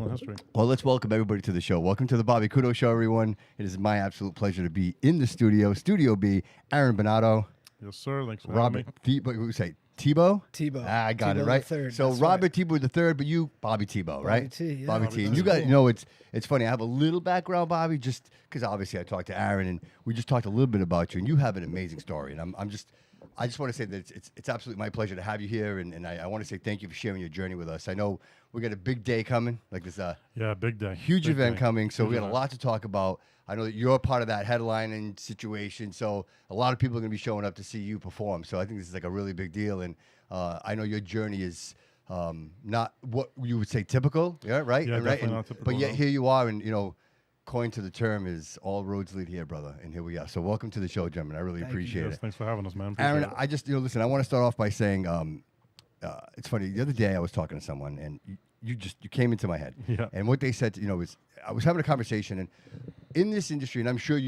History. Well, let's welcome everybody to the show. Welcome to the Bobby Couto Show, everyone. It is my absolute pleasure to be in the studio. Studio B, Aaron Bernardo. Yes, sir. Thanks for Robert having me. What we say? Tebow? Tebow. I got it Tebow right. the third, So that's Robert Tebow the third, but you Bobby Tebow, right? T, yeah. Bobby Bobby T. And T. you got, Cool. you know, it's funny. I have a little background, Bobby, just because obviously I talked to Aaron and we just talked a little bit about you, and you have an amazing story. And I just want to say that it's absolutely my pleasure to have you here, and I want to say thank you for sharing your journey with us. I know we got a big day coming, like this Big day. huge Big event day. coming, so Huge we got a event. lot to talk about. I know that you're part of that headlining situation, so a lot of people are going to be showing up to see you perform. So I think this is like a really big deal, and I know your journey is not what you would say typical, yeah, right? Yeah, And definitely and, not typical, But yet no. here you are, and coined to the term is all roads lead here, brother, and here we are. So welcome to the show, gentlemen. I really Thank you. appreciate Yes, it. thanks for having us, man. Appreciate Aaron, it. I just listen. I want to start off by saying it's funny. The other day I was talking to someone, and you came into my head. Yeah. And what they said, is I was having a conversation, and in this industry, and I'm sure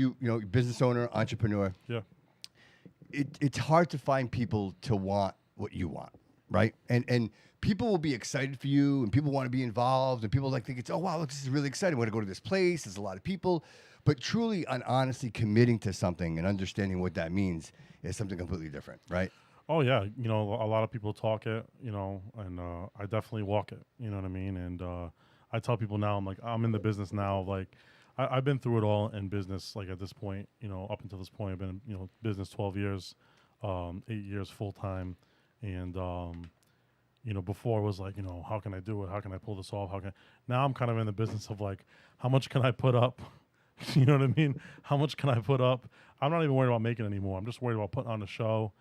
business owner, entrepreneur, Yeah. it's hard to find people to want what you want, right? And people will be excited for you, and people want to be involved, and people think it's, oh wow, look, this is really exciting. We're gonna go to this place. There's a lot of people, but truly and honestly committing to something and understanding what that means is something completely different, right? Oh yeah, a lot of people talk it, and I definitely walk it. You know what I mean? And I tell people now, I'm in the business now. Like I've been through it all in business. Like at this point, up until this point, I've been in business 12 years, 8 years full time, and before it was like, how can I do it? How can I pull this off? Now I'm kind of in the business of like, how much can I put up? You know what I mean? How much can I put up? I'm not even worried about making anymore. I'm just worried about putting on a show.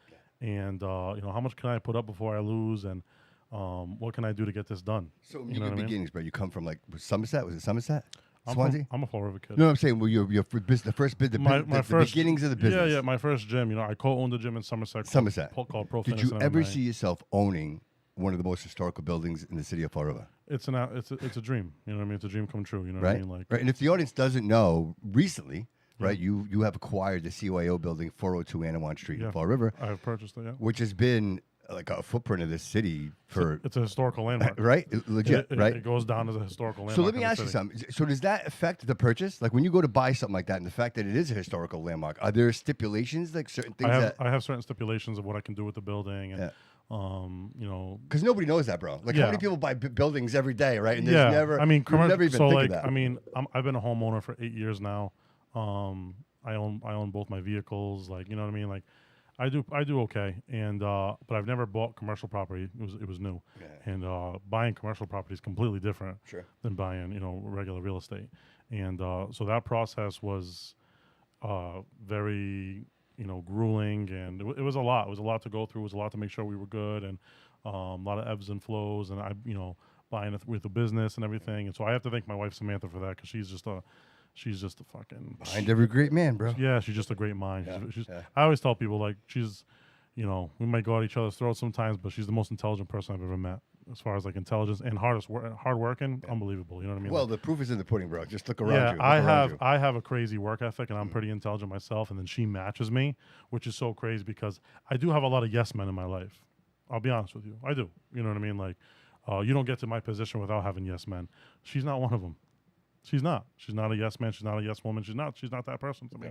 And how much can I put up before I lose, and what can I do to get this done? So You know what I mean? beginnings, bro. You come from was Somerset? Was it Somerset? I'm Swansea? a Fall River kid. No, I'm saying, well, the first bit, the beginnings of the business. Yeah, my first gym. I co-owned a gym in Somerset. Somerset. Called Pro Did Fitness you and ever MMA. see yourself owning one of the most historical buildings in the city of Fall River? It's a dream. You know what I mean? It's a dream come true. You know Right? what I mean? Like, right. And if the audience doesn't know, recently, Yeah. right, you have acquired the CYO building, 402 Anawan Street in Fall River, I have purchased it. Yeah, which has been like a footprint of this city for, it's a historical landmark. right? Legit, It, right? it goes down as a historical landmark. So let me in the ask you city. something. So does that affect the purchase? Like when you go to buy something like that, and the fact that it is a historical landmark, are there stipulations, like certain things I have certain stipulations of what I can do with the building, and because nobody knows that, bro. Like how Yeah. many people buy buildings every day, right? And there's never, I mean, you never even so think like, of that. I mean, I've been a homeowner for 8 years now. I own both my vehicles. Like, you know what I mean? Like, I do okay. And but I've never bought commercial property. It was new. Yeah. And buying commercial property is completely different Sure. than buying regular real estate. And so that process was very grueling, and it was a lot. It was a lot to go through. It was a lot to make sure we were good, and a lot of ebbs and flows. And I buying it with the business and everything. And so I have to thank my wife Samantha for that, because she's just a fucking Behind every great man, bro. yeah, she's just a great mind. Yeah, She's, yeah. I always tell people, like, she's, we might go at each other's throats sometimes, but she's the most intelligent person I've ever met, as far as like intelligence and hard working. Unbelievable. You know what I mean? Well, Like, the proof is in the pudding, bro. Just look around yeah, you. Look around you. I have a crazy work ethic, and I'm pretty intelligent myself. And then she matches me, which is so crazy, because I do have a lot of yes men in my life. I'll be honest with you, I do. You know what I mean? Like, you don't get to my position without having yes men. She's not one of them. She's not. She's not a yes man. She's not a yes woman. She's not that person to me.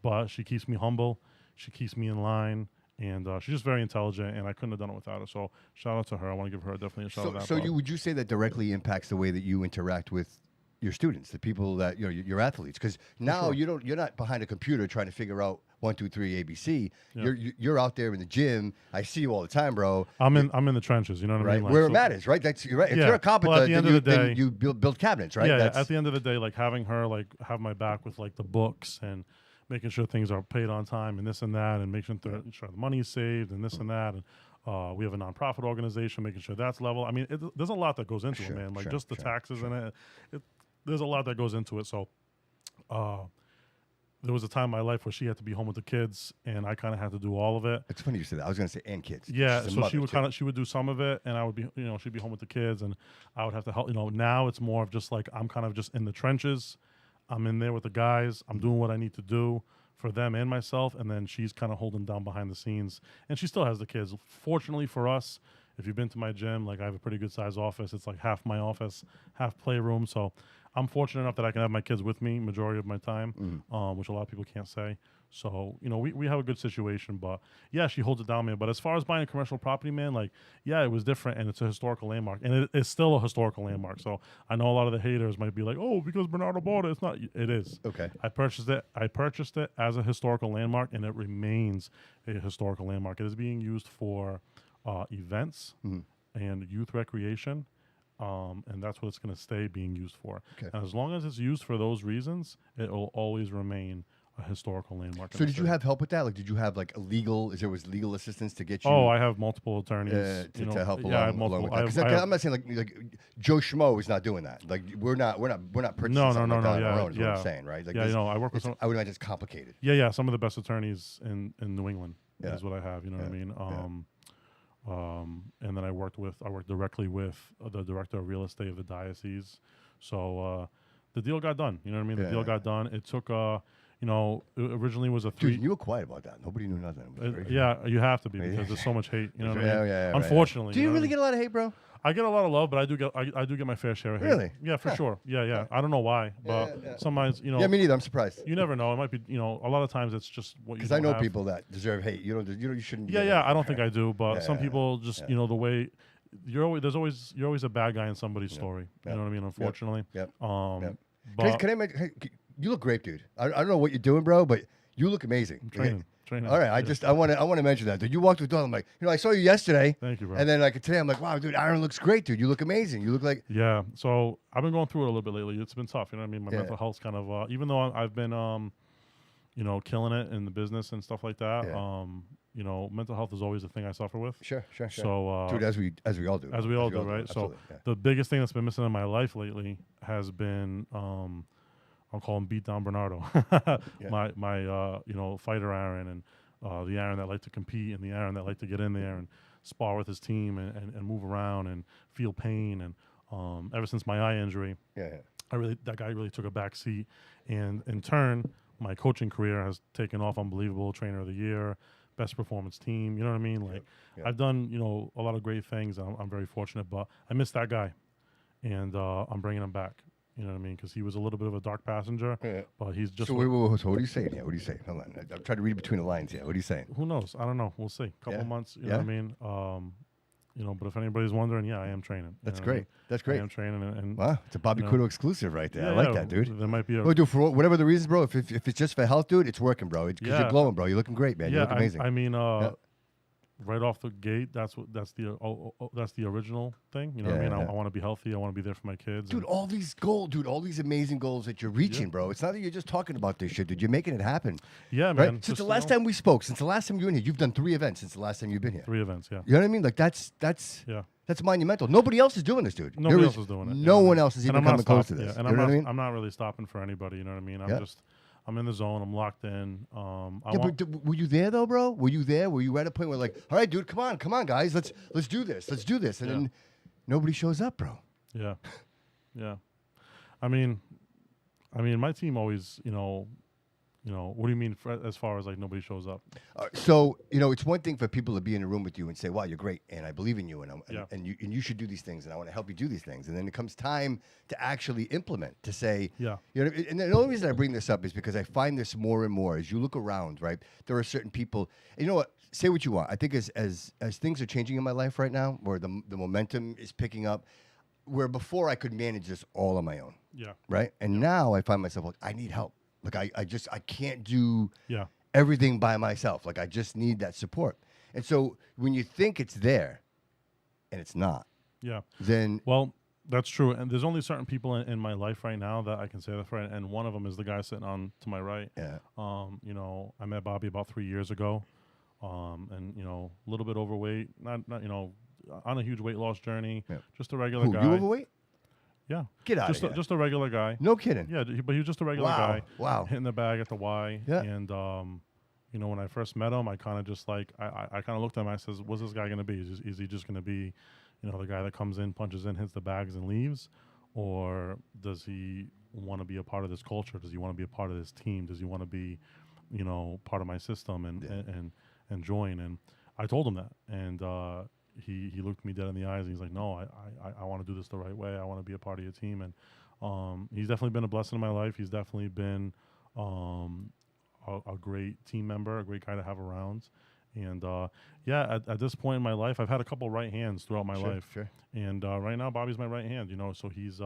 But she keeps me humble. She keeps me in line. And she's just very intelligent, and I couldn't have done it without her. So shout out to her. I want to give her definitely a shout out. So would you say that directly impacts the way that you interact with your students, the people that your athletes? Because now sure. you're not behind a computer trying to figure out 1, 2, 3 ABC. Yeah. You're out there in the gym. I see you all the time, bro. I'm in the trenches. You know what I Right, mean? Like, where so- it matters, right? You're right. If Yeah. you're a carpenter, Well, at the end of the then day- you build cabinets, right? Yeah, at the end of the day, like having her like have my back with like the books and making sure things are paid on time and this and that, and making sure the money is saved and this and that. And we have a nonprofit organization, making sure that's level. I mean, there's a lot that goes into it, man. Like just the taxes in it. There's a lot that goes into it. So there was a time in my life where she had to be home with the kids, and I kind of had to do all of it. It's funny you said that. I was going to say and kids. Yeah, She's a so mother, too. she would do some of it, and I would be, she'd be home with the kids, and I would have to help. Now it's more of just like I'm kind of just in the trenches. I'm in there with the guys. I'm doing what I need to do for them and myself, and then she's kind of holding down behind the scenes, and she still has the kids. Fortunately for us, if you've been to my gym, like I have a pretty good sized office. It's like half my office, half playroom. So I'm fortunate enough that I can have my kids with me majority of my time, which a lot of people can't say. So, we have a good situation, but yeah, she holds it down, man. But as far as buying a commercial property, man, like, yeah, it was different and it's a historical landmark and it is still a historical landmark. So I know a lot of the haters might be like, oh, because Bernardo bought it. It's not, it is. Okay. I purchased it as a historical landmark and it remains a historical landmark. It is being used for events and youth recreation. And that's what it's going to stay being used for. Okay. And as long as it's used for those reasons, it will always remain a historical landmark. So did you have help with that? Like, did you have like there was legal assistance to get you? Oh, I have multiple attorneys to help yeah, along with that. Because I'm not saying like Joe Schmo is not doing that. Like we're not purchasing something like that on our own. Is what I'm saying, right? Like I work with some. I would imagine it's complicated. Yeah. Some of the best attorneys in New England is what I have. You know what I mean? And then I worked directly with the director of real estate of the diocese. So the deal got done. You know what I mean? The deal got done. It took it originally was a 3. Dude, you were quiet about that. Nobody knew nothing. Yeah, you have to be because there's so much hate. You know what I mean? Yeah, Unfortunately. Right. Do you really get a lot of hate, bro? I get a lot of love, but I do get my fair share of hate. Really? Yeah, for sure. Yeah. I don't know why, but sometimes Yeah, me neither. I'm surprised. You never know. It might be a lot of times it's just what you. Because I know people that deserve hate. You shouldn't. Yeah. I don't think I do, but some people just the way you're always a bad guy in somebody's story. You know what I mean? Unfortunately. Yep. But can I mention? Hey, you look great, dude. I don't know what you're doing, bro, but you look amazing. I'm training. All right, I want to mention that, dude. You walked through the door. I'm like, I saw you yesterday. Thank you, bro. And then like today, I'm like, wow, dude, Aaron looks great, dude. You look amazing. You look like. Yeah. So I've been going through it a little bit lately. It's been tough. You know what I mean? My mental health's kind of even though I've been killing it in the business and stuff like that. Mental health is always a thing I suffer with. Sure. So, dude, as we all do. As we all do, right? So the biggest thing that's been missing in my life lately has been I'll call him Beat Down Bernardo, my fighter Aaron, and the Aaron that liked to compete, and the Aaron that liked to get in there and spar with his team and move around and feel pain. And ever since my eye injury, that guy really took a back seat. And in turn, my coaching career has taken off. Unbelievable trainer of the year, best performance team. You know what I mean? Like I've done a lot of great things. I'm very fortunate, but I miss that guy, and I'm bringing him back. You know what I mean? Because he was a little bit of a dark passenger, but he's just. So what are you saying? Yeah, what are you saying? Hold on, I'm trying to read between the lines. Yeah, what are you saying? Who knows? I don't know. We'll see. Couple months. You know what I mean? But if anybody's wondering, I am training. That's great. That's great. I am training, and wow, it's a Bobby Couto exclusive right there. I like that, dude. There might be a. Well, dude, for whatever the reasons, bro. If it's just for health, dude, it's working, bro. Because you're glowing, bro. You're looking great, man. You look amazing. I mean, right off the gate, that's the original thing. You know what I mean? I want to be healthy. I want to be there for my kids. Dude, all these amazing goals that you're reaching, bro. It's not that you're just talking about this shit, dude. You're making it happen. Yeah, man. Since the last time we spoke, since the last time you were in here, you've done 3 events since the last time you've been here. 3 events, yeah. You know what I mean? Like that's monumental. Nobody else is doing this, dude. Nobody else is doing it. No one else is even coming close to this. And you know what I mean? I'm not really stopping for anybody. You know what I mean? I'm in the zone. I'm locked in. But were you there though, bro? Were you there? Were you at a point where like, all right, dude, come on, guys, let's do this, and then nobody shows up, bro? Yeah. I mean, my team always, what do you mean as far as like nobody shows up? So it's one thing for people to be in a room with you and say, "Wow, you're great, and I believe in you, and you should do these things, and I want to help you do these things." And then it comes time to actually implement. To say, and the only reason I bring this up is because I find this more and more as you look around. Right, there are certain people. And you know what? Say what you want. I think as things are changing in my life right now, where the momentum is picking up, where before I could manage this all on my own. Yeah. Right, and now I find myself like I need help. Like I can't do everything by myself. Like I just need that support. And so when you think it's there, and it's not, then that's true. And there's only certain people in my life right now that I can say that for. And one of them is the guy sitting on to my right. Yeah. I met Bobby about 3 years ago, and a little bit overweight, not on a huge weight loss journey. Yeah. Just a regular guy. You overweight? Yeah. Get out of here. Just a regular guy. No kidding. Yeah, but he was just a regular guy. Wow. Hitting the bag at the Y. Yeah. And, when I first met him, I kind of just like, I kind of looked at him. I says, what's this guy going to be? Is he just going to be, the guy that comes in, punches in, hits the bags and leaves? Or does he want to be a part of this culture? Does he want to be a part of this team? Does he want to be, part of my system and join? And I told him that. And, he looked me dead in the eyes and he's like, no, I want to do this the right way. I want to be a part of your team. And he's definitely been a blessing in my life. He's definitely been a great team member, a great guy to have around. And yeah, at this point in my life, I've had a couple right hands throughout my life. Sure. And right now, Bobby's my right hand. You know, so he's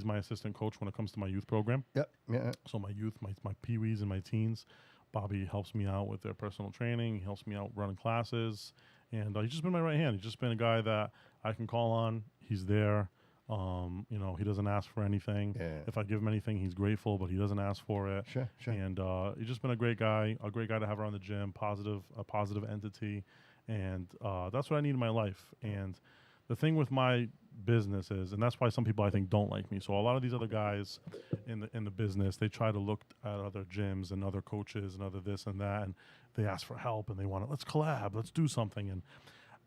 my assistant coach when it comes to my youth program. Yep. Yeah. So my youth, my peewees and my teens, Bobby helps me out with their personal training. He helps me out running classes, and he's just been my right hand. He's just been a guy that I can call on. He's there. You know, he doesn't ask for anything. Yeah. If I give him anything, he's grateful, but he doesn't ask for it. Sure. And he's just been a great guy to have around the gym, a positive entity, and that's what I need in my life. And the thing with my business is, and that's why some people I think don't like me. So a lot of these other guys in the business, they try to look at other gyms and other coaches and other this and that, and they ask for help and they want to, let's collab, let's do something. And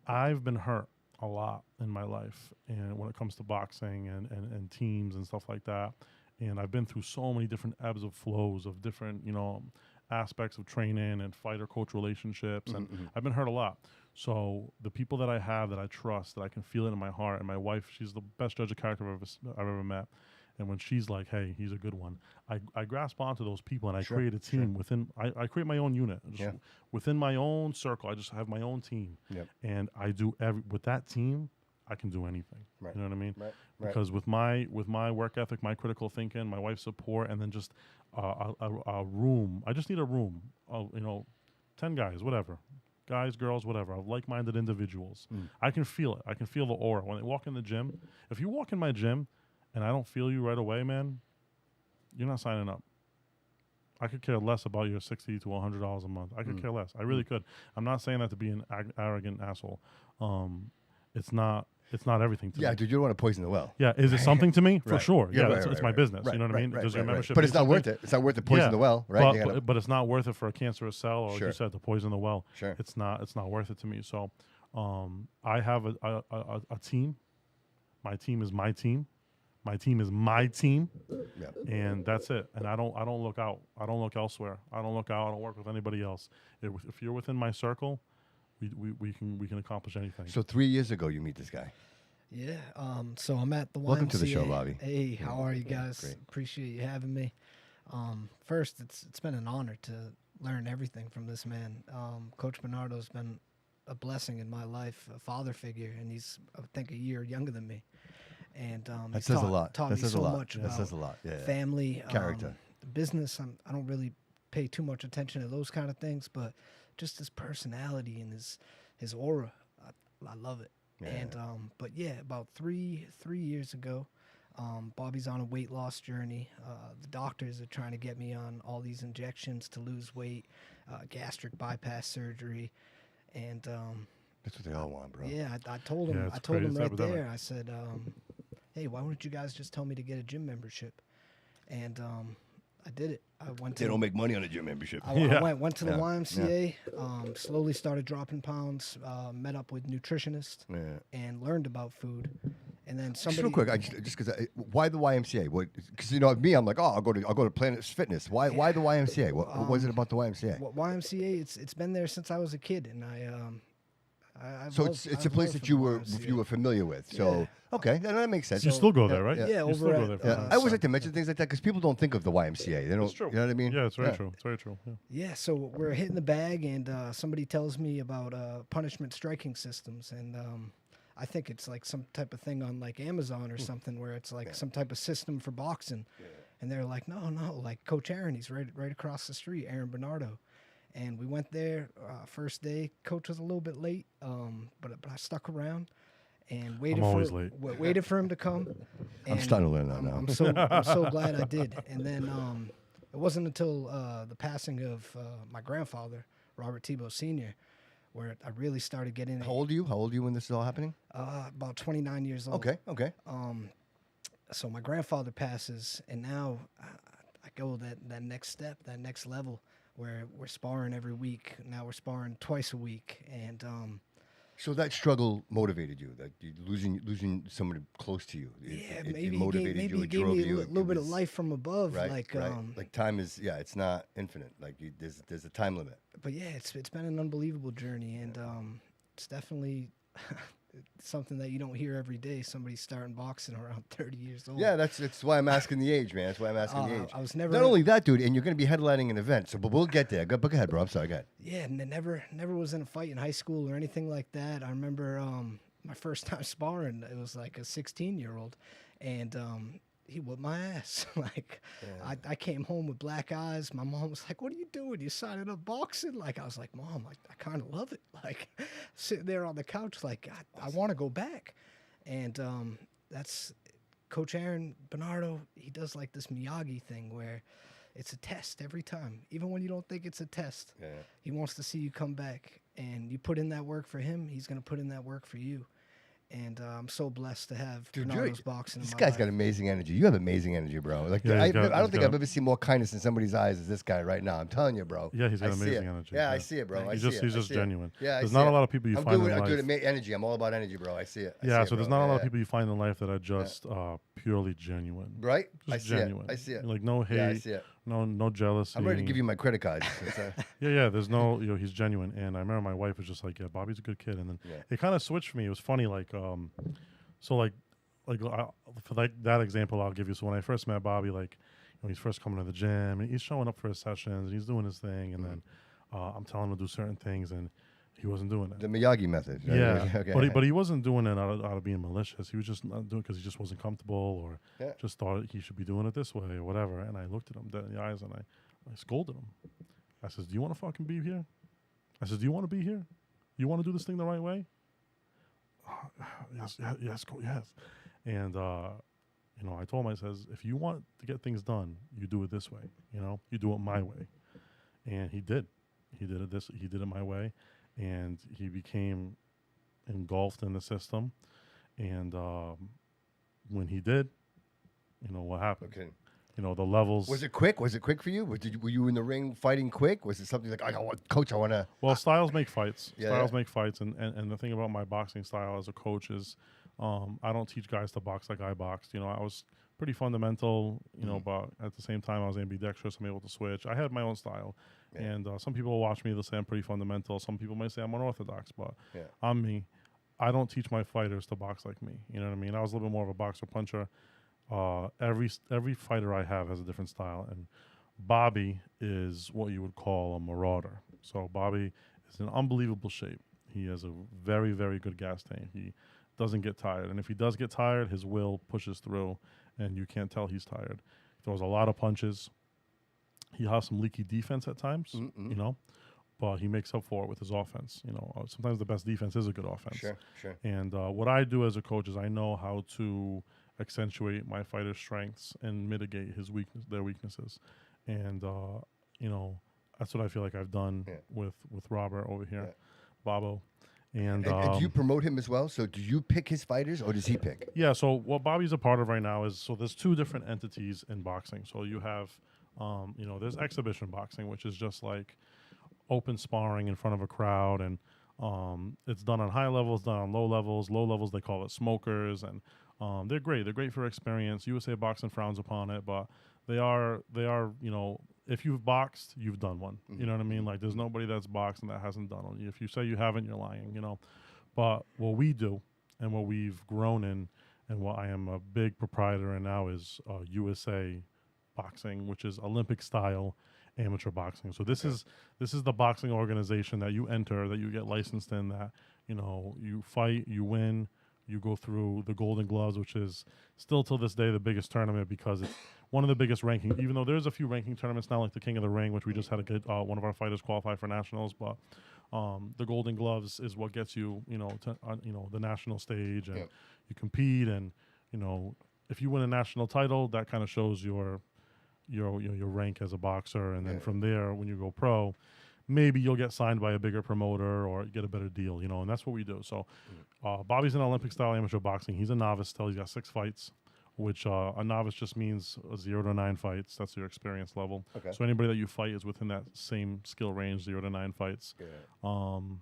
I've been hurt a lot in my life, and when it comes to boxing and teams and stuff like that, and I've been through so many different ebbs of flows of different, you know, aspects of training and fighter coach relationships, and I've been hurt a lot. So the people that I have that I trust, that I can feel it in my heart, and my wife, she's the best judge of character I've ever met. And when she's like, hey, he's a good one, I grasp onto those people and I create a team within, I create my own unit. Within my own circle, I just have my own team. And I do with that team, I can do anything. You know what I mean? Because with my work ethic, my critical thinking, my wife's support, and then just a room, I just need a room of, you know, 10 guys, whatever. Guys, girls, whatever, of like-minded individuals. I can feel it. I can feel the aura. When they walk in the gym, if you walk in my gym and I don't feel you right away, man, you're not signing up. I could care less about your $60 to $100 a month. I could care less. I really could. I'm not saying that to be an arrogant asshole. It's not everything to me. Yeah, dude, you don't want to poison the well. Yeah, is it something to me? For sure. Yeah, it's my business. You know what I mean? Does your membership? But it's not worth it. It's not worth to poison the well, right? But it's not worth it for a cancerous cell, or like you said, to poison the well. Sure. It's not worth it to me. So, I have a team. My team is my team. My team is my team, and that's it. And I don't look out. I don't look elsewhere. I don't look out. I don't work with anybody else. If you're within my circle, we can accomplish anything. So 3 years ago, you meet this guy. Yeah. So I'm at the YMCA. Welcome to the show, Bobby. Hey, how are you guys? Great. Appreciate you having me. First, it's been an honor to learn everything from this man. Coach Bernardo's been a blessing in my life, a father figure, and he's, I think, a year younger than me. And that says a lot. Taught That me says so a lot. much That about says a lot. Yeah. family, Character. business. I don't really pay too much attention to those kind of things, but just his personality and his aura, I love it. Yeah. And but yeah, about three years ago, Bobby's on a weight loss journey. The doctors are trying to get me on all these injections to lose weight, gastric bypass surgery, and That's what they all want, bro. yeah, I told him. I told him right there. I said, "Hey, why wouldn't you guys just tell me to get a gym membership?" And I did it. I went. They don't make money on a gym membership. I went to the YMCA. Slowly started dropping pounds. Met up with nutritionists and learned about food. And then somebody. Just real quick, just because why the YMCA? Because you know me, I'm like, I'll go to Planet Fitness. Why the YMCA? What was it about the YMCA? YMCA, it's been there since I was a kid, and it's a place that you were familiar with. So okay, that makes sense. You still go there, right? Yeah, you still go there. Yeah. I always like to mention things like that because people don't think of the YMCA. They don't. It's true. You know what I mean? Yeah, it's very true. It's very true. Yeah. So we're hitting the bag, and somebody tells me about punishment striking systems, and I think it's like some type of thing on like Amazon or something where it's like some type of system for boxing. Yeah. And they're like, no, like Coach Aaron, he's right across the street, Aaron Bernardo. And we went there first day. Coach was a little bit late, but I stuck around and waited for him to come. I'm starting to learn that now. I'm so glad I did. And then it wasn't until the passing of my grandfather, Robert Tebow Sr., where I really started getting. How old are you? How old are you when this is all happening? About 29 years old. Okay. So my grandfather passes, and now I go that next step, that next level, where we're sparring every week. Now we're sparring twice a week, and so that struggle motivated you, that you losing somebody close to you. It motivated you. It drove you. A little bit of life from above, right? Like like time is, it's not infinite. Like there's a time limit. But yeah, it's been an unbelievable journey, and it's definitely something that you don't hear every day. Somebody starting boxing around 30 years old. Yeah, that's why I'm asking the age, man. That's why I'm asking the age. I was never. Not only that, dude, and you're going to be headlining an event, so but we'll get there. Go ahead, bro. I'm sorry. Go ahead. Yeah, and never was in a fight in high school or anything like that. I remember my first time sparring. It was like a 16-year-old, and he whooped my ass. Like, I came home with black eyes. My mom was like, "What are you doing? You signing up boxing?" Like, I was like, "Mom, I kind of love it." Like, sitting there on the couch, like, I want to go back. And that's Coach Aaron Bernardo. He does like this Miyagi thing where it's a test every time, even when you don't think it's a test. Yeah. He wants to see you come back, and you put in that work for him. He's gonna put in that work for you. And I'm so blessed to have Bernardo's boxing. This in my guy's life. got amazing energy. You have amazing energy, bro. Like Yeah, I he's got- don't he's think got- I've ever seen more kindness in somebody's eyes as this guy right now. I'm telling you, bro. Yeah, he's got I see amazing it. energy. Yeah, I see it, bro. I He's see just it. he's I just see it. genuine. Yeah, I there's see not it. a lot of people you I'm find good in with life. energy. I'm all about energy, bro. I see it. I Yeah, see so it, there's bro. not a lot of Yeah. people you find in life that are just purely genuine. Right? Just I see genuine. it. I see it. Like no hate, Yeah, I see it. no jealousy. I'm ready to give you my credit cards. Yeah, there's no, he's genuine. And I remember my wife was just like, yeah, Bobby's a good kid. And then it kind of switched for me. It was funny, like, so like for like that example I'll give you. So when I first met Bobby, like, he's first coming to the gym and he's showing up for his sessions and he's doing his thing. And then I'm telling him to do certain things and he wasn't doing it. The Miyagi method. Yeah, Okay. but he wasn't doing it out of being malicious. He was just not doing it because he just wasn't comfortable or just thought he should be doing it this way or whatever. And I looked at him dead in the eyes and I scolded him. I says, "Do you want to fucking be here?" I says, "Do you want to be here? You want to do this thing the right way?" Yes. And I told him, I says, "If you want to get things done, you do it this way. You do it my way." And he did. He did it my way. And he became engulfed in the system. And when he did, what happened? Okay. The levels. Was it quick? Was it quick for you? Were you in the ring fighting quick? Was it something like, Coach, I want to... Well, styles make fights. Yeah. Make fights. And the thing about my boxing style as a coach is I don't teach guys to box like I boxed. I was pretty fundamental, but at the same time, I was ambidextrous. I'm able to switch. I had my own style. Yeah. And some people will watch me, they'll say I'm pretty fundamental. Some people may say I'm unorthodox, but I'm me. I don't teach my fighters to box like me. You know what I mean? I was a little bit more of a boxer puncher. Every fighter I have has a different style, and Bobby is what you would call a marauder. So Bobby is in unbelievable shape. He has a very, very good gas tank. He doesn't get tired, and if he does get tired, his will pushes through, and you can't tell he's tired. He throws a lot of punches. He has some leaky defense at times, but he makes up for it with his offense. Sometimes the best defense is a good offense. Sure. And what I do as a coach is I know how to accentuate my fighter's strengths and mitigate their weaknesses. And that's what I feel like I've done with Robert over here, Bobo. And do you promote him as well? So do you pick his fighters or does he pick? Yeah, so what Bobby's a part of right now is, so there's two different entities in boxing. So you have, there's exhibition boxing, which is just like open sparring in front of a crowd. And it's done on high levels, done on low levels. Low levels, they call it smokers. And they're great. They're great for experience. USA Boxing frowns upon it, but they are, if you've boxed, you've done one. You know what I mean? Like, there's nobody that's boxed and that hasn't done one. If you say you haven't, you're lying, But what we do and what we've grown in and what I am a big proprietor in now is USA Boxing, which is Olympic style amateur boxing. So this is the boxing organization that you enter, that you get licensed in, that, you fight, you win, you go through the Golden Gloves, which is still till this day the biggest tournament because it's one of the biggest ranking, even though there's a few ranking tournaments now, like the King of the Ring, which we just had to get one of our fighters qualify for nationals. But the Golden Gloves is what gets you, to the national stage, and you compete, and if you win a national title, that kind of shows your rank as a boxer, and then from there, when you go pro, maybe you'll get signed by a bigger promoter or get a better deal, and that's what we do. So Bobby's in Olympic style amateur boxing. He's a novice still. He's got 6 fights, which a novice just means 0 to 9 fights. That's your experience level. Okay. So anybody that you fight is within that same skill range, 0 to 9 fights. So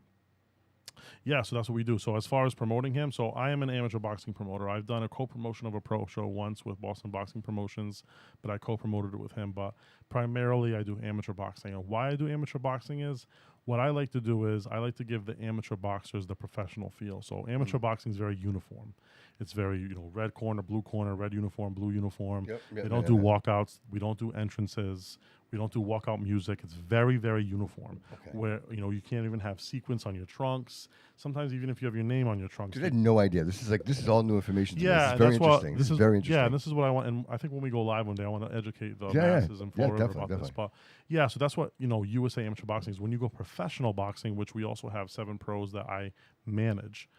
that's what we do. So as far as promoting him, so I am an amateur boxing promoter. I've done a co-promotion of a pro show once with Boston Boxing Promotions, but I co-promoted it with him. But primarily I do amateur boxing. And why I do amateur boxing is what I like to do is I like to give the amateur boxers the professional feel. So amateur boxing is very uniform. It's very, red corner, blue corner, red uniform, blue uniform. They don't do walkouts. We don't do entrances. We don't do walkout music. It's very, very uniform. Okay. Where, you can't even have sequence on your trunks. Sometimes even if you have your name on your trunks. Dude, I had no idea. This is all new information to me. Yeah, This is very interesting. This is very interesting. Yeah, and this is what I want. And I think when we go live one day, I want to educate the masses in Fall River about this. But yeah, so that's what USA Amateur Boxing is. When you go professional boxing, which we also have 7 pros that I manage,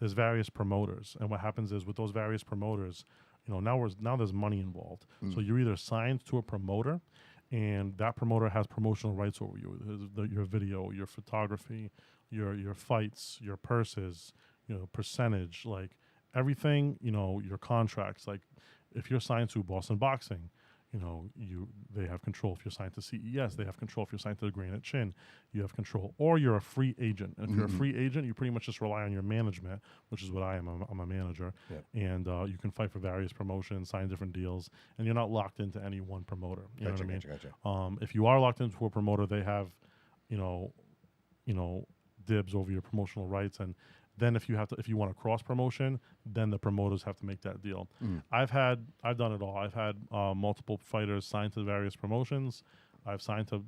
there's various promoters, and what happens is with those various promoters, now there's money involved. So you're either signed to a promoter, and that promoter has promotional rights over you, your video, your photography, your fights, your purses, percentage, like everything, your contracts. Like if you're signed to Boston Boxing, they have control. If you're signed to CES, they have control. If you're signed to the Granite Chin, you have control. Or you're a free agent. And if you're a free agent, you pretty much just rely on your management, which is what I am. I'm a manager. Yep. And you can fight for various promotions, sign different deals, and you're not locked into any one promoter. You know what I mean? Gotcha. If you are locked into a promoter, they have, dibs over your promotional rights. And then if you want a cross promotion, then the promoters have to make that deal. I've done it all. I've had multiple fighters signed to various promotions. I've signed to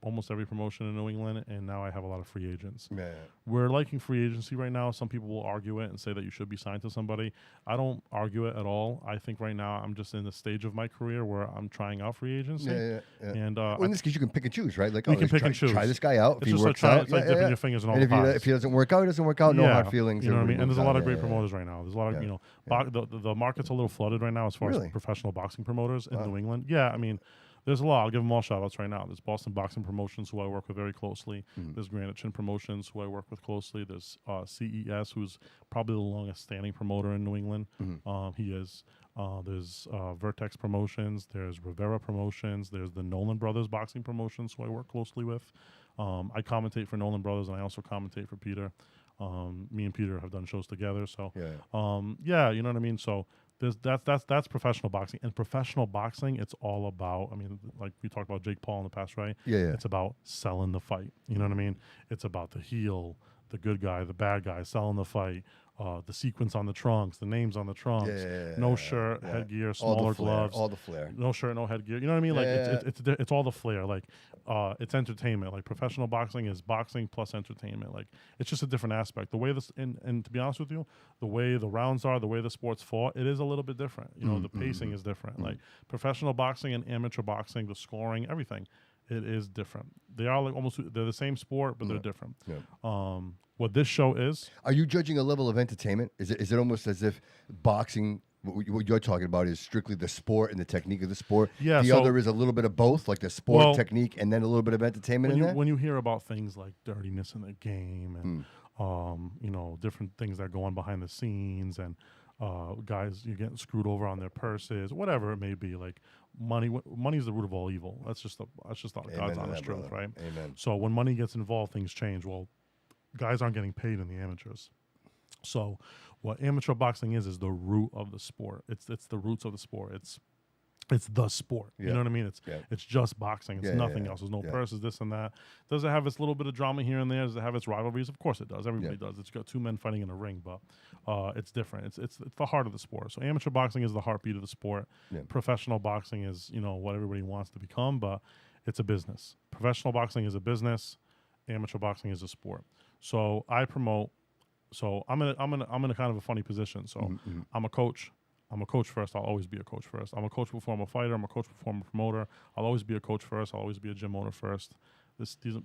almost every promotion in New England, and now I have a lot of free agents. Yeah. We're liking free agency right now. Some people will argue it and say that you should be signed to somebody. I don't argue it at all. I think right now I'm just in the stage of my career where I'm trying out free agency. Yeah. And well, in this case, you can pick and choose, right? Like, you can pick and choose. Try this guy out. It's if he just works like out, it's like dipping your fingers in all and the pies. if he doesn't work out, he doesn't work out. No hard feelings. You know what I mean? And there's a lot of great promoters promoters right now. There's a lot of, the market's a little flooded right now as far as professional boxing promoters in New England. Yeah, I mean, there's a lot. I'll give them all shout outs right now. There's Boston Boxing Promotions, who I work with very closely. There's Granite Chin Promotions, who I work with closely. There's CES, who's probably the longest standing promoter in New England. He is. There's Vertex Promotions. There's Rivera Promotions. There's the Nolan Brothers Boxing Promotions, who I work closely with. I commentate for Nolan Brothers, and I also commentate for Peter. Me and Peter have done shows together. So, you know what I mean? So, that's professional boxing. And professional boxing, it's all about, I mean, like we talked about Jake Paul in the past, right? Yeah. It's about selling the fight. You know what I mean? It's about the heel, the good guy, the bad guy, selling the fight. The sequence on the trunks, the names on the trunks, no shirt, headgear, smaller gloves, all the flair, no shirt, no headgear. You know what I mean? Like it's all the flair. Like it's entertainment. Like professional boxing is boxing plus entertainment. Like it's just a different aspect. The way this and to be honest with you, the way the rounds are, the way the sport's fought, it is a little bit different. You know, the pacing is different. Like professional boxing and amateur boxing, the scoring, everything, it is different. They are like they're the same sport, but they're different. What this show is. Are you judging a level of entertainment? Is it almost as if boxing, what you're talking about, is strictly the sport and the technique of the sport? Yeah. The other is a little bit of both, like the sport technique and then a little bit of entertainment in there? When you hear about things like dirtiness in the game and, different things that go on behind the scenes and guys, you're getting screwed over on their purses, whatever it may be, like money is the root of all evil. That's just God's honest truth, right? Amen. So when money gets involved, things change. Well, guys aren't getting paid in the amateurs. So what amateur boxing is the root of the sport. It's the roots of the sport. It's the sport. You know what I mean? It's just boxing. It's nothing else. There's no purses, this and that. Does it have its little bit of drama here and there? Does it have its rivalries? Of course it does. Everybody does. It's got 2 men fighting in a ring, but it's different. It's the heart of the sport. So amateur boxing is the heartbeat of the sport. Professional boxing is, what everybody wants to become, but it's a business. Professional boxing is a business. Amateur boxing is a sport. So I promote. So I'm in a kind of a funny position. So I'm a coach. I'm a coach first. I'll always be a coach first. I'm a coach before I'm a fighter. I'm a coach before I'm a promoter. I'll always be a coach first. I'll always be a gym owner first. These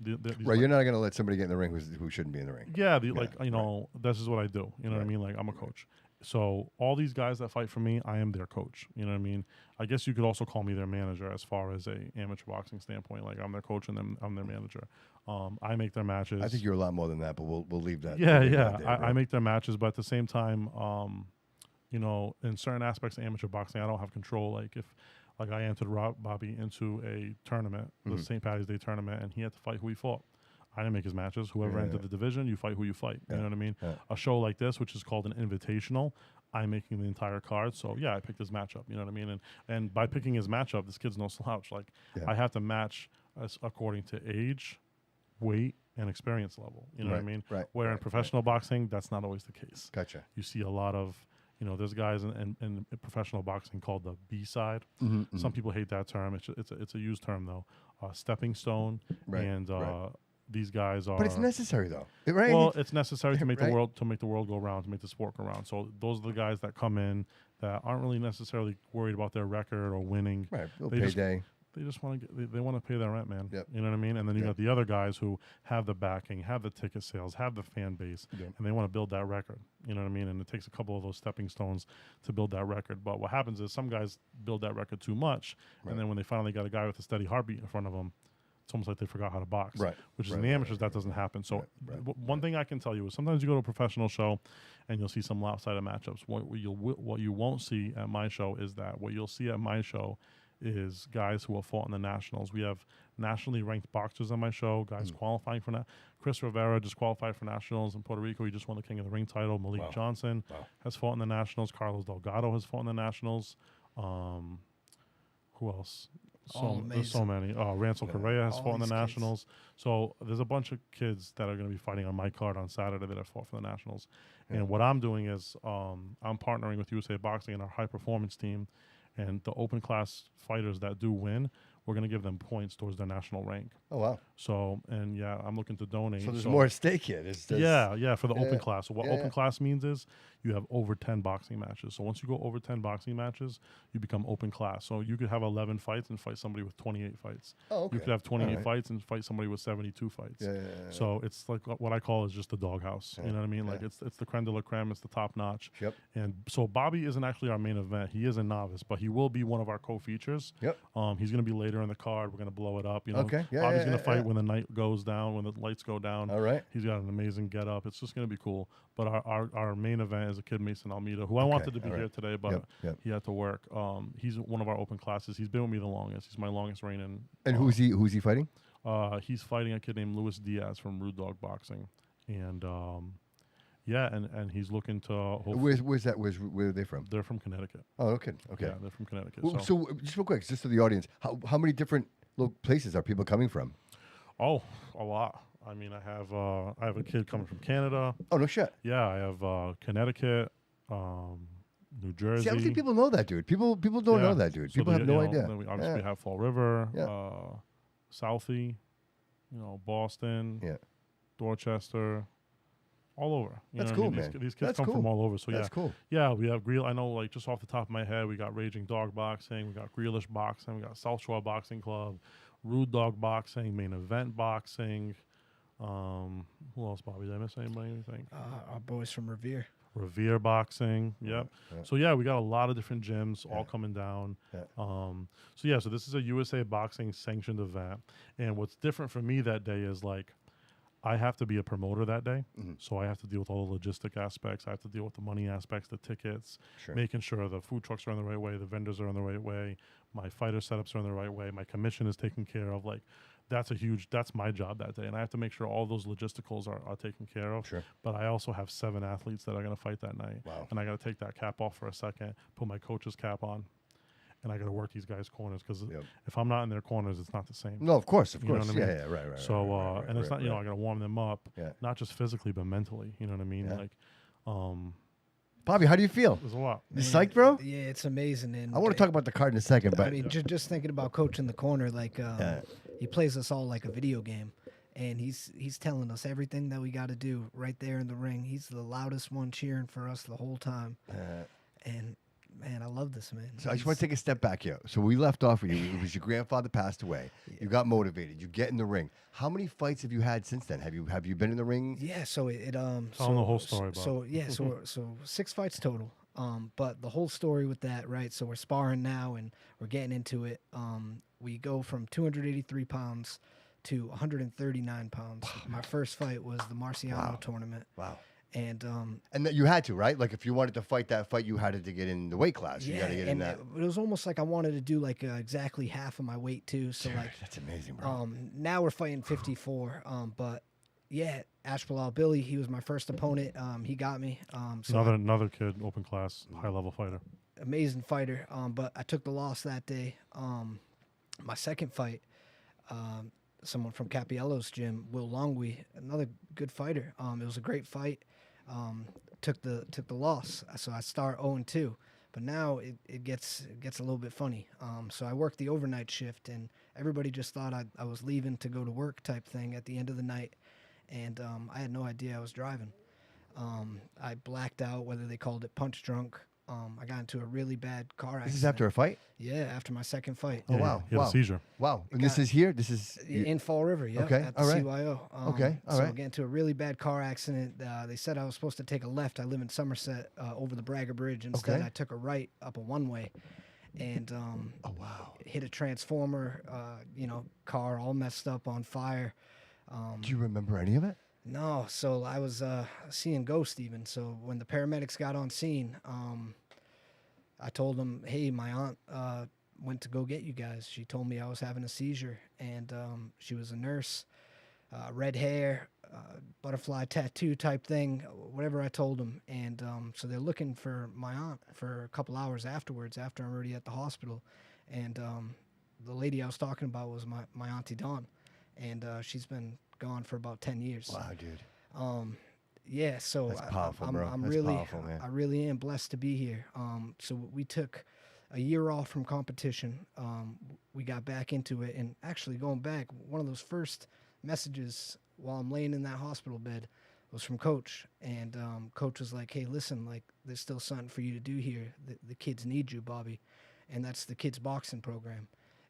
right, you're not going to let somebody get in the ring who shouldn't be in the ring. Yeah, this is what I do. You know what I mean? Like I'm a coach. So all these guys that fight for me, I am their coach. You know what I mean? I guess you could also call me their manager as far as a amateur boxing standpoint. Like I'm their coach and I'm their manager. I make their matches. I think you're a lot more than that, but we'll leave that. I make their matches, but at the same time, in certain aspects of amateur boxing, I don't have control. Like if I entered Bobby into a tournament, the St. Patty's Day tournament, and he had to fight who he fought. I didn't make his matches. Whoever entered the division, you fight who you fight. You know what I mean? A show like this, which is called an invitational, I'm making the entire card. So, I picked his matchup. You know what I mean? And by picking his matchup, this kid's no slouch. Like, I have to match according to age, weight and experience level. You know what I mean? Right. Where in right, professional boxing, that's not always the case. Gotcha. You see a lot of, there's guys in professional boxing called the B side. Mm-hmm, Some people hate that term. It's a used term though. Stepping stone, Right, and right. these guys are. But it's necessary though, right? Well, it's necessary to make Right. the world go round, to make the sport go round. So those are the guys that come in that aren't really necessarily worried about their record or winning. Right. They just- Payday. They just want to they want to pay their rent, man. Yep. You know what I mean? And then you Yep. got the other guys who have the backing, have the ticket sales, have the fan base, Yep. and they want to build that record. You know what I mean? And it takes a couple of those stepping stones to build that record. But what happens is some guys build that record too much, Right. and then when they finally got a guy with a steady heartbeat in front of them, it's almost like they forgot how to box. Right. Which is Right, in the right, amateurs, that doesn't happen. So Right. one thing I can tell you is sometimes you go to a professional show and you'll see some lopsided matchups. What you won't see at my show is that. What you'll see at my show is guys who have fought in the nationals. We have nationally ranked boxers on my show, guys qualifying for that. Chris Rivera just qualified for nationals in Puerto Rico. He just won the King of the Ring title. Malik Wow. Johnson Wow. has fought in the nationals. Carlos Delgado has fought in the nationals. Who else? All There's so many. Ransel Correa has All fought in the these kids. nationals. So there's a bunch of kids that are going to be fighting on my card on Saturday that have fought for the nationals. Yeah. And what I'm doing is I'm partnering with USA Boxing and our high performance team, and the open class fighters that do win, we're going to give them points towards their national rank. Oh wow. So, and yeah, I'm looking to donate. So there's more at stake here. Yeah, for the Yeah, open class. So what yeah. open class means is you have over 10 boxing matches. So once you go over 10 boxing matches, you become open class. So you could have 11 fights and fight somebody with 28 fights. Oh, okay. You could have 28 All right. fights and fight somebody with 72 fights. Yeah. So it's like what I call is just the doghouse. Yeah, You know what I mean? Like yeah. it's the creme de la creme. It's the top notch. Yep. And so Bobby isn't actually our main event. He is a novice, but he will be one of our co-features. Yep. He's going to be later in the card. We're going to blow it up. You know, Okay. Yeah, Bobby's yeah, going to yeah, fight yeah. when the night goes down, when the lights go down. All right. He's got an amazing get up. It's just going to be cool. But our main event is a kid, Mason Almeida, who I wanted to be all right. here today, but Yep. he had to work. He's one of our open classes. He's been with me the longest. He's my longest reigning. And who's he fighting? He's fighting a kid named Luis Diaz from Rude Dog Boxing. And and he's looking to Where's that? Where are they from? They're from Connecticut. Oh, okay. Okay. Yeah, they're from Connecticut. Well, so just real quick, just to the audience, how many different places are people coming from? Oh, a lot. I mean, I have a kid coming from Canada. Oh no shit. Yeah, I have Connecticut, New Jersey. See, I don't think people know that, dude. People don't know that, dude. So People have no idea. Then we obviously Yeah. have Fall River, Yeah. Southie, Boston, Yeah. Dorchester, all over. That's know what I cool, mean? man. These kids That's come cool. from all over. So That's cool. yeah, we have Greel. I know, like just off the top of my head, we got Raging Dog Boxing, we got Grealish Boxing, we got South Shore Boxing Club, Rude Dog Boxing, Main Event Boxing. Who else, Bobby? Did I miss anybody? Anything? Our boys from Revere. Revere Boxing. Yep. Yeah. So yeah, we got a lot of different gyms all coming down. Yeah. So this is a USA Boxing sanctioned event, and what's different for me that day is like I have to be a promoter that day, so I have to deal with all the logistic aspects. I have to deal with the money aspects, the tickets, Sure. making sure the food trucks are in the right way, the vendors are in the right way, my fighter setups are in the right way, my commission is taken care of. Like that's my job that day, and I have to make sure all those logisticals are taken care of. Sure. But I also have 7 athletes that are going to fight that night, Wow. and I got to take that cap off for a second, put my coach's cap on, and I got to work these guys' corners because Yep. if I'm not in their corners, it's not the same. No, of course. You know what I mean? Yeah, right. So, right, and it's right, not, right. I got to warm them up, Yeah. not just physically, but mentally. You know what I mean? Yeah. Like, Bobby, how do you feel? there's a lot. You psyched, bro? Yeah, it's amazing. And I want to talk about the card in a second, but I mean, just thinking about Coach in the corner, like he plays us all like a video game, and he's telling us everything that we got to do right there in the ring. He's the loudest one cheering for us the whole time, and man, I love this man. so I just want to take a step back here. So we left off with you. It was your grandfather passed away. You got motivated. You get in the ring. How many fights have you had since then? Have you been in the ring? Yeah, so it Tell them the whole story, Bob. So yeah, so 6 fights total. But the whole story with that, right? So we're sparring now and we're getting into it. We go from 283 pounds to 139 pounds. My first fight was the Marciano tournament. Wow. And that you had to, right? Like if you wanted to fight that fight, you had to get in the weight class. You got to get in and that. it was almost like I wanted to do like exactly half of my weight too. So Dude, like that's amazing, bro. now we're fighting 54. But yeah, Ashbilal Billy, he was my first opponent. He got me. So Another kid, open class, high level fighter. amazing fighter. But I took the loss that day. My second fight, someone from Capiello's gym, Will Longwy, another good fighter. It was a great fight. Took the loss, so I start 0-2. But now it gets a little bit funny. So I worked the overnight shift, and everybody just thought I was leaving to go to work type thing at the end of the night, and I had no idea I was driving. I blacked out, whether they called it punch drunk. I got into a really bad car accident. This is after a fight? Yeah, after my second fight. Oh, wow. He had a seizure. Wow. And this is here? This is... In Fall River, yeah. Okay, At the all right. CYO. Okay, all so right. I got into a really bad car accident. They said I was supposed to take a left. I live in Somerset, over the Bragger Bridge. Instead, Okay. I took a right up a one-way. And Oh, wow. hit a transformer, car all messed up on fire. Do you remember any of it? No, so I was seeing ghosts even. So when the paramedics got on scene, I told them, hey, my aunt went to go get you guys. She told me I was having a seizure, and she was a nurse, red hair, butterfly tattoo type thing, whatever I told them. And so they're looking for my aunt for a couple hours afterwards, after I'm already at the hospital. And the lady I was talking about was my auntie Dawn, and she's been gone for about 10 years. Wow, dude. Yeah, so That's powerful, I'm bro. That's really, powerful, man. I really am blessed to be here. So we took a year off from competition. We got back into it, and actually going back, one of those first messages while I'm laying in that hospital bed was from Coach, and Coach was like, "Hey, listen, like there's still something for you to do here. The kids need you, Bobby," and that's the kids boxing program,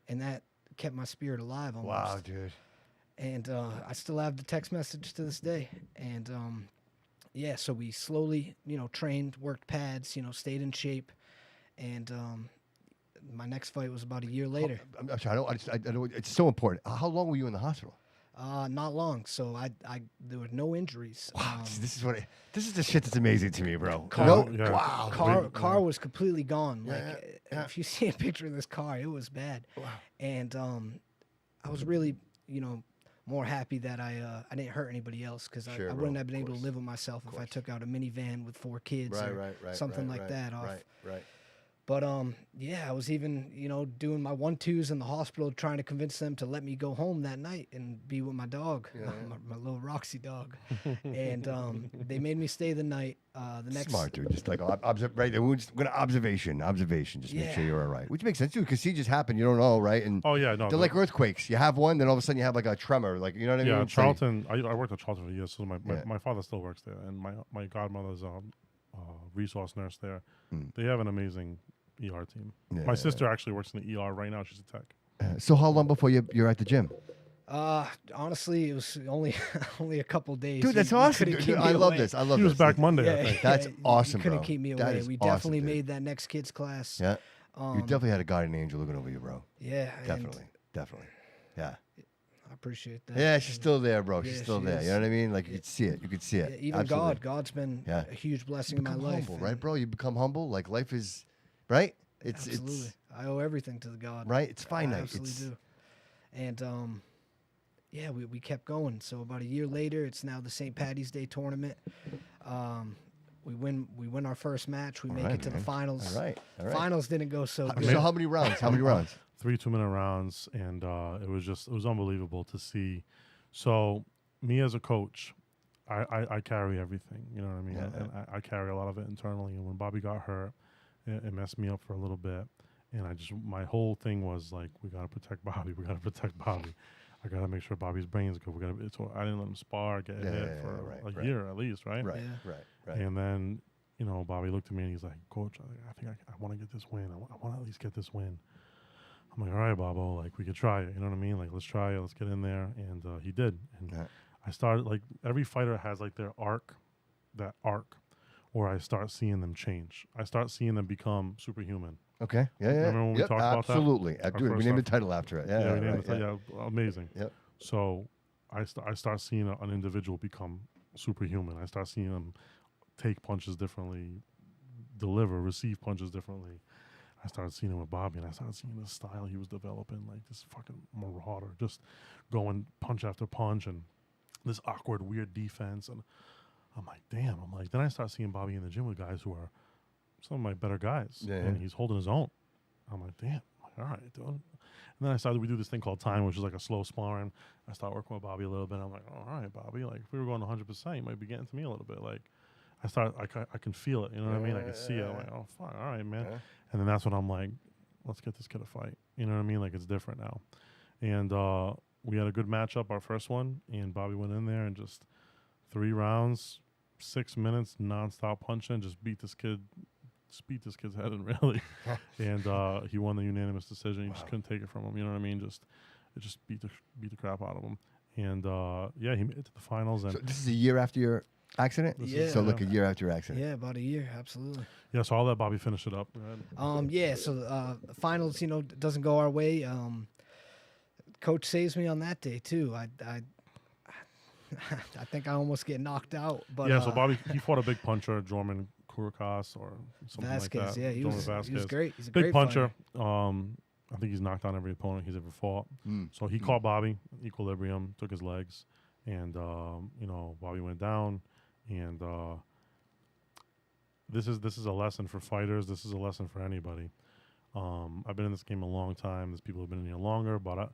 and that kept my spirit alive almost. Wow, dude. And I still have the text message to this day. And yeah, so we slowly, trained, worked pads, stayed in shape. And my next fight was about a year later. I'm sorry, I don't, it's so important. How long were you in the hospital? Not long. So there were no injuries. Wow, see, this is the shit that's amazing to me, bro. Car- No, yeah. wow. Car was completely gone. Yeah, Like yeah. if you see a picture of this car, it was bad. Wow. And I was really, more happy that I didn't hurt anybody else, because Sure, I bro, wouldn't have been of able to course. live with myself if I took out a minivan with 4 kids or something like that off. Right. But yeah, I was even doing my 1-2s in the hospital, trying to convince them to let me go home that night and be with my dog, my little Roxy dog. And they made me stay the night. The next Smart, dude. Just like right. We're just gonna observation. Just make sure you're all right. Which makes sense too, because see, just happened. You don't know, right? And Oh yeah, no. they're like earthquakes. You have one, then all of a sudden you have like a tremor. Like, you know what I mean? Yeah, It's like- Charlton. I worked at Charlton for years, so my father still works there, and my godmother's resource nurse there. They have an amazing ER team. Yeah, My sister actually works in the ER right now. She's a tech. So how long before you're at the gym? Honestly, it was only a couple days. Dude, that's You awesome. couldn't Dude, keep me I love away. this. I love She this. was back Monday, I Yeah, think. That's awesome, You couldn't bro. keep me That away. is We awesome, definitely dude. made that next kids class. Yeah. You definitely had a guardian angel looking over you, bro. Yeah, and Definitely. Yeah. I appreciate that. Yeah, she's still there, bro. She's Yeah, still she there. is. You know what I mean? Like, you could see it. You could see Yeah, it. even Absolutely. God's been Yeah. a huge blessing in my Become life. humble, right, and bro? You become humble. Like, life is, right? Absolutely. I owe everything to the God. Right? It's I finite. absolutely do. And yeah, we kept going. So about a year later, it's now the St. Patty's Day tournament. We win our first match. We make right, it to the man. finals. All right. Finals didn't go so good. So how many rounds? 3 2-minute rounds, and it was unbelievable to see. So me as a coach, I carry everything. You know what I mean? Yeah. And I carry a lot of it internally. And when Bobby got hurt, it messed me up for a little bit. And my whole thing was like, we gotta protect Bobby. We gotta protect Bobby. I gotta make sure Bobby's brain's good. So I didn't let him spar, get hit for a year at least, right? Right. And then, Bobby looked at me and he's like, Coach, I think I want to get this win. I want to at least get this win. I'm like, all right, Bobo, like we could try it. You know what I mean? Like, let's try it. Let's get in there. And he did. And I started, like, every fighter has like their arc, where I start seeing them change. I start seeing them become superhuman. Okay. Yeah. Remember when we talked about that? Absolutely. Our Dude, we first named the stuff. title after it. Yeah. we named right, the title. Yeah, amazing. Yep. So I start seeing an individual become superhuman. I start seeing them take punches differently, receive punches differently. I started seeing him with Bobby, and I started seeing this style he was developing, like this fucking marauder, just going punch after punch, and this awkward, weird defense. And I'm like, damn. Then I start seeing Bobby in the gym with guys who are some of my better guys, and he's holding his own. I'm like, damn. All right, dude. And then we do this thing called time, which is like a slow sparring. I start working with Bobby a little bit. I'm like, all right, Bobby, like if we were going 100%, you might be getting to me a little bit. Like I can feel it. You know what I mean? I can see it. I'm like, oh, fine, all right, man. And then that's when I'm like, let's get this kid a fight. You know what I mean? Like it's different now. And we had a good matchup, our first one, and Bobby went in there and just 3 rounds, 6 minutes, nonstop punching, just beat this kid's head in, really. And he won the unanimous decision. You just couldn't take it from him. You know what I mean? It just beat the crap out of him. And yeah, he made it to the finals. And so this is a year after your accident? Yeah. So look, a year after your accident. Yeah, about a year, absolutely. yeah, so I'll let Bobby finish it up. Yeah, so the finals, doesn't go our way. Coach saves me on that day too. I think I almost get knocked out. But yeah, so Bobby, he fought a big puncher, Jorman Kurikas or something Vasquez, like that. yeah, he was great. He's a big great puncher. fighter. I think he's knocked down every opponent he's ever fought. So he caught Bobby, equilibrium, took his legs, and Bobby went down. And this is a lesson for fighters. This is a lesson for anybody. I've been in this game a long time. There's people who've been in here longer, but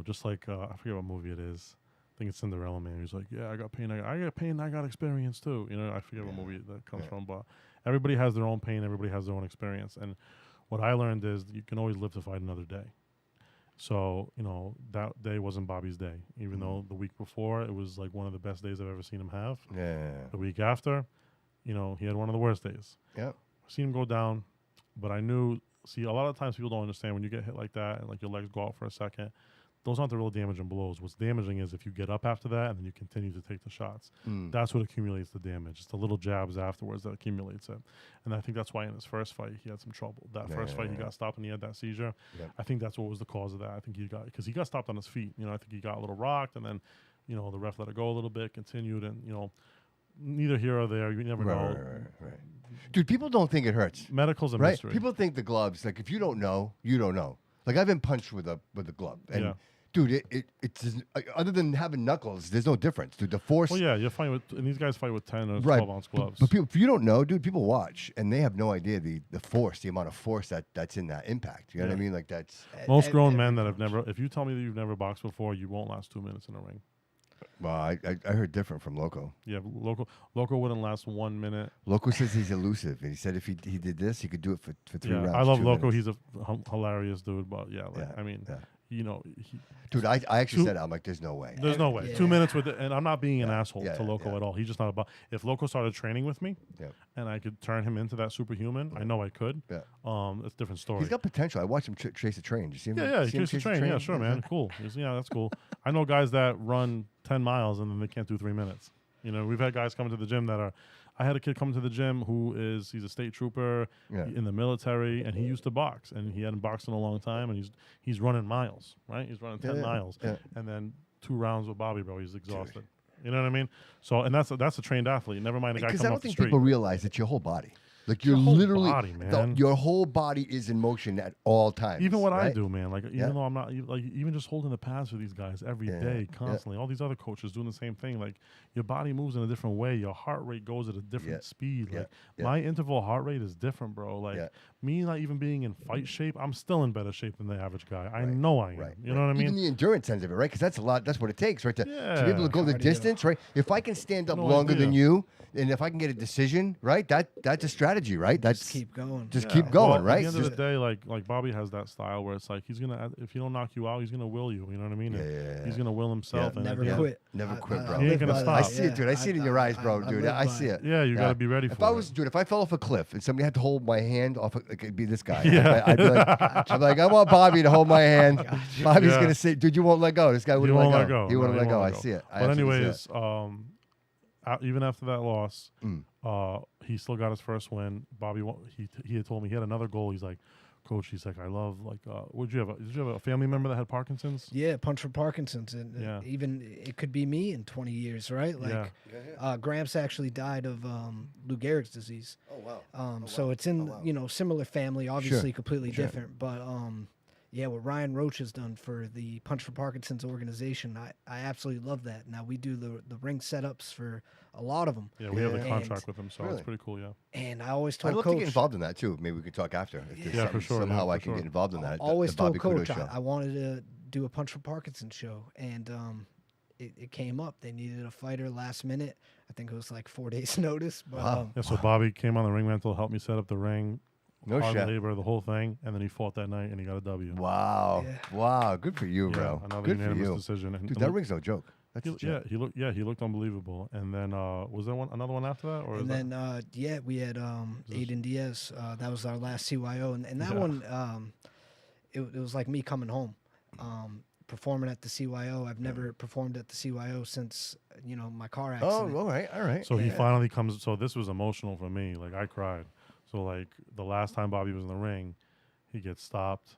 just like I forget what movie it is. I think it's Cinderella Man. He's like, yeah, I got pain. I got pain. I got experience too. I forget what movie that comes from, but everybody has their own pain. Everybody has their own experience. And what I learned is you can always live to fight another day. So, that day wasn't Bobby's day, even though the week before it was like one of the best days I've ever seen him have. Yeah. The week after, he had one of the worst days. Yep. I've seen him go down, but I knew, a lot of times people don't understand when you get hit like that and like your legs go out for a second. Those aren't the real damaging blows. What's damaging is if you get up after that and then you continue to take the shots. That's what accumulates the damage. It's the little jabs afterwards that accumulates it. And I think that's why in his first fight he had some trouble. That first fight he got stopped and he had that seizure. Yep. I think that's what was the cause of that. I think because he got stopped on his feet. I think he got a little rocked and then, the ref let it go a little bit, continued, and neither here or there. You never know. Right. Dude, people don't think it hurts. Medical's a right? mystery. People think the gloves, like if you don't know, you don't know. Like I've been punched with a glove. And dude, it's other than having knuckles, there's no difference, dude. The force. Well, yeah, you're fighting and these guys fight with 10 or 12-ounce gloves. But people, if you don't know, dude, people watch and they have no idea the force, the amount of force that's in that impact. You know what I mean? Like that's most grown men that have never. If you tell me that you've never boxed before, you won't last 2 minutes in a ring. Well, I heard different from Loco. Yeah, Loco wouldn't last 1 minute. Loco says he's elusive, and he said if he did this, he could do it for 3 rounds. I love 2 Loco. minutes. He's a hilarious dude, but Dude, I actually said, I'm like, there's no way. There's no way. 2 minutes with it, and I'm not being an asshole to Loco at all. He's just not about. If Loco started training with me, and I could turn him into that superhuman, I know I could. Yeah. It's a different story. He's got potential. I watched him chase a train. Did you see him? Yeah, he chased a train. Yeah, sure, man. Cool. That's cool. I know guys that run 10 miles and then they can't do 3 minutes. We've had guys come to the gym that are. I had a kid come to the gym he's a state trooper in the military, and he used to box, and he hadn't boxed in a long time, and he's running miles, right? He's running 10 miles, and then 2 rounds with Bobby, bro, he's exhausted. You know what I mean? So, and that's a trained athlete. Never mind a guy coming off the street. Because I don't think people realize it's your whole body. Like you're whole literally, body, man. Your whole body is in motion at all times. Even what I do, man. Like even though I'm not, like even just holding the pads for these guys every day, constantly. All these other coaches doing the same thing. Like your body moves in a different way. Your heart rate goes at a different speed. Like my interval heart rate is different, bro. Like me not even being in fight shape, I'm still in better shape than the average guy. I know I am. You know what I mean? Even the endurance end of it, right? Because that's a lot. That's what it takes, right? To be able to go the distance, right? If I can stand up longer than you, and if I can get a decision, right? That's a strategy, right? That's keep going. Just keep going, right? At the end of the day, like Bobby has that style where it's like he's gonna, if he don't knock you out, he's gonna will you. You know what I mean? He's gonna will himself. And never quit. Never quit, bro. He ain't gonna stop. I see it, dude. I see it in your eyes, bro, dude. I see it. Yeah, you gotta be ready for it. If I fell off a cliff and somebody had to hold my hand off, like it'd be this guy. I'd be like, I want Bobby to hold my hand. Bobby's gonna say, dude, you won't let go. This guy wouldn't let go. He wouldn't let go. I see it. But anyways, even after that loss, he still got his first win. Bobby, he had told me he had another goal. He's like, Coach, he's like, I love, like, did you have a family member that had Parkinson's? Yeah, punch for Parkinson's. And even it could be me in 20 years, right? Like, Gramps actually died of Lou Gehrig's disease. Oh, wow. So it's in, similar family, obviously completely different. But, Yeah, what Ryan Roach has done for the Punch for Parkinson's organization, I absolutely love that. Now we do the ring setups for a lot of them. Yeah, we have the Yeah. contract And- with him, so Really? it's pretty cool. Yeah. And I always I'd told love Coach, to get involved in that too. Maybe we could talk after. If there's Yeah, for something- sure, man, Somehow for I can sure. get involved in that. always the told Bobby Couto Coach show. I wanted to do a Punch for Parkinson's show, and it came up. They needed a fighter last minute. I think it was like 4 days notice. But Wow. Yeah. So Bobby came on the ring rental, helped me set up the ring, No hard shit. labor, the whole thing, and then he fought that night and he got a W. Wow. Yeah. Wow. Good for you, Yeah, bro. another Good for unanimous you. decision. And Dude, and that ring's no joke. That's legit. he looked unbelievable. And then was there another one after that, or is and that? then we had this- Aiden Diaz. That was our last CYO, and that Yeah. one it was like me coming home. Performing at the CYO. I've never performed at the CYO since my car accident. Oh, all right. All right. So he finally comes. So this was emotional for me. Like I cried. So like the last time Bobby was in the ring, he gets stopped,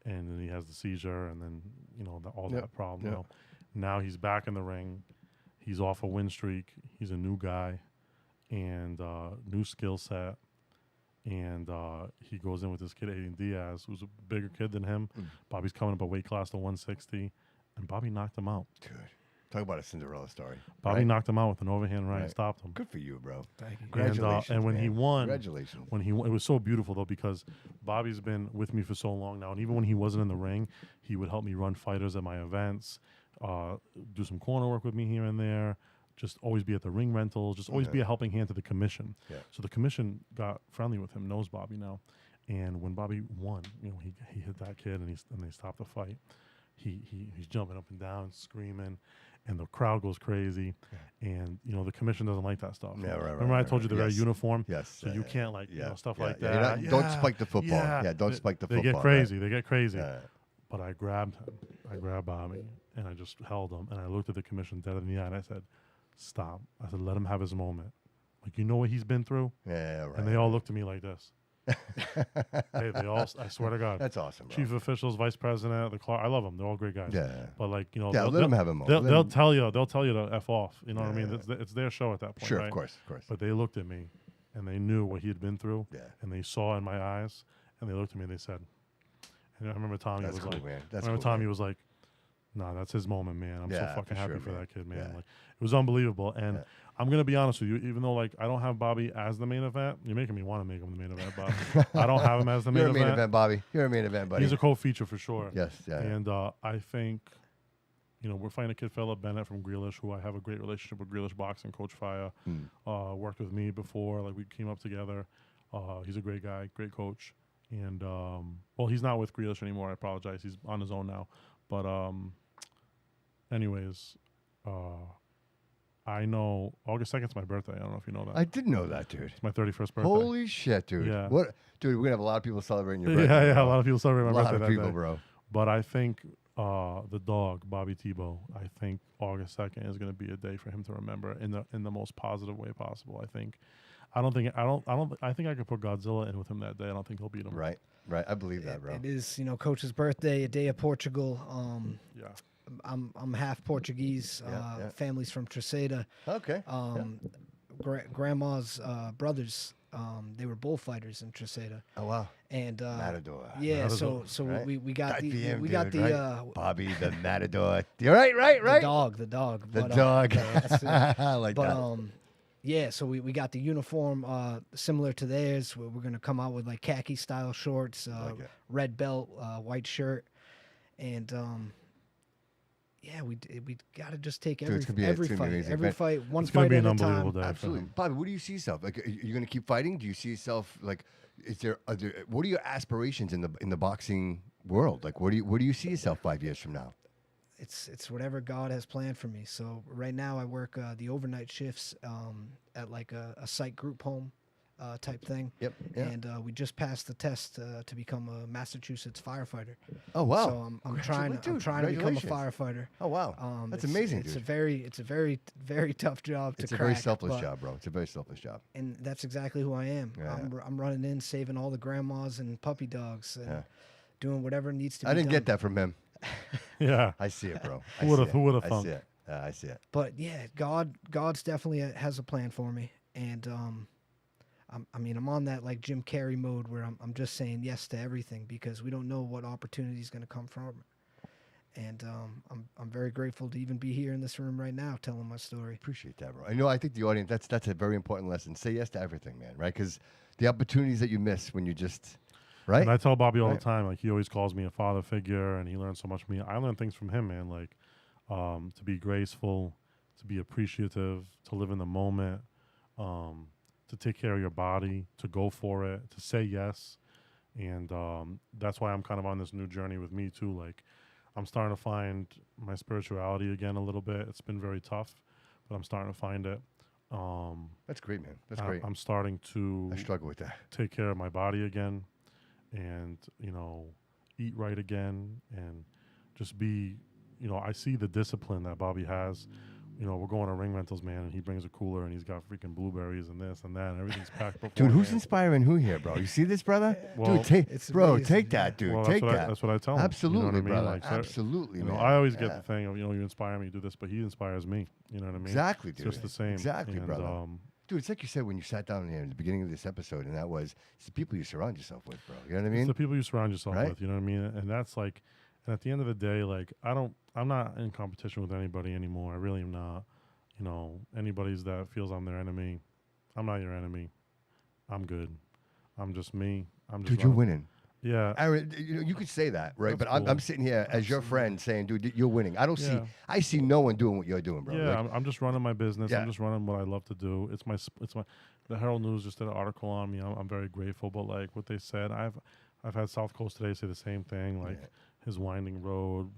and then he has the seizure, and then all Yep, that problem. yep. Now he's back in the ring. He's off a win streak. He's a new guy, and new skill set. And he goes in with this kid, Aiden Diaz, who's a bigger kid than him. Bobby's coming up a weight class to 160, and Bobby knocked him out. Dude, talk about a Cinderella story. Bobby right? knocked him out with an overhand right, Right. stopped him. Good for you, bro. Thank you. Congratulations. And when he man. won, Congratulations. it was so beautiful though, because Bobby's been with me for so long now, and even when he wasn't in the ring, he would help me run fighters at my events, do some corner work with me here and there, just always be at the ring rentals, just always be a helping hand to the commission. Yeah. So the commission got friendly with him, knows Bobby now, and when Bobby won, he hit that kid, and they stopped the fight. He's jumping up and down, screaming, and the crowd goes crazy, and the commission doesn't like that stuff. Yeah, right, Remember I right, told you right. they're very Yes. uniform, Yes. so you can't stuff like You're that. not- don't spike the football. Yeah, don't spike the They football. get crazy. They get crazy. Right? But I grabbed him. I grabbed Bobby, and I just held him, and I looked at the commission dead in the eye, and I said, "Stop." I said, "Let him have his moment. Like, you know what he's been through?" Yeah, right. And they all looked at me like this. Hey, they all, I swear to God. That's awesome, bro. Chief officials, vice president, I love them. They're all great guys. Yeah. But like, Yeah, let them have a moment. Let They'll 'em- tell you to F off. You know what I mean? Yeah. It's their show at that point. Sure, right? of course. But they looked at me, and they knew what he had been through. Yeah. And they saw in my eyes, and they looked at me and they said, and I remember Tommy That's was cool, like, man. That's I remember cool, Tommy man. was like, "Nah, that's his moment, man. I'm so Yeah, fucking for happy sure, for man. that kid, man. Yeah. Like, it was unbelievable." And Yeah. I'm gonna be honest with you, even though like I don't have Bobby as the main event, you're making me want to make him the main event, but I don't have him as the You're main a main event. event, Bobby. You're a main event, buddy. He's a co-feature for sure. Yes, yeah. And I think, we're fighting a kid, Philip Bennett from Grealish, who I have a great relationship with. Grealish Boxing, Coach Fire, worked with me before. Like, we came up together. He's a great guy, great coach. And he's not with Grealish anymore. I apologize. He's on his own now. But anyways, I know August 2nd is my birthday. I don't know if you know that. I didn't know that, dude. It's my 31st birthday. Holy shit, dude. Yeah. What, dude? We're gonna have a lot of people celebrating your birthday. Yeah, bro. a lot of people celebrate my A lot birthday of that people, day. bro. But I think the dog, Bobby Tebow, I think August 2nd is going to be a day for him to remember in the most positive way possible. I think I could put Godzilla in with him that day. I don't think he'll beat him. Right, right. I believe that, bro. It is, Coach's birthday, a day of Portugal. Yeah. I'm half Portuguese. Yeah. Family's from Treceda. Okay. Grandma's brothers, they were bullfighters in Treceda. Oh wow. And Matador. yeah, Matador, so right? we got Type the VM, we got dude, the right? Bobby the Matador. You're right. the dog. The but, dog. yeah, that's it. I like But that. yeah, so we got the uniform similar to theirs. We're gonna come out with like khaki style shorts, Like it. red belt, white shirt, and yeah, we gotta just take Dude, every it's gonna be- every it's gonna be fight, amazing, every man. fight, one It's going to fight be at an a time. unbelievable day. for Absolutely, him. Bobby. What do you see yourself like? Are you gonna keep fighting? Do you see yourself like? What are your aspirations in the boxing world? Like, where do you see yourself 5 years from now? It's whatever God has planned for me. So right now I work the overnight shifts at like a site group home type thing. Yep. Yeah. And we just passed the test to become a Massachusetts firefighter. Oh wow. So I'm trying to become a Congratulations. firefighter. Oh wow. That's it's- amazing, It's dude. a very tough job to It's a crack. very selfless but- job, bro. It's a very selfless job. And that's exactly who I am. Yeah. I'm running in, saving all the grandmas and puppy dogs, and Yeah. doing whatever needs to be I didn't done. get that from him. Yeah. I see it, bro. Who would've- who would've I thunk? see it. I see it. But yeah, God's definitely has a plan for me, and I'm on that like Jim Carrey mode where I'm just saying yes to everything because we don't know what opportunity is going to come from it. And I'm very grateful to even be here in this room right now telling my story. Appreciate that, bro. I know. I think the audience. That's a very important lesson. Say yes to everything, man. Right? Because the opportunities that you miss when you just, right? And I tell Bobby all the time, like he always calls me a father figure, and he learns so much from me. I learn things from him, man. Like to be graceful, to be appreciative, to live in the moment, to take care of your body, to go for it, to say yes, and that's why I'm kind of on this new journey with me too. Like I'm starting to find my spirituality again a little bit. It's been very tough, but I'm starting to find it. That's great, man. That's great. I'm starting to I struggle with that. take care of my body again, and eat right again, and just be. I see the discipline that Bobby has. We're going to Ring Rentals, man, and he brings a cooler, and he's got freaking blueberries and this and that, and everything's packed. Dude, who's inspiring who here, bro? You see this, brother? Well, dude, take amazing, that, dude. Well, take that. That's what I tell him. Absolutely, you know what brother. I mean? Like, absolutely, man. I always get the thing of, you inspire me to do this, but he inspires me. You know what I mean? Exactly, dude. It's just the same. Exactly, and, brother. Dude, it's like you said when you sat down here in the beginning of this episode, and that was, it's the people you surround yourself with, bro. You know what I mean? It's the people you surround yourself Right? with. You know what I mean? And that's like, and at the end of the day, like, I'm not in competition with anybody anymore. I really am not. Anybody's that feels I'm their enemy, I'm not your enemy. I'm good. I'm just me. Dude, you're winning. Yeah. Aaron, you could say that, right? That's But cool. I'm sitting here as your friend saying, dude, you're winning. Yeah. I see no one doing what you're doing, bro. Yeah, Like, I'm just running my business. Yeah. I'm just running what I love to do. It's my. The Herald News just did an article on me. I'm very grateful. But like what they said, I've had South Coast Today say the same thing. Like his winding road,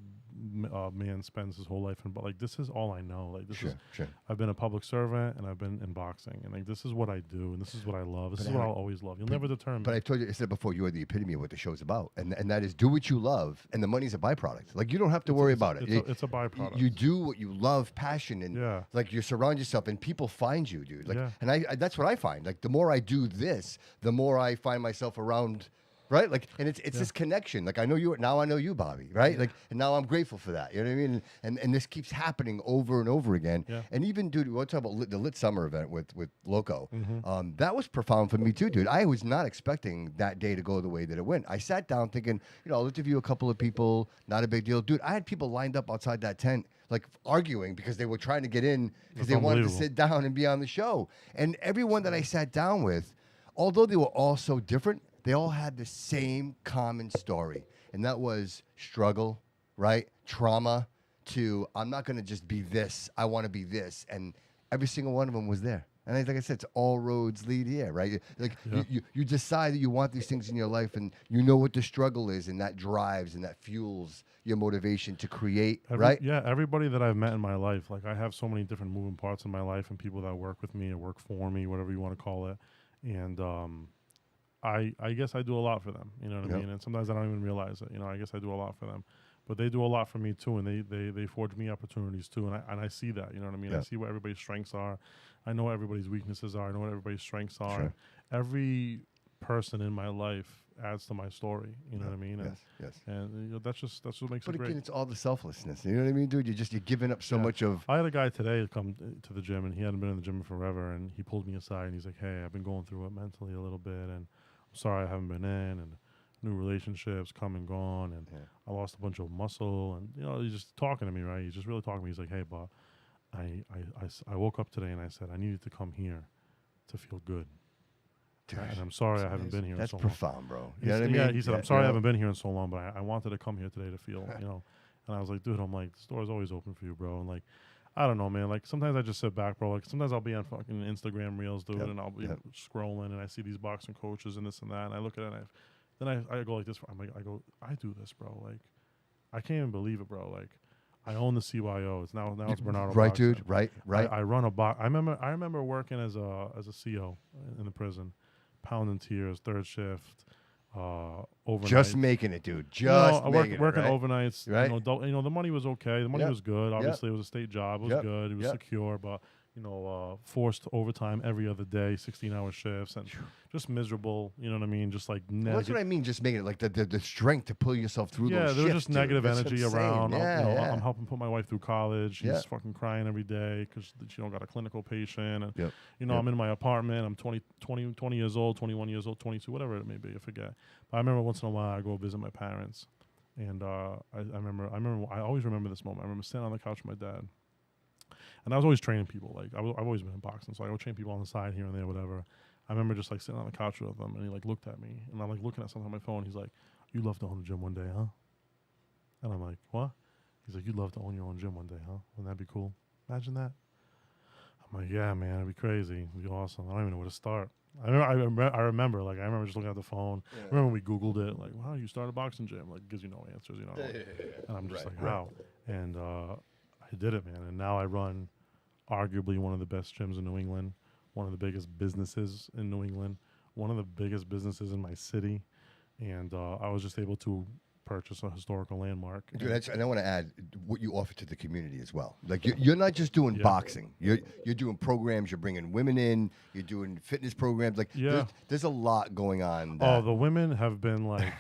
man spends his whole life in. But like this is all I know. Like this is. Sure. I've been a public servant and I've been in boxing, and like this is what I do, and this is what I love. This is what I'll always love. You'll never deter me. But I told you, I said before, you are the epitome of what the show's about, and that is do what you love, and the money's a byproduct. Like you don't have to worry about it. It's a byproduct. You do what you love, passion, and like you surround yourself, and people find you, dude. Like, and I that's what I find. Like the more I do this, the more I find myself around. Right, like, and it's this connection. Like I know you now, I know you, Bobby. Right, like, and now I'm grateful for that. You know what I mean? And this keeps happening over and over again. Yeah. And even, dude, we'll talk about the Lit Summer event with Loco. Mm-hmm. That was profound for me too, dude. I was not expecting that day to go the way that it went. I sat down thinking, I'll interview a couple of people. Not a big deal, dude. I had people lined up outside that tent, like arguing because they were trying to get in because they wanted to sit down and be on the show. And everyone that I sat down with, although they were all so different, they all had the same common story, and that was struggle, right? Trauma to, I'm not going to just be this, I want to be this. And every single one of them was there. And like I said, it's all roads lead here, right? Like you decide that you want these things in your life, and you know what the struggle is, and that drives and that fuels your motivation to create, right? Yeah, everybody that I've met in my life, like I have so many different moving parts in my life, and people that work with me or work for me, whatever you want to call it. And I guess I do a lot for them, you know what I mean? And sometimes I don't even realize it, I guess I do a lot for them. But they do a lot for me too, and they forge me opportunities too, and I see that, you know what I mean? I see what everybody's strengths are. I know what everybody's weaknesses are. I know what everybody's strengths are. Sure. Every person in my life adds to my story, you know what I mean? Yes. And that's what makes But it great. again, it's all the selflessness. You know what I mean, dude? You're giving up so much of. I had a guy today come to the gym, and he hadn't been in the gym forever, and he pulled me aside, and he's like, "Hey, I've been going through it mentally a little bit, and I'm sorry I haven't been in, and new relationships come and gone, and I lost a bunch of muscle, and he's just talking to me, right? He's just really talking to me. He's like, "Hey, Bob, I woke up today and I said I needed to come here to feel good." Dude, and I'm sorry I haven't been here. That's in so profound, bro. You long. know what I mean? Yeah, he said, "I'm sorry I haven't been here in so long, but I wanted to come here today to feel, And I was like, "Dude, I'm like, the door's always open for you, bro." And like, I don't know, man. Like sometimes I just sit back, bro. Like sometimes I'll be on fucking Instagram reels, dude, and I'll be scrolling, and I see these boxing coaches and this and that, and I look at it, and then I go like this. I do this, bro. Like, I can't even believe it, bro. Like, I own the CYO. It's now it's Bernardo. Right, Boxing. dude. Right. I run a box. I remember working as a CO in the prison, pounding tears, third shift, overnight. Just making it, dude. Just working right? overnights. Right. The money was okay. The money was good. Obviously, it was a state job. It was good. It was secure, but forced overtime every other day, 16-hour shifts, and just miserable. You know what I mean? Just like Well, that's what I mean. Just making it like the strength to pull yourself through yeah, those there was shifts. just negative That's energy insane. around. Yeah, I'm helping put my wife through college. She's Yeah. fucking crying every day because she don't got a clinical patient. And Yep. I'm in my apartment. I'm 20 years old, 21 years old, 22, whatever it may be. I forget. But I remember once in a while I go visit my parents, and I always remember this moment. I remember sitting on the couch with my dad. And I was always training people. Like I've always been in boxing, so I would train people on the side here and there, whatever. I remember just like sitting on the couch with him, and he like looked at me, and I'm like looking at something on my phone. He's like, "You'd love to own a gym one day, huh?" And I'm like, "What?" He's like, "You'd love to own your own gym one day, huh? Wouldn't that be cool? Imagine that." I'm like, "Yeah, man, it'd be crazy. It'd be awesome. I don't even know where to start." I remember just looking at the phone. Yeah. I remember we Googled it, like, "Wow, you start a boxing gym?" Like, gives you no answers, And I'm just like, "How?" And I did it, man. And now I run arguably one of the best gyms in New England, one of the biggest businesses in New England, one of the biggest businesses in my city. And I was just able to purchase a historical landmark. Dude, and I want to add what you offer to the community as well. Like you're not just doing Yeah. boxing. You're doing programs. You're bringing women in. You're doing fitness programs. Like there's a lot going on. Oh, the women have been like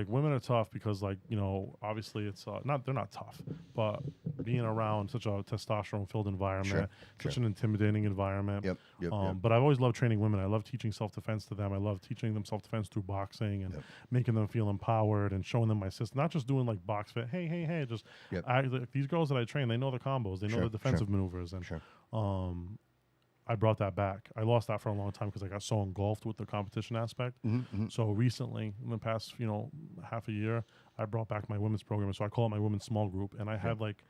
women are tough because obviously it's they're not tough, but being around such a testosterone filled environment, such an intimidating environment. Yep. But I've always loved training women. I love teaching self-defense to them. I love teaching them self-defense through boxing and making them feel empowered and showing them my system. Not just doing like box fit. Hey. Just like, these girls that I train, they know the combos. They know the defensive maneuvers. And I brought that back. I lost that for a long time because I got so engulfed with the competition aspect. So recently, in the past, half a year, I brought back my women's program. So I call it my women's small group, and I have like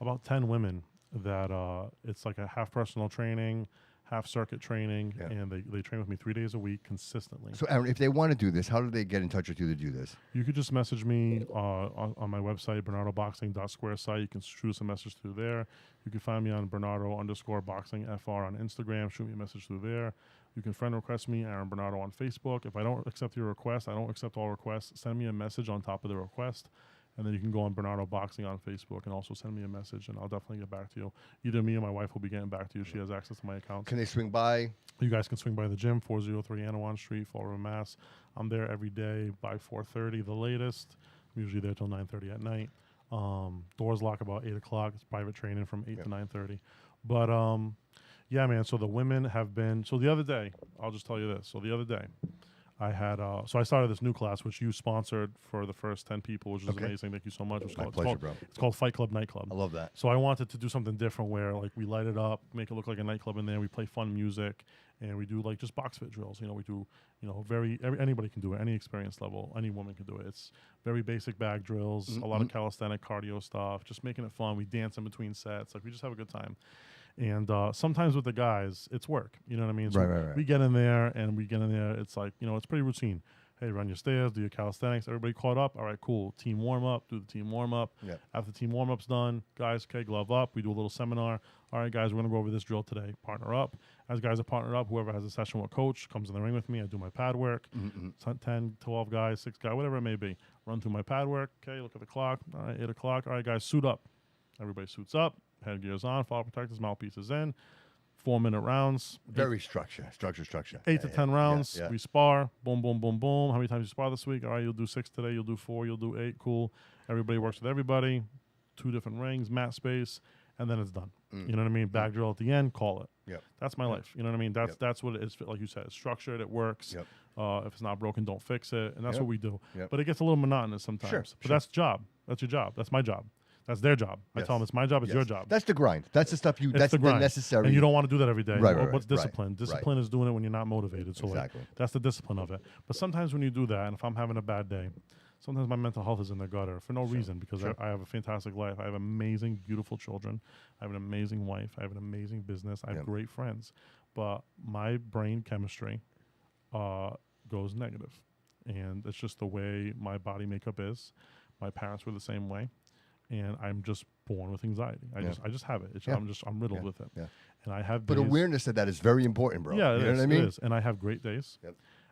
about 10 women that it's like a half personal training, half circuit training, and they train with me 3 days a week consistently. So, Aaron, if they want to do this, how do they get in touch with you to do this? You could just message me on my website, bernardoboxing.square. You can shoot us a message through there. You can find me on Bernardo_boxing FR on Instagram. Shoot me a message through there. You can friend request me, Aaron Bernardo, on Facebook. If I don't accept your request, I don't accept all requests. Send me a message on top of the request. And then you can go on Bernardo Boxing on Facebook and also send me a message, and I'll definitely get back to you. Either me or my wife will be getting back to you. She has access to my account. Can they swing by? You guys can swing by the gym, 403 Anawan Street, Fall River, Mass. I'm there every day by 4:30, the latest. I'm usually there till 9:30 at night. Doors lock about 8 o'clock. It's private training from 8 to 9:30. But, yeah, man, so the women have been... So the other day, I'll just tell you this. So the other day, I had so I started this new class, which you sponsored for the first 10 people, which is amazing. Thank you so much. My pleasure, bro. It's called Fight Club Nightclub. I love that. So I wanted to do something different where like we light it up, make it look like a nightclub in there. We play fun music, and we do like just box fit drills. We do anybody can do it, any experience level, any woman can do it. It's very basic bag drills, a lot of calisthenic cardio stuff, just making it fun. We dance in between sets, like we just have a good time. And sometimes with the guys, it's work. You know what I mean? So Right. we get in there, it's like, it's pretty routine. Hey, run your stairs, do your calisthenics. Everybody caught up? All right, cool. Team warm-up, do the team warm-up. Yeah. After the team warm-up's done, guys, okay, glove up. We do a little seminar. All right, guys, we're going to go over this drill today. Partner up. As guys are partnered up, whoever has a session with coach comes in the ring with me. I do my pad work. 10, 12 guys, 6 guys, whatever it may be. Run through my pad work. Okay, look at the clock. All right, 8 o'clock. All right, guys, suit up. Everybody suits up. Headgear's on, fall protectors, mouthpieces in, 4-minute rounds. Very structure. 8 to 10 rounds. Yeah. We spar. Boom, boom, boom, boom. How many times you spar this week? All right, you'll do 6 today. You'll do 4. You'll do 8. Cool. Everybody works with everybody. 2 different rings, mat space, and then it's done. You know what I mean? Bag drill at the end. Call it. Yep. That's my life. You know what I mean? That's what it is. Like you said, it's structured. It works. Yep. If it's not broken, don't fix it. And that's what we do. Yep. But it gets a little monotonous sometimes. But that's job. That's your job. That's my job. That's their job. I tell them it's my job, it's your job. That's the grind. That's the stuff that's the grind. necessary. And you don't want to do that every day. Right, What's discipline? right, Discipline is doing it when you're not motivated. So Exactly. that's the discipline of it. But sometimes when you do that, and if I'm having a bad day, sometimes my mental health is in the gutter for no reason because I have a fantastic life. I have amazing, beautiful children. I have an amazing wife. I have an amazing business. I have great friends. But my brain chemistry goes negative. And it's just the way my body makeup is. My parents were the same way. And I'm just born with anxiety. I just have it. I'm riddled with it. Yeah. And I have days, but awareness of that is very important, bro. Yeah, you know what I mean? It is. And I have great days.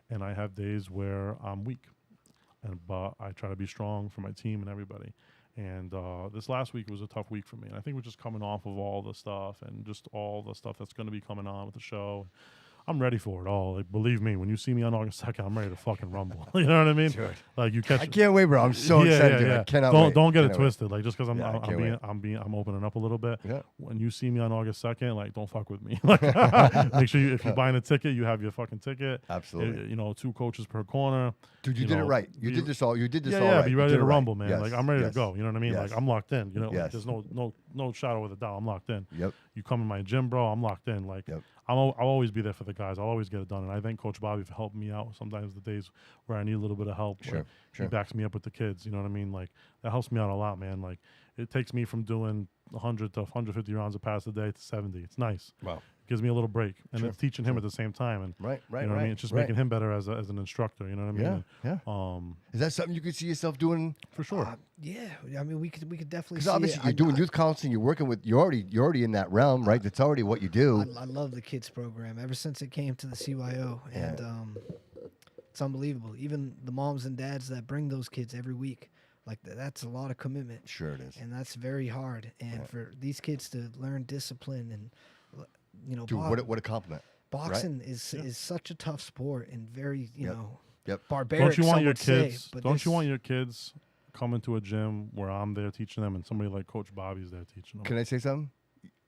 And I have days where I'm weak. But I try to be strong for my team and everybody. And this last week was a tough week for me. And I think we're just coming off of all the stuff and just all the stuff that's going to be coming on with the show. I'm ready for it all. Like, believe me, when you see me on August 2nd, I'm ready to fucking rumble. You know what I mean? Dude. Like you catch. I can't wait, bro. I'm so excited, dude. I cannot wait. Don't get it Cannot twisted. Like just because Yeah, I can't wait. I'm opening up a little bit. Yeah. When you see me on August 2nd, like don't fuck with me. Like make sure if you're buying a ticket, you have your fucking ticket. Absolutely. You know, 2 coaches per corner. Dude, you did it right. You did this all. You did this all yeah, right. be You ready did to it right. rumble, man. Yes, Like I'm ready yes, to go. You know what I mean? yes. Like I'm locked in. You know, Yes. there's no shadow of a doubt. I'm locked in. Yep. You come in my gym, bro. I'm locked in. Like Yep. I'll always be there for the guys. I'll always get it done. And I thank Coach Bobby for helping me out. Sometimes the days where I need a little bit of help. Sure, He backs me up with the kids. You know what I mean? Like that helps me out a lot, man. Like it takes me from doing 100 to 150 rounds of pass a day to 70. It's nice. Wow. Gives me a little break, and Sure, it's teaching him at the same time. And Right. you know what I mean? It's just making him better as an instructor. You know what I mean? Yeah. And, Yeah. Is that something you could see yourself doing? for sure. Yeah, I mean, we could definitely. Because See obviously it. you're doing youth counseling. You're working with. You're already in that realm, right? That's already what you do. I love the kids program ever since it came to the CYO, and it's unbelievable. Even the moms and dads that bring those kids every week, like that's a lot of commitment. Sure it is. And that's very hard. And for these kids to learn discipline and you know, Dude, what a compliment. boxing is such a tough sport and very you know Yep. barbaric. Don't you want some your would say, kids? but Don't you want your kids coming to a gym where I'm there teaching them, and somebody like Coach Bobby's there teaching them? Can I say something?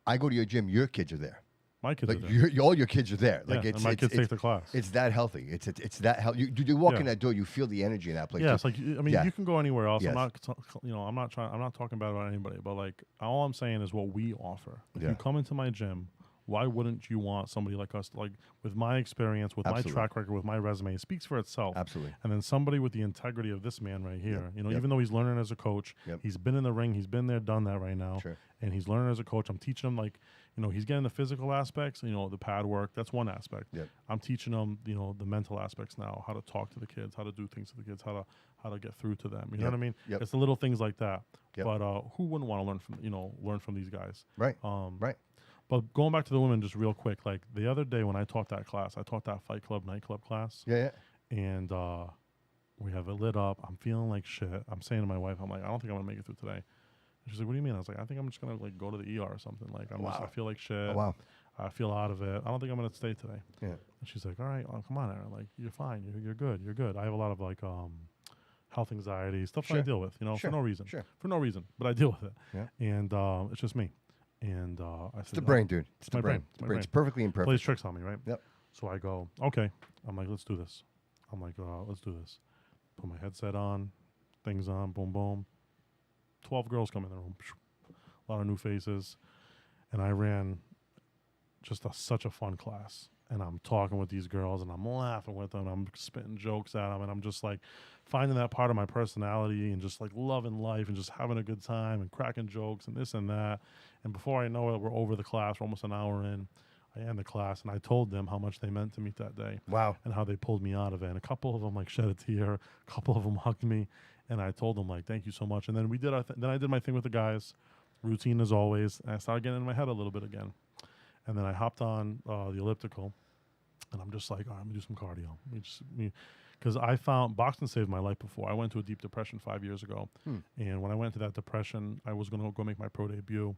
I go to your gym. Your kids are there. My kids Like are there. all your kids are there. Yeah, Like and my kids take the class. It's that healthy. It's that healthy. You walk in Yeah. that door, you feel the energy in that place. Yeah, too. it's like I mean, Yeah. you can go anywhere else. Yes. I'm not, I'm not talking bad about anybody, but like all I'm saying is what we offer. If Yeah. you come into my gym, why wouldn't you want somebody like us? Like with my experience, with Absolutely. my track record, with my resume, it speaks for itself. Absolutely. And then somebody with the integrity of this man right here. Yep. You know, Yep. even though he's learning as a coach, Yep. he's been in the ring, he's been there, done that right now, Sure. and he's learning as a coach. I'm teaching him like, you know, he's getting the physical aspects, you know, the pad work. That's one aspect. Yep. I'm teaching him, you know, the mental aspects now, how to talk to the kids, how to do things to the kids, how to get through to them. You know Yep. what I mean? Yep. It's the little things like that. Yep. But who wouldn't want to learn from these guys? Right. Right. But going back to the women just real quick, like the other day when I taught that class, I taught that Fight Club nightclub class, Yeah. and we have it lit up. I'm feeling like shit. I'm saying to my wife, I'm like, I don't think I'm gonna make it through today. And she's like, what do you mean? I was like, I think I'm just gonna like go to the ER or something. Like I feel like shit. Oh, wow. I feel out of it. I don't think I'm gonna stay today. Yeah. And she's like, all right, come on, Aaron. Like you're fine. You're good. You're good. I have a lot of like health anxiety stuff that I Sure. deal with. You know, Sure. for no reason. Sure. For no reason, but I deal with it. Yeah. And it's just me. And I said, It's the brain, dude. It's my the brain. brain. The My brain. It's brain. perfectly imperfect. plays tricks on me, right? Yep. So I go, okay. I'm like, let's do this. I'm like, let's do this. Put my headset on, things on, boom, boom. 12 girls come in the room. A lot of new faces. And I ran just such a fun class. And I'm talking with these girls and I'm laughing with them. I'm spitting jokes at them. And I'm just like finding that part of my personality and just like loving life and just having a good time and cracking jokes and this and that. And before I know it, we're over the class. We're almost an hour in. I end the class and I told them how much they meant to me that day. Wow. And how they pulled me out of it. And a couple of them like shed a tear. A couple of them hugged me. And I told them like, thank you so much. And then we did then I did my thing with the guys, routine as always. And I started getting in my head a little bit again. And then I hopped on the elliptical. And I'm just like, all right, I'm going to do some cardio. Because I found boxing saved my life before. I went to a deep depression 5 years ago. And when I went to that depression, I was going to go make my pro debut.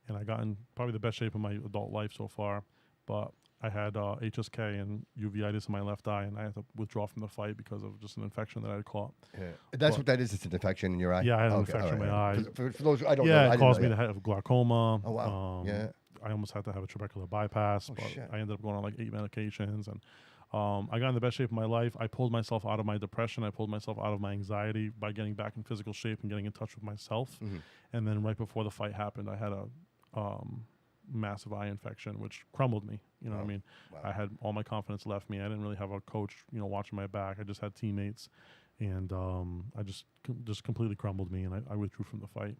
And I got in probably the best shape of my adult life so far. But I had HSK and uveitis in my left eye. And I had to withdraw from the fight because of just an infection that I had caught. Yeah. That's what that is. It's an infection in your eye. Yeah, I had an Okay, infection in all my right. eye. For those I don't know. Yeah, I it caused me didn't to know have glaucoma. Oh, wow. Yeah. I almost had to have a trabecular bypass, but shit. I ended up going on like 8 medications. And I got in the best shape of my life. I pulled myself out of my depression. I pulled myself out of my anxiety by getting back in physical shape and getting in touch with myself. And then right before the fight happened, I had a massive eye infection, which crumbled me. You know what I mean? Wow. I had all my confidence left me. I didn't really have a coach, you know, watching my back. I just had teammates. And I just completely crumbled me, and I withdrew from the fight.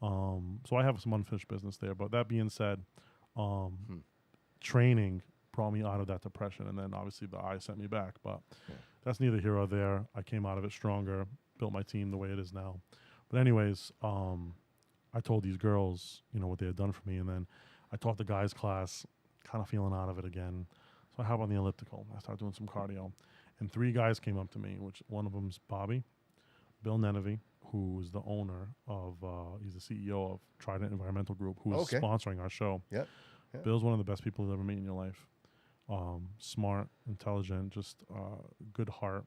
So I have some unfinished business there. But that being said, training brought me out of that depression, and then obviously the eye sent me back. But that's neither here or there. I came out of it stronger, built my team the way it is now. But anyways, I told these girls, you know, what they had done for me, and then I taught the guys class, kind of feeling out of it again. So I hop on the elliptical. I started doing some cardio, and 3 guys came up to me, which one of them's Bobby, Bill Nenevy, who is the owner of, he's the CEO of Trident Environmental Group, who is Okay. sponsoring our show. Yep. Yep. Bill's one of the best people you'll ever meet in your life. Smart, intelligent, just good heart.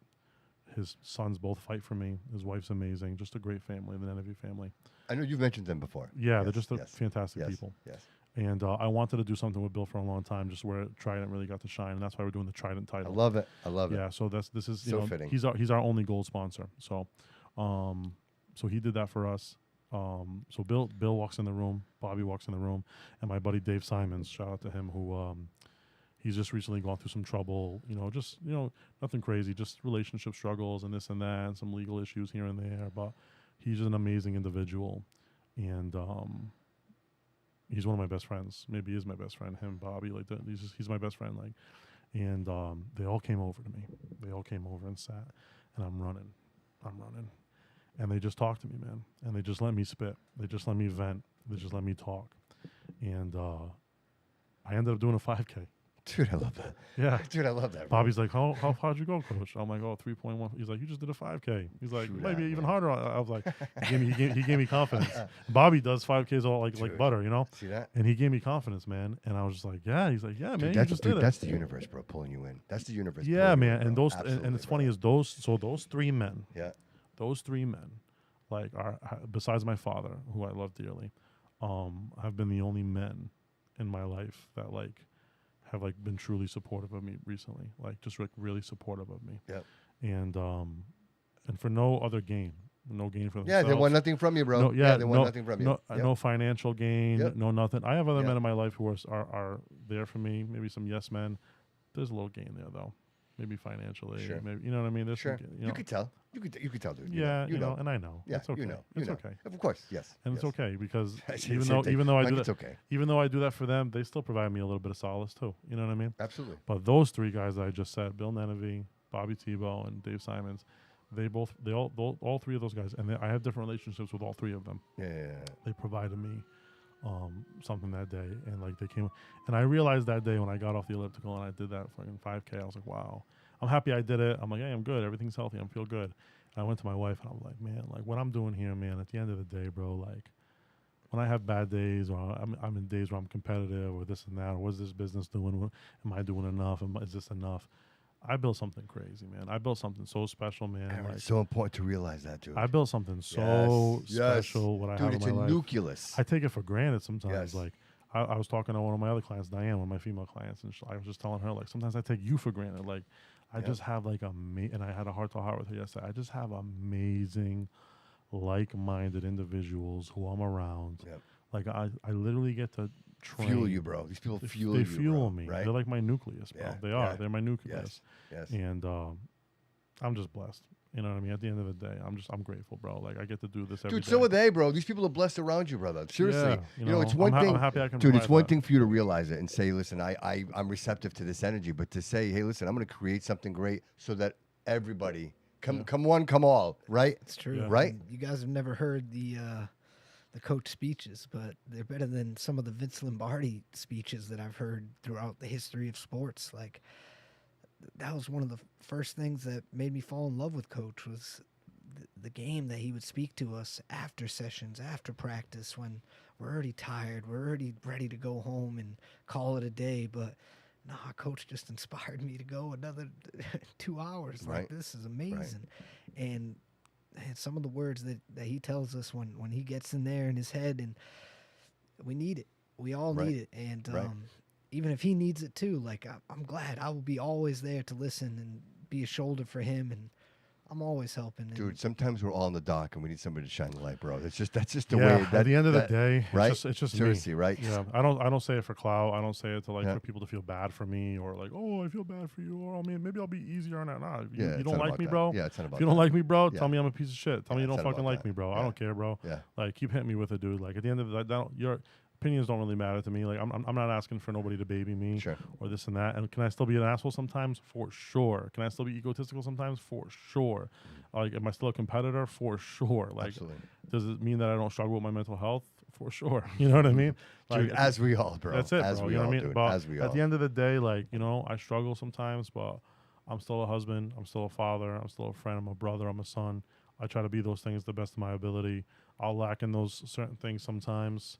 His sons both fight for me. His wife's amazing. Just a great family, the Nenevie family. I know you've mentioned them before. Yeah, Yes, they're just yes, fantastic yes, people. Yes. And I wanted to do something with Bill for a long time, just where Trident really got to shine, and that's why we're doing the Trident I title. love it. I love it. Yeah, so this is So fitting. he's our only gold sponsor. So, so he did that for us. So Bill walks in the room, Bobby walks in the room, and my buddy Dave Simons, shout out to him, who he's just recently gone through some trouble. Just nothing crazy, just relationship struggles and this and that, and some legal issues here and there. But he's an amazing individual, and he's one of my best friends. Maybe he is my best friend. Him, Bobby, like that. He's my best friend. Like, and they all came over to me. They all came over and sat, and I'm running, and they just talked to me, man. And they just let me spit. They just let me vent. They just let me talk, and I ended up doing a 5K. Dude, I love that. Yeah. Dude, I love that. Bobby's like, how how'd you go, coach? I'm like, 3.1. He's like, you just did a 5K. He's like, True maybe that, even man. harder. I was like, he gave me confidence. Bobby does 5Ks all like Dude. butter, See that? And he gave me confidence, man. And I was just like, yeah. He's like, yeah, man, Dude, you just did it. that's the universe, bro, pulling you in. That's the universe. Yeah, pulling you man. in, And bro. those and Absolutely, it's funny bro. is those three men, Yeah. like are besides my father, who I love dearly, have been the only men in my life that have been truly supportive of me recently, just really supportive of me. Yep. And for no other gain, no gain for Yeah, themselves. they want nothing from you, bro. No, yeah, they want nothing from you. No, Yep. no financial gain, Yep. no nothing. I have other Yep. men in my life who are there for me. Maybe some yes men. There's a little gain there though. Maybe financially. Sure. Maybe you know what I mean. There's Sure. some, You could tell. You could tell, dude. yeah, You know. and I know. Yeah, It's okay. you know. It's You know. okay. Of course, yes. And yes. it's okay because I say the even same though thing. even though I Mike, do it's that, okay. even though I do that for them, they still provide me a little bit of solace too. You know what I mean? Absolutely. But those three guys that I just said, Bill Nenevie, Bobby Tebow, and Dave Simons, all three of those guys, and I have different relationships with all three of them. Yeah. They provided me something that day, and they came, and I realized that day when I got off the elliptical and I did that fucking 5K, I was like, wow, I'm happy I did it. I'm like, hey, I'm good. Everything's healthy. I feel good. And I went to my wife and I was like, man, what I'm doing here, man, at the end of the day, bro, when I have bad days or I'm in days where I'm competitive or this and that, or what's this business doing? Am I doing enough? Is this enough? I built something crazy, man. I built something so special, man. Aaron, it's so important to realize that, dude. I built something so Yes. special. What I Dude, have it's in a my life. nucleus. I take it for granted sometimes. Yes. I was talking to one of my other clients, Diane, one of my female clients, and I was just telling her, sometimes I take you for granted. I just have and I had a heart-to-heart with her yesterday. I just have amazing, like-minded individuals who I'm around. Yep. I literally get to train. Fuel you, bro. These people fuel They you. fuel bro, me. Right? They're like my nucleus, bro. Yeah, They are. yeah. They're my nucleus. Yes. And I'm just blessed. You know what I mean? At the end of the day, I'm grateful, bro. I get to do this every Dude, day. so are they, bro. These people are blessed around you, brother. Seriously. Yeah, you know, it's one thing. I'm happy I can Dude, it's provide one that. thing for you to realize it and say, listen, I'm receptive to this energy, but to say, hey, listen, I'm going to create something great so that everybody, come one, come all, right? It's true. Yeah. Right? You guys have never heard the coach speeches, but they're better than some of the Vince Lombardi speeches that I've heard throughout the history of sports. That was one of the first things that made me fall in love with Coach was the game that he would speak to us after sessions, after practice, when we're already tired, we're already ready to go home and call it a day. But Coach just inspired me to go another 2 hours. Right. This is amazing. And some of the words that he tells us when he gets in there in his head, and we need it. We all need it. And even if he needs it too, I'm glad I will be always there to listen and be a shoulder for him, and I'm always helping. Dude, sometimes we're all in the dark and we need somebody to shine the light, bro. That's just the Yeah, way. at the end of the day, right? it's just Seriously, me. right? Yeah, I don't say it for clout. I don't say it to Yeah. for people to feel bad for me or oh, I feel bad for you, or maybe I'll be easier on that. Nah, Yeah, you it's don't not like about me, that. bro. Yeah, it's not about If you don't that. like me, bro, Yeah. tell me I'm a piece of shit. Tell me you it's don't not fucking about like that. me, bro. I Yeah. don't care, bro. Yeah. Keep hitting me with it, dude. At the end of the day, your opinions don't really matter to me. I'm not asking for nobody to baby me Sure. or this and that. And can I still be an asshole sometimes? For sure. Can I still be egotistical sometimes? For sure. Am I still a competitor? For sure. Absolutely. Does it mean that I don't struggle with my mental health? For sure. You know what I mean? Dude, as we all, bro. That's it, as bro. we You know all, what I mean? dude. But as we at all. the end of the day, I struggle sometimes, but I'm still a husband. I'm still a father. I'm still a friend. I'm a brother. I'm a son. I try to be those things to the best of my ability. I'll lack in those certain things sometimes.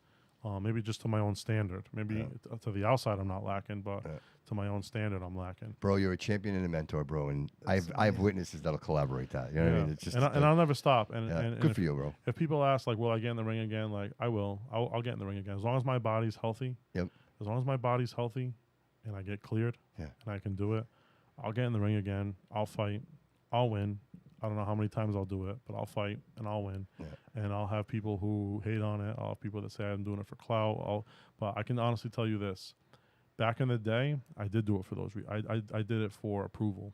Maybe just to my own standard. Maybe to the outside I'm not lacking, but to my own standard I'm lacking. Bro, you're a champion and a mentor, bro, and I've witnesses that'll collaborate that. You know what I mean? It's just and I'll never stop. And good for you, bro. If people ask like, will I get in the ring again? Like, I will. I'll get in the ring again as long as my body's healthy. Yep. As long as my body's healthy, and I get cleared, and I can do it, I'll get in the ring again. I'll fight. I'll win. I don't know how many times I'll do it, but I'll fight and I'll win. Yeah. And I'll have people who hate on it. I'll have people that say I'm doing it for clout. But I can honestly tell you this. Back in the day, I did do it for those reasons. I did it for approval.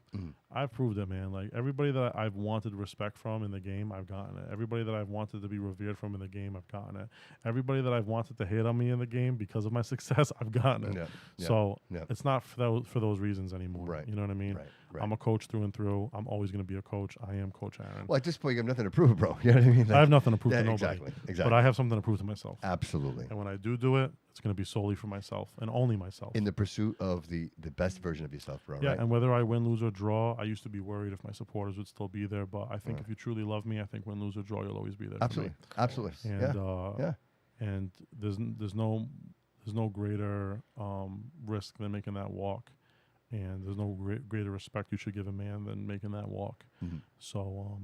I've proved it, man. Like, everybody that I've wanted respect from in the game, I've gotten it. Everybody that I've wanted to be revered from in the game, I've gotten it. Everybody that I've wanted to hate on me in the game because of my success, I've gotten it. So it's not for those reasons anymore. Right. You know what I mean? Right. I'm a coach through and through. I'm always going to be a coach. I am Coach Aaron. Well, at this point, you have nothing to prove, bro. You know what I mean? Like, I have nothing to prove to nobody. Exactly. But I have something to prove to myself. Absolutely. And when I do it, it's going to be solely for myself and only myself. In the pursuit of the best version of yourself, bro. Yeah, right? and whether I win, lose, or draw, I used to be worried if my supporters would still be there. But I think if you truly love me, I think win, lose, or draw, you'll always be there. Absolutely. For me. Absolutely. And, and there's no greater risk than making that walk. And there's no greater respect you should give a man than making that walk. So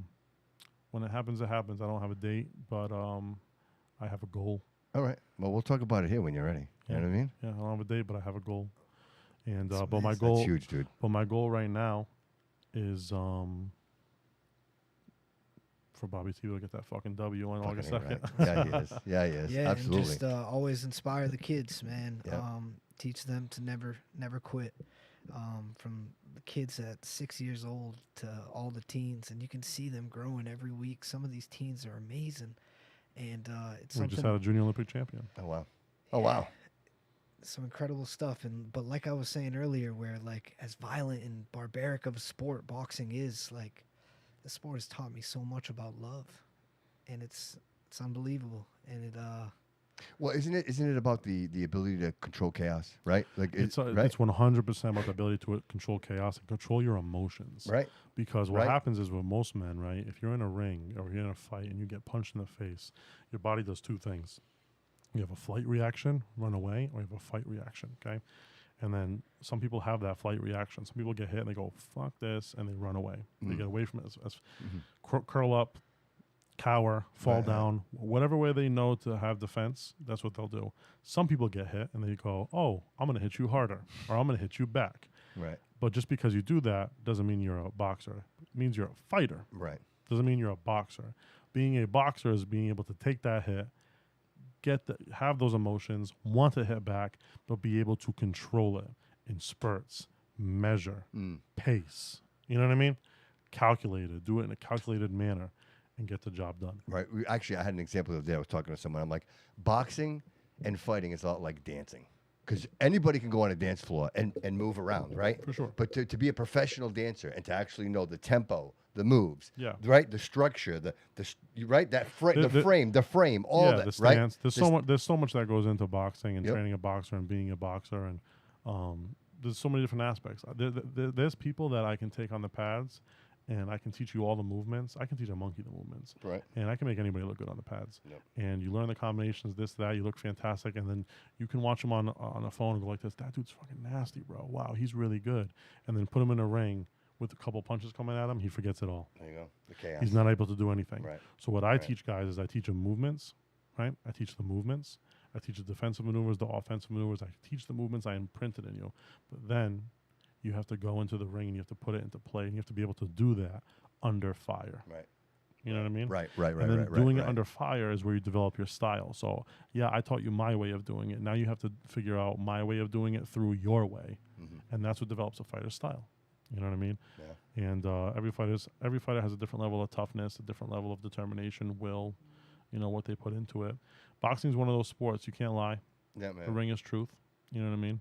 when it happens, it happens. I don't have a date, but I have a goal. All right. Well, we'll talk about it here when you're ready. You know what I mean? Yeah, I don't have a date, but I have a goal. And but my goal, that's huge, dude. But my goal right now is for Bobby T to get that fucking W on August 2nd. Right. Yeah, he is. Yeah, he is. Yeah, absolutely. And just always inspire the kids, man. Yep. Teach them to never quit. From the kids at 6 years old to all the teens, and you can see them growing every week. Some of these teens are amazing, and we just had a junior Olympic champion. Oh wow! Oh wow! Some incredible stuff. But like I was saying earlier, where like as violent and barbaric of a sport boxing is, like the sport has taught me so much about love, and it's unbelievable. And well, isn't it about the ability to control chaos, right? Like it's 100% about the ability to control chaos and control your emotions, right? Because what happens is with most men, right? If you're in a ring or you're in a fight and you get punched in the face, your body does two things: you have a flight reaction, run away, or you have a fight reaction. Okay, and then some people have that flight reaction. Some people get hit and they go "fuck this" and they run away. They get away from it, curl up, cower, fall down, whatever way they know to have defense, that's what they'll do. Some people get hit and they go, oh, I'm going to hit you harder, or I'm going to hit you back. Right. But just because you do that doesn't mean you're a boxer. It means you're a fighter. Right. Doesn't mean you're a boxer. Being a boxer is being able to take that hit, have those emotions, want to hit back, but be able to control it in spurts, measure, pace. You know what I mean? Calculated. Do it in a calculated manner. And get the job done. Right. I had an example the other day. I was talking to someone. I'm like, boxing and fighting is a lot like dancing. Because anybody can go on a dance floor and move around, right? For sure. But to be a professional dancer and to actually know the tempo, the moves, right? The structure, the frame, all that, the stance. Right? There's so much that goes into boxing and training a boxer and being a boxer. And there's so many different aspects. There's people that I can take on the pads and I can teach you all the movements. I can teach a monkey the movements. Right. And I can make anybody look good on the pads. Yep. And you learn the combinations, this, that. You look fantastic. And then you can watch him on a phone and go like this, that dude's fucking nasty, bro. Wow, he's really good. And then put him in a ring with a couple punches coming at him, he forgets it all. There you go. The chaos. He's not able to do anything. Right. So what I teach guys is I teach them movements, right? I teach the movements. I teach the defensive maneuvers, the offensive maneuvers. I teach the movements. I imprint it in you. But then you have to go into the ring and you have to put it into play. And you have to be able to do that under fire. Right. You know what I mean? Right. And then doing it under fire is where you develop your style. So, yeah, I taught you my way of doing it. Now you have to figure out my way of doing it through your way. And that's what develops a fighter's style. You know what I mean? Yeah. And every fighter has a different level of toughness, a different level of determination, will, you know, what they put into it. Boxing is one of those sports, you can't lie. Yeah, man. The ring is truth. You know what I mean?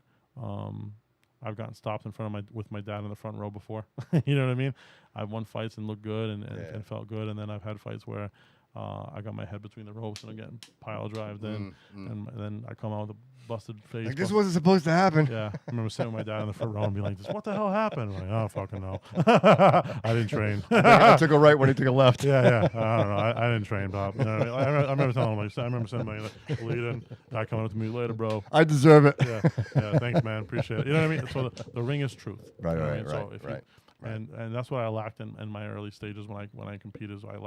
I've gotten stopped in front of with my dad in the front row before. You know what I mean? I've won fights and looked good and felt good, and then I've had fights where I got my head between the ropes and I'm getting pile drived in, and then I come out with a busted face. Like this wasn't supposed to happen. Yeah, I remember sitting with my dad in the front row and being like, "What the hell happened?" I'm like, "I don't fucking know. I didn't train." I took a right when he took a left. Yeah. I don't know. I didn't train, Bob. You know what I mean? I remember telling him, like, I remember sending my bleeding. Guy coming up to me later, bro. I deserve it. Yeah. Thanks, man. Appreciate it. You know what I mean? So the ring is truth. Right, you know what I right, mean? So if right. And that's what I lacked in my early stages when I competed. So I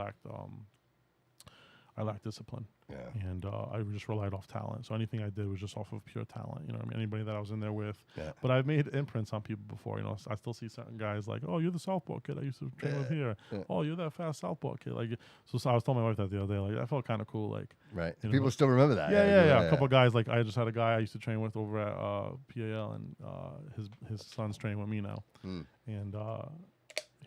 lacked discipline. Yeah. And I just relied off talent. So anything I did was just off of pure talent. You know what I mean? Anybody that I was in there with. Yeah. But I've made imprints on people before. You know, I still see certain guys like, "Oh, you're the southpaw kid I used to train with here. Yeah. Oh, you're that fast southpaw kid." Like, so I was telling my wife that the other day. Like, that felt kind of cool. Like, Right. you know, People still remember that. yeah. A couple of guys. Like, I just had a guy I used to train with over at PAL, and his son's training with me now. And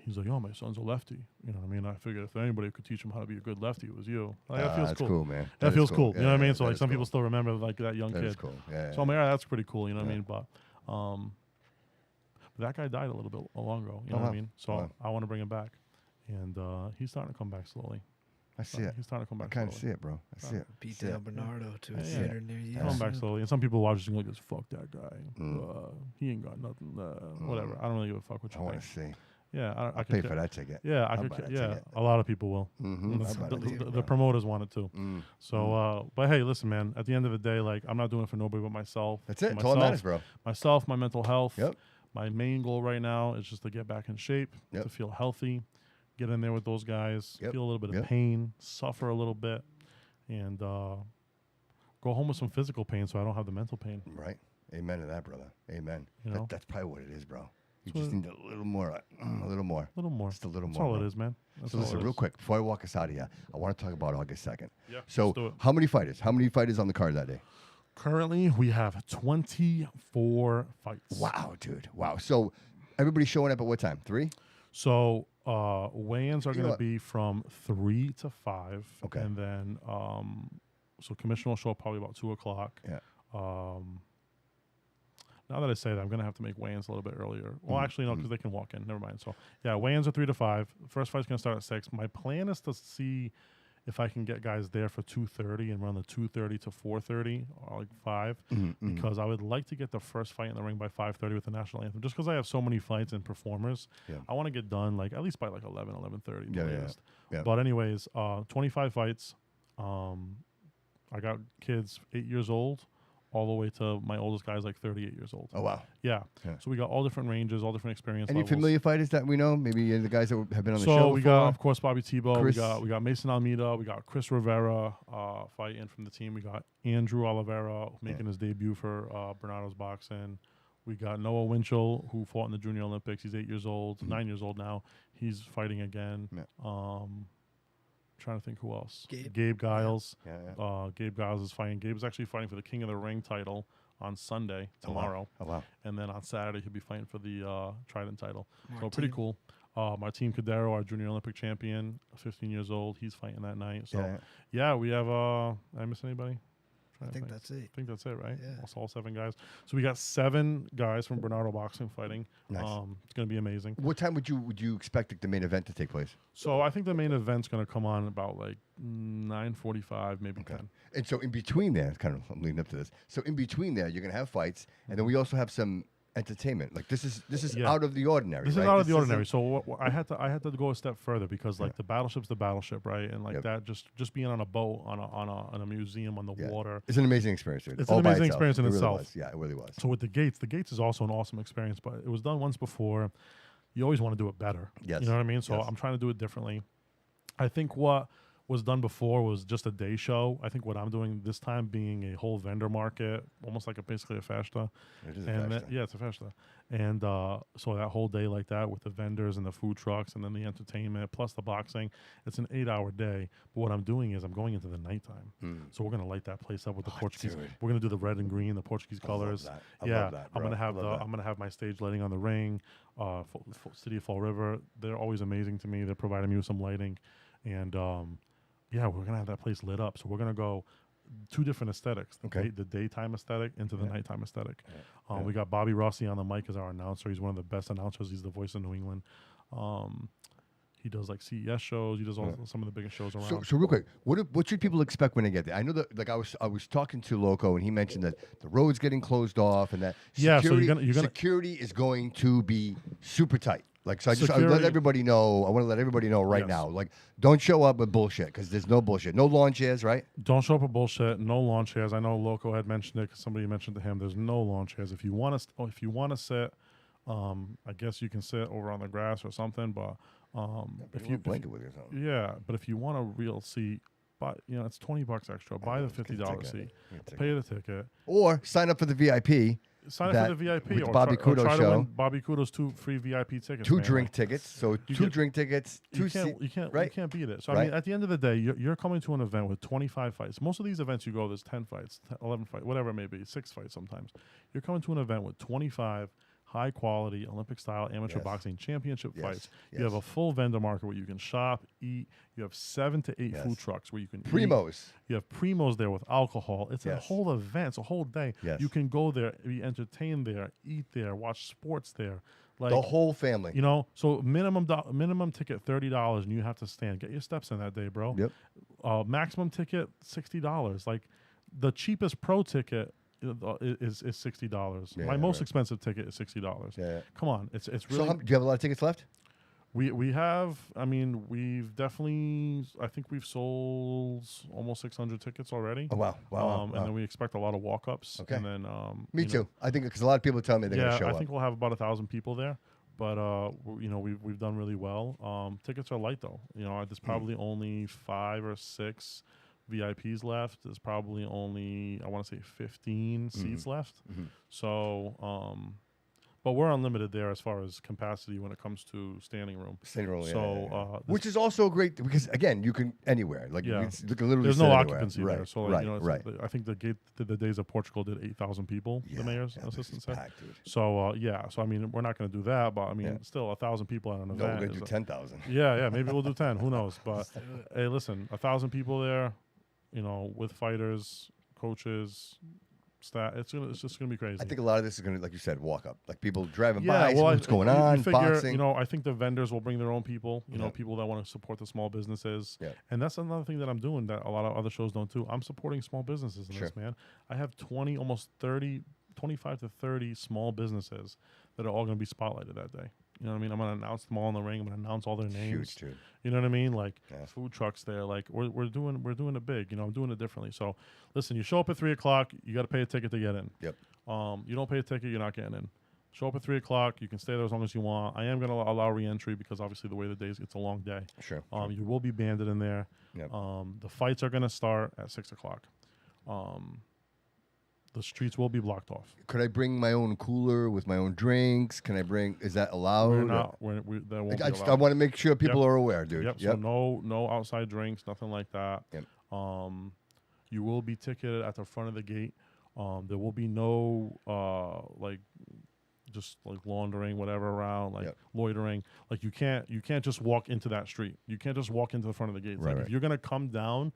he's like, "Oh, my son's a lefty." You know what I mean? I figured if anybody could teach him how to be a good lefty, it was you. Like, that feels that's cool. cool, man. That feels cool. Yeah, You know what I mean? So that like is some cool. people still remember like that young That kid. is cool. Yeah. So I'm like, that's pretty cool. You know what I mean? But that guy died a little bit long ago. You know what I mean? So I want to bring him back, and he's starting to come back slowly. I see it. He's starting to come I back. kind of slowly. see it, bro. I see it. Beat See down it. Bernardo to a Yeah. theater near you. Come back slowly, and some people watching like, "Fuck that guy. Mm. He ain't got nothing. Whatever. I don't really give a fuck what I you want think." to see. Yeah, I I'll could pay ca- for that ticket. Yeah, I I'll could. buy that Yeah, ticket. a lot of people will. Mm-hmm. The promoters want it too. So, but hey, listen, man. At the end of the day, like, I'm not doing it for nobody but myself. That's it. For That's all that matters, bro. Myself, my mental health. Yep. My main goal right now is just to get back in shape, Yep. to feel healthy, get in there with those guys, Yep. feel a little bit of Yep. pain, suffer a little bit, and go home with some physical pain so I don't have the mental pain. Right. Amen to that, brother. Amen. You know? That's probably what it is, bro. You That's just what need a little more. A little more. A little more. Just a little That's more. all bro. it is, man. That's So all listen, it real is. quick, before I walk us out of here, I want to talk about August 2nd. Yeah, So let's do it. how many fighters? How many fighters on the card that day? Currently, we have 24 fights. Wow, dude. Wow. So everybody's showing up at what time? 3? So weigh-ins are You know going to what? be from 3 to 5. Okay. And then, so commission will show up probably about 2 o'clock. Yeah. Now that I say that, I'm going to have to make weigh-ins a little bit earlier. Well, actually, no, because they can walk in. Never mind. So, yeah, weigh-ins are 3 to 5. First fight's going to start at 6. My plan is to see if I can get guys there for 2:30 and run the 2:30 to 4:30 or like 5, because I would like to get the first fight in the ring by 5:30 with the national anthem. Just because I have so many fights and performers, Yeah. I want to get done like at least by like 11:30. Yeah, the yeah, latest. yeah. But anyways, 25 fights. I got kids 8 years old, all the way to my oldest guy's like 38 years old. Oh, wow. Yeah. Yeah. So we got all different ranges, all different experience Any levels. familiar fighters that we know? Maybe the guys that have been on the So show we before? got, of course, Bobby Tebow. Chris- We got Mason Almeida. We got Chris Rivera fighting from the team. We got Andrew Oliveira making his debut for Bernardo's boxing. We got Noah Winchell, who fought in the Junior Olympics. He's 8 years old, 9 years old now. He's fighting again. Yeah. Trying to think who else. Gabe. Giles. Yeah. Gabe Giles is fighting. Gabe's actually fighting for the King of the Ring title on Sunday, tomorrow. Oh, wow. And then on Saturday, he'll be fighting for the Trident title. So Martin. pretty cool. Martin Cadero, our junior Olympic champion, 15 years old. He's fighting that night. So, yeah, we have, did I miss anybody? I think that's it. I think that's it, right? Yeah. That's all 7 guys. So we got 7 guys from Bernardo Boxing fighting. Nice. It's going to be amazing. What time would you expect the main event to take place? So I think the main event's going to come on about like 9:45, maybe 10. And so in between there, I'm leading up to this. So in between there, you're gonna have fights, and then we also have some entertainment. Like this is Yeah. out of the ordinary. This right? is out of the isn't- ordinary. So I had to go a step further because like the battleship's the battleship, right? And like Yep. that, just being on a boat on a museum on the Yeah. water. It's an amazing experience, dude. It's All an by amazing itself. experience in It really itself. was. Yeah, it really was. So with the gates is also an awesome experience, but it was done once before. You always want to do it better. Yes. You know what I mean? So Yes. I'm trying to do it differently. I think what was done before was just a day show. I think what I'm doing this time being a whole vendor market, almost like basically a festa. It is a And festa. yeah, it's a festa. And so that whole day like that with the vendors and the food trucks and then the entertainment plus the boxing, it's an 8-hour day. But what I'm doing is I'm going into the nighttime. So we're going to light that place up with the Portuguese. dude. We're going to do the red and green, the Portuguese colors. that. I Yeah, love that, I'm bro. gonna have I love that. I'm gonna have my stage lighting on the ring. City of Fall River, they're always amazing to me. They're providing me with some lighting, and yeah, we're gonna have that place lit up. So we're gonna go 2 different aesthetics. The daytime aesthetic into the nighttime aesthetic. We got Bobby Rossi on the mic as our announcer. He's one of the best announcers. He's the voice of New England. He does like CES shows. He does some of the biggest shows around. So real quick, what should people expect when they get there? I know that like I was talking to Loco and he mentioned that the road's getting closed off and that Yeah, so security, you're gonna security is going to be super tight. Like so, I let Security- everybody know. I want to let everybody know right Yes. now. Like, don't show up with bullshit because there's no bullshit, no lawn chairs, right? Don't show up with bullshit. No lawn chairs. I know Loco had mentioned it because somebody mentioned to him. There's no lawn chairs. If you want to sit, I guess you can sit over on the grass or something. But if you blanket with you or something. yeah, but if you want a real seat, buy it's $20 extra. Buy the $50 seat. Pay the ticket. Or sign up for the VIP. Sign up for the VIP with or Bobby try, Couto or try to Show. win Bobby Couto's 2 free VIP tickets. Two man. drink Like, tickets. So you two get- drink tickets. You can't right? you can't beat it. So I Right. mean, at the end of the day, you're coming to an event with 25 fights. Most of these events you go, there's 10 fights, 11 fights, whatever it may be, 6 fights sometimes. You're coming to an event with 25 high quality Olympic style amateur Yes. boxing championship Yes. fights. Yes. You have a full vendor market where you can shop, eat. You have 7 to 8 Yes. food trucks where you can eat. Primos. You have primos there with alcohol. It's a Yes. whole event. It's a whole day. Yes. You can go there, be entertained there, eat there, watch sports there. Like The whole family. you know, so minimum ticket $30, and you have to stand. Get your steps in that day, bro. Yep. Maximum ticket $60. Like the cheapest pro ticket is $60. Yeah, My most right. expensive ticket is $60. Yeah. Come on, it's So really. do you have a lot of tickets left? We have. I mean, we've definitely. I think we've sold almost 600 tickets already. Oh wow, wow. And then we expect a lot of walk-ups. Okay. And then Me you know, too. I think because a lot of people tell me they're yeah, gonna show I up. think we'll have about 1,000 people there. But we've done really well. Tickets are light though. You know, there's probably only 5 or 6 VIPs left. There's probably only I want to say 15 seats left. So, but we're unlimited there as far as capacity when it comes to standing room. Standing room, So, which is also great because again, you can anywhere. Like Yeah. you can literally there's sit no anywhere. occupancy right, there. So, like, right, you know, right. I think the days of Portugal did 8,000 people. Yeah, The mayor's yeah, assistant it's said. packed, dude. So So I mean, we're not going to do that, but I mean, Yeah. still 1,000 people at an No, event. we're gonna is do a- 10,000. Yeah, maybe we'll do 10. Who knows? But hey, listen, 1,000 people there, you know, with fighters, coaches, staff. It's just gonna be crazy. I think a lot of this is gonna, like you said, walk up. Like people driving yeah, by, well, see what's going you on, figure, boxing. You know, I think the vendors will bring their own people. You know, Yeah. people that want to support the small businesses. Yeah. And that's another thing that I'm doing that a lot of other shows don't do. I'm supporting small businesses in Sure. this, man. I have 25 to 30 small businesses that are all going to be spotlighted that day. You know what I mean? I'm going to announce them all in the ring. I'm going to announce all their names. Huge, dude. You know what I mean? Like Yeah. food trucks there. Like we're doing it big. You know, I'm doing it differently. So listen, you show up at 3:00, you got to pay a ticket to get in. Yep. You don't pay a ticket, you're not getting in. Show up at 3:00. You can stay there as long as you want. I am going to allow re-entry because obviously the way the days, it's a long day. Sure. You will be banded in there. Yep. The fights are going to start at 6:00. The streets will be blocked off. Could I bring my own cooler with my own drinks? Can I bring? Is that allowed? We're or- not. That won't be I allowed. want to make sure people Yep. are aware, dude. Yep. So no outside drinks, nothing like that. Yep. You will be ticketed at the front of the gate. There will be no like just like laundering whatever around, like Yep. loitering. Like you can't just walk into that street. You can't just walk into the front of the gate. Right, Like right. if you're gonna come down,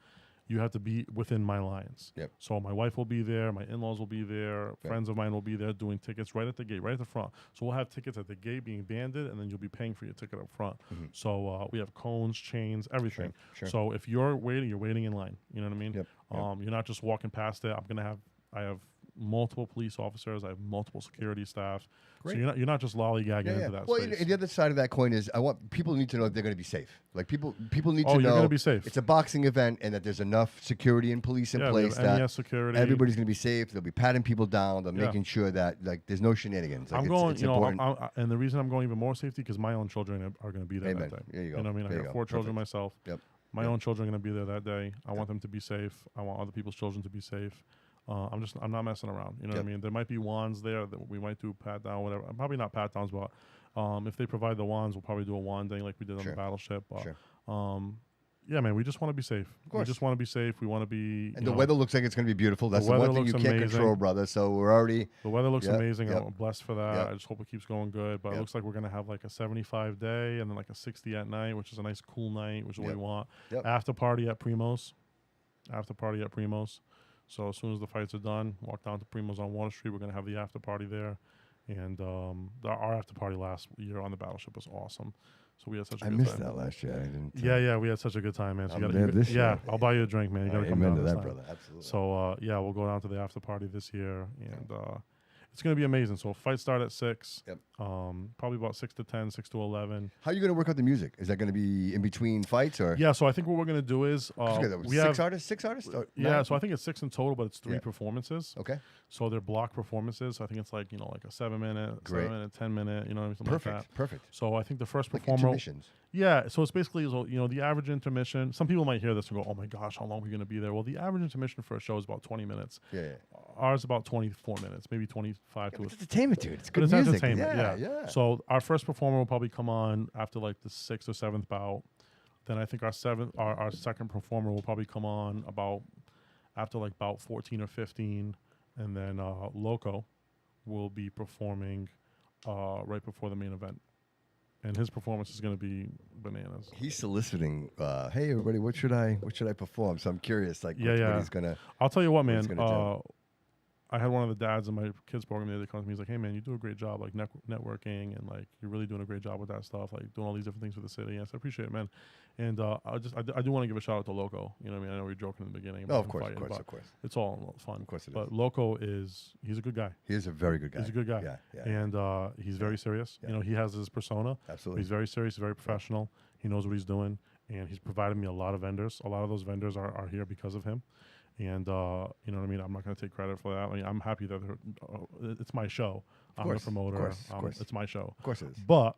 you have to be within my lines. Yep. So my wife will be there, my in-laws will be there, friends of mine will be there doing tickets right at the gate, right at the front. So we'll have tickets at the gate being banded, and then you'll be paying for your ticket up front. So we have cones, chains, everything. Sure. So if you're waiting in line. You know what I mean? Yep. You're not just walking past it. I have multiple police officers. I have multiple security staff. Great. So you're not just lollygagging into that Well, space. and the other side of that coin is I want people need to know that they're going to be safe. Like people need to Oh, know you're gonna be safe. It's a boxing event and that there's enough security and police in Yeah, we place have that NES security. everybody's going to be safe. They'll be patting people down. They're Yeah. making sure that like there's no shenanigans. Like, I'm going, It's you know, important. and the reason I'm going even more safety because my own children are going to be there Amen. that day. There you go. You know what I mean? There I you have go. 4 children Perfect. myself. Yep. My own children are going to be there that day. I want them to be safe. I want other people's children to be safe. I'm not messing around. You know what I mean? There might be wands there that we might do pat down, whatever. Probably not pat downs, but if they provide the wands, we'll probably do a wand day like we did on Sure. the battleship. But, Sure. yeah, man, we just want to be safe. We course. just want to be safe. We want to be. And the weather looks like it's going to be beautiful. That's the weather one thing you looks can't amazing. control, brother. So we're already The weather looks Yep, amazing. yep. I'm blessed for that. Yep. I just hope it keeps going good. But Yep. it looks like we're gonna have like a 75 day and then like a 60 at night, which is a nice cool night, which is what Yep. we want. Yep. After party at Primo's. So as soon as the fights are done, walk down to Primo's on Water Street. We're gonna have the after party there, and our after party last year on the battleship was awesome. So we had such a I good missed time. that last year. I didn't. Yeah, we had such a good time, man. So I'm you there this yeah, year. I'll buy you a drink, man. You gotta come Amen down to this that, time. brother. Absolutely. So yeah, we'll go down to the after party this year, and it's gonna be amazing. So fights start at 6. Yep. Probably about 6 to 10, 6 to 11. How are you going to work out the music? Is that going to be in between fights or? Yeah. So I think what we're gonna do is we have Six artists. Or yeah. nine? So I think it's 6 in total, but it's 3 Yeah. performances. Okay. So they're block performances. I think it's like like a 7-minute, Great. 7-minute, 10-minute. You know, something Perfect. like that. Perfect. So I think the first Like performer. intermissions. Yeah, so it's basically the average intermission. Some people might hear this and go, "Oh my gosh, how long are we going to be there?" Well, the average intermission for a show is about 20 minutes. Yeah. Ours about 24 minutes, maybe 25 to It's entertainment, dude. It's but good it's music. entertainment. Yeah. So our first performer will probably come on after like the 6th or 7th bout. Then I think our second performer will probably come on about after like bout 14 or 15, and then Loco will be performing right before the main event. And his performance is going to be bananas. He's soliciting. Hey, everybody, what should I perform? So I'm curious, like, what he's gonna. I'll tell you what, what man. he's gonna do. I had one of the dads in my kids program the other day come to me. He's like, "Hey, man, you do a great job, like networking, and like you're really doing a great job with that stuff, like doing all these different things for the city." And I said, "I appreciate it, man." And I do want to give a shout out to Loco. You know what I mean? I know we were joking in the beginning. No, about of him course, fighting, of but course. it's all fun. Of course it But is. Loco he's a good guy. He is a very good guy. He's a good guy. Yeah. And he's very serious. Yeah. You know, he has his persona. Absolutely. He's very serious. He's very professional. He knows what he's doing, and he's provided me a lot of vendors. A lot of those vendors are here because of him. And you know what I mean? I'm not going to take credit for that. I mean, I'm happy that it's my show. I'm the promoter. Of course. It's my show. Of course it is. But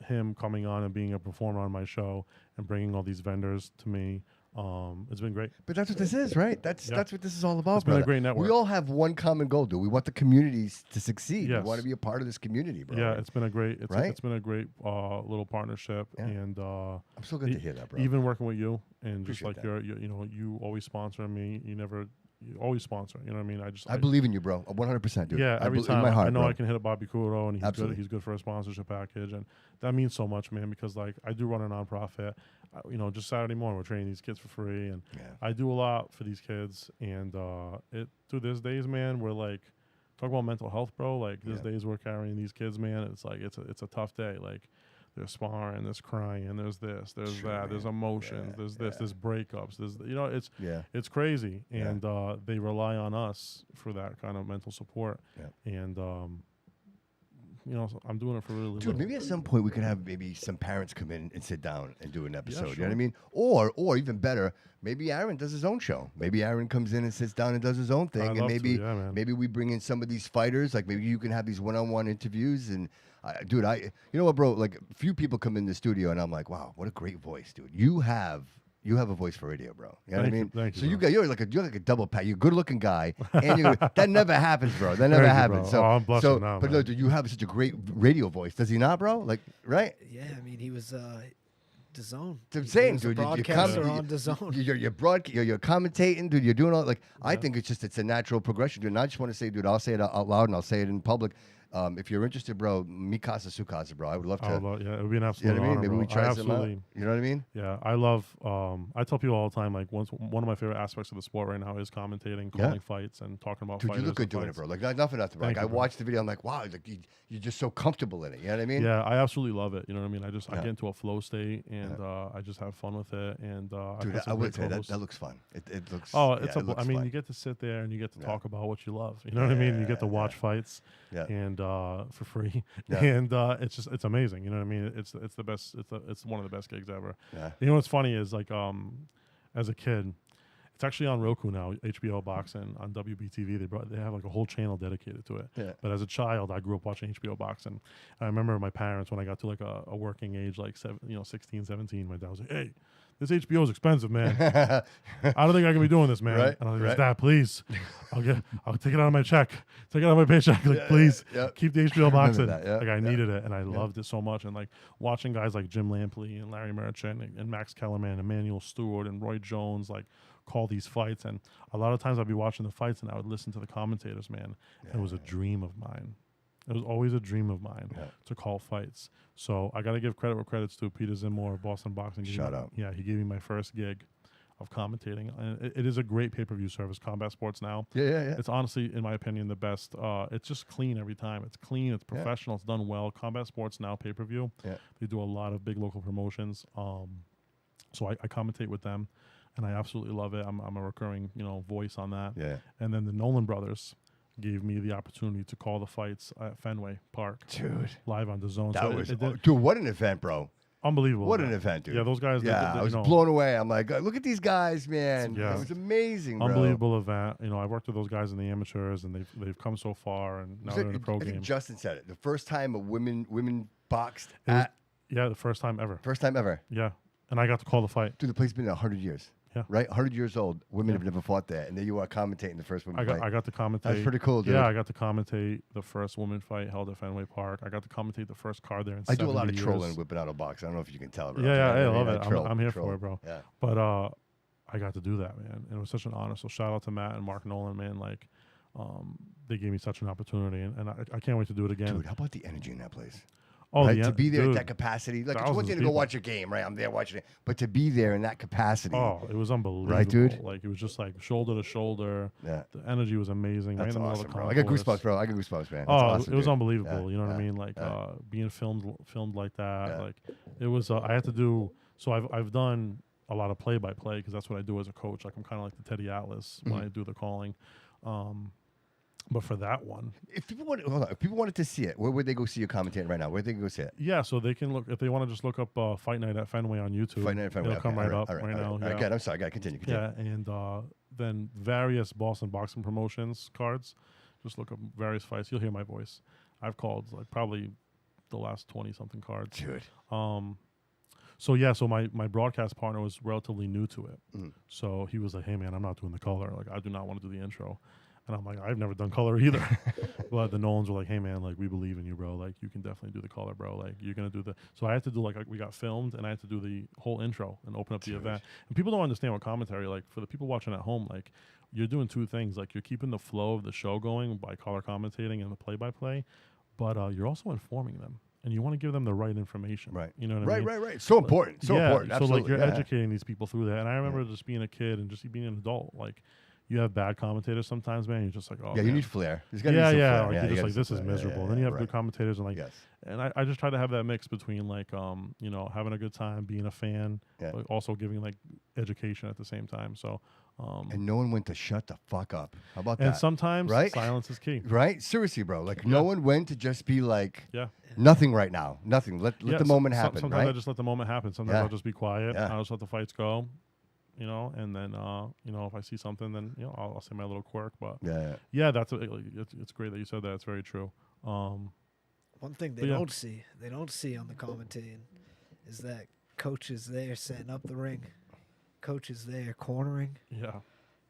him coming on and being a performer on my show and bringing all these vendors to me, it's been great. But that's what this is, right? That's what this is all about. It's been a brother. great network. We all have one common goal, dude. We want the communities to succeed. Yes. We want to be a part of this community, bro. Yeah, it's been a great, Right? it's been a great little partnership, Yeah. and I'm so good to hear that, bro. even working with you and just Appreciate like that. you always sponsoring me. You always sponsor. You know what I mean? I believe in you, bro. 100%, dude. Yeah, every in time my heart, I know bro. I can hit a Bobby Couto, and he's Absolutely. good. He's good for a sponsorship package, and that means so much, man. Because like I do run a nonprofit. Just Saturday morning we're training these kids for free, and Yeah. I do a lot for these kids. And through these days, man, we're like talk about mental health, bro. Like these days we're carrying these kids, man. It's like it's a tough day. Like there's sparring, there's crying, there's this, there's Sure, that, there's man. emotions, there's this, there's breakups, there's Yeah. it's crazy, Yeah. and they rely on us for that kind of mental support. Yeah. And so I'm doing it for really Dude, little. maybe at some point we could have maybe some parents come in and sit down and do an episode. You know sure. what I mean? Or even better, maybe Aaron does his own show. Maybe Aaron comes in and sits down and does his own thing. I'd And love maybe to, yeah, man. maybe we bring in some of these fighters. Like maybe you can have these one-on-one interviews. And dude, you know what, bro? Like few people come in the studio and I'm like, wow, what a great voice, dude. You have a voice for radio, bro. You know what I mean? Thank you, So bro. you're like a double pack. You're a good-looking guy, and that never happens, bro. That never Thank you, happens. bro. So, Oh, I'm blushing so, now, but man. no, dude, you have such a great radio voice. Does he not, bro? Like, right? Yeah, I mean, he was DAZN. I'm saying, He was a dude, broadcaster on DAZN. you're commentating, dude. You're doing all like. I think it's a natural progression, dude. And I just want to say, dude, I'll say it out loud and I'll say it in public. If you're interested, bro, Mikasa Sukasa, bro. I would love to. Yeah, it would be an You absolute know what I mean? honor, Maybe bro. we try I some out. absolutely, You know what I mean? yeah, I love. I tell people all the time, like one of my favorite aspects of the sport right now is commentating, calling fights, and talking about Dude, fighters. you look good and doing it, fights. bro. Like nothing. Like Thank I you, bro. watched the video. I'm like, wow, like, you're just so comfortable in it. You know what I mean? Yeah, I absolutely love it. You know what I mean? I Yeah. get into a flow state, and I just have fun with it. And Dude, I've had I some would great say that co-hosts. looks fun. It looks. Oh, yeah, it's it looks I mean, fun. you get to sit there and you get to Yeah. talk about what you love. You know what I mean? You get to watch fights, Yeah. and for free, Yeah. and it's amazing. You know what I mean? It's the best. It's one of the best gigs ever. Yeah. You know what's funny is like as a kid, it's actually on Roku now. HBO Boxing on WBTV. They have like a whole channel dedicated to it. Yeah. But as a child, I grew up watching HBO Boxing. I remember my parents when I got to like a working age, like 16, 17. My dad was like, "Hey, this HBO is expensive, man. I don't think I can be doing this, man." Right, And I was like, right. "Dad, please, I'll take it out of my check. Take it out of my paycheck. Like, please, yeah. keep the HBO remember Boxing." that, yeah, Like I yeah. needed it, and I loved it so much. And like watching guys like Jim Lampley and Larry Merchant and Max Kellerman, Emmanuel Stewart and Roy Jones, like call these fights. And a lot of times I'd be watching the fights and I would listen to the commentators, man. And it was a dream of mine. It was always a dream of mine to call fights. So I got to give credit where credit's due. Peter Zimmer of Boston Boxing. Shout out. Yeah, he gave me my first gig. of commentating, and it is a great pay-per-view service. Combat Sports Now. Yeah. It's honestly, in my opinion, the best. It's just clean every time. It's clean. It's professional. It's done well. Combat Sports Now pay-per-view. Yeah. They do a lot of big local promotions. So I commentate with them, and I absolutely love it. I'm a recurring, voice on that. Yeah. And then the Nolan brothers gave me the opportunity to call the fights at Fenway Park, Dude. live on DAZN. That So was it what an event, bro. unbelievable. What an event, dude. Yeah, those guys. Yeah, I was blown away. I'm like, look at these guys, man. Yeah. It was amazing, bro. Unbelievable event. I worked with those guys in the amateurs, and they've come so far, and now they're in the pro I think game. Justin said it. The first time a women boxed The first time ever. first time ever. Yeah, and I got to call the fight. Dude, the place has been 100 years. Yeah. Right? 100 years old. Women have never fought there. And there you are commentating the first women fight. I got to commentate. That's pretty cool, dude. Yeah, I got to commentate the first woman fight held at Fenway Park. I got to commentate the first card there in I do a lot 70 of years. trolling with Bernardo Box. I don't know if you can tell, bro. Yeah, I love it. Troll, I'm here troll. for it, bro. Yeah. But I got to do that, man. And it was such an honor. So shout out to Matt and Mark Nolan, man. Like, they gave me such an opportunity, and I can't wait to do it again. Dude, how about the energy in that place? Oh, Right? To be there dude, at that capacity. Like, it's thousands one thing of to go people. watch a game, right? I'm there watching it. But to be there in that capacity. Oh, it was unbelievable. Right, dude? Like, it was just like shoulder to shoulder. Yeah. The energy was amazing. That's right in the awesome, middle bro. of I the got concourse. goosebumps, bro. I got goosebumps, man. That's Oh, awesome, it was dude. unbelievable. Yeah, You know what I yeah, mean? Like yeah. being filmed like that. Yeah. Like it was. I had to do. So I've done a lot of play-by-play because that's what I do as a coach. Like I'm kind of like the Teddy Atlas when I do the calling. But for that one, If people wanted to see it, where would they go see you commentating right now? Where would they go see it? yeah. So they can look if they want to just look up Fight Night at Fenway on YouTube. Fight Night at Fenway. It'll come Okay, right up all right, right all now. right. Yeah. Again, I'm sorry. I got to continue. Yeah, and then various Boston boxing promotions cards. Just look up various fights. You'll hear my voice. I've called like probably the last 20-something cards. Dude. So yeah, so my broadcast partner was relatively new to it. So he was like, "Hey man, I'm not doing the color. Like I do not want to do the intro." And I'm like, "I've never done color either." But the Nolans were like, "Hey man, like we believe in you, bro. Like you can definitely do the color, bro. Like you're gonna do the." So I had to do like we got filmed, and I had to do the whole intro and open up the event. And people don't understand what commentary. Like for the people watching at home, like you're doing two things. Like you're keeping the flow of the show going by color commentating and the play-by-play, but you're also informing them. And you want to give them the right information. Right. You know what I mean? Right. So important. So important. So Absolutely. like you're yeah. educating these people through that. And I remember just being a kid and just being an adult. Like you have bad commentators sometimes, man. You're just like, oh, Yeah, you man. need flair. There's Yeah, gotta be some yeah. flair. Like Yeah, you're you just gotta like, some this is flair. miserable. Yeah, Then you have right. good commentators and like, Yes. and I just try to have that mix between like, having a good time, being a fan, Yeah. but also giving like education at the same time. So, And no one went to shut the fuck up. How about and that? sometimes Right? silence is key. Right? Seriously, bro. Like no one went to just be like Yeah. nothing right now. Nothing. Let the moment happen. Sometimes I Right? just let the moment happen. Sometimes Yeah. I'll just be quiet. Yeah. I'll just let the fights go, and then, if I see something, then, I'll say my little quirk. But Yeah. yeah, it's great that you said that. It's very true. One thing they don't see on the commentating is that coach is there setting up the ring, coach is there cornering, Yeah.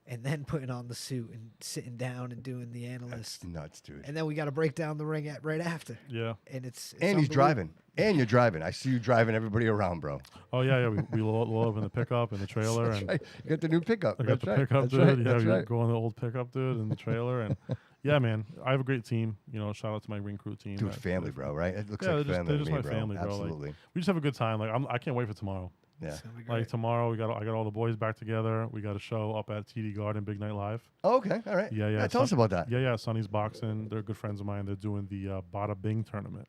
and then putting on the suit and sitting down and doing the analyst. That's nuts, dude. And then we got to break down the ring right after. Yeah. And it's And he's unbelievable. driving. And you're driving. I see you driving everybody around, bro. Oh yeah. We load up in the pickup and the trailer, That's and right. You got the new pickup. I got That's the right. pickup That's dude. right. Yeah, That's we right. go on the old pickup dude in the trailer, and yeah, man, I have a great team. Shout out to my ring crew team. Dude, family, bro, right? It looks Yeah, like they're family just to me, my bro. family, bro. Like, Absolutely. we just have a good time. Like I can't wait for tomorrow. Yeah. It's gonna be Like great. tomorrow, I got all the boys back together. We got a show up at TD Garden, Big Night Live. Oh, okay. All right. Yeah. Tell us about that. Yeah. Sonny's Boxing. They're good friends of mine. They're doing the Bada Bing tournament.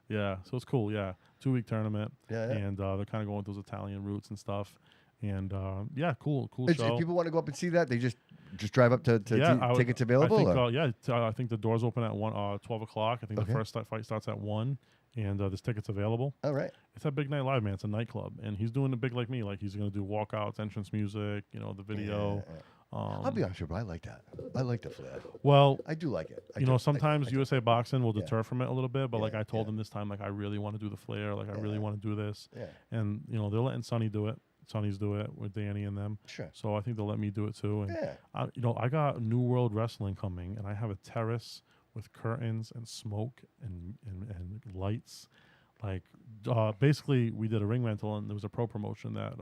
Yeah, so it's cool. Yeah, 2-week tournament. Yeah. And they're kind of going with those Italian roots and stuff. And yeah, cool If show. people want to go up and see that, they just drive up to tickets available? I think, I think the doors open at 12 o'clock. I think Okay. the first fight starts at 1, and there's tickets available. All right. It's at Big Night Live, man. It's a nightclub, and he's doing it big like me. Like he's gonna do walkouts, entrance music, the video. Yeah. I'll be honest with you, bro. I like that. I like the flair. Well, I do like it. sometimes I do. USA Boxing will Yeah. deter from it a little bit, but like Yeah, I told yeah. them this time, like I really want to do the flair, like I really Yeah. want to do this, Yeah. and they're letting Sonny do it. Sonny's do it with Danny and them. Sure. So I think they'll let me do it too. And Yeah. I got New World Wrestling coming, and I have a terrace with curtains and smoke and lights. Like basically, we did a ring rental, and there was a pro promotion that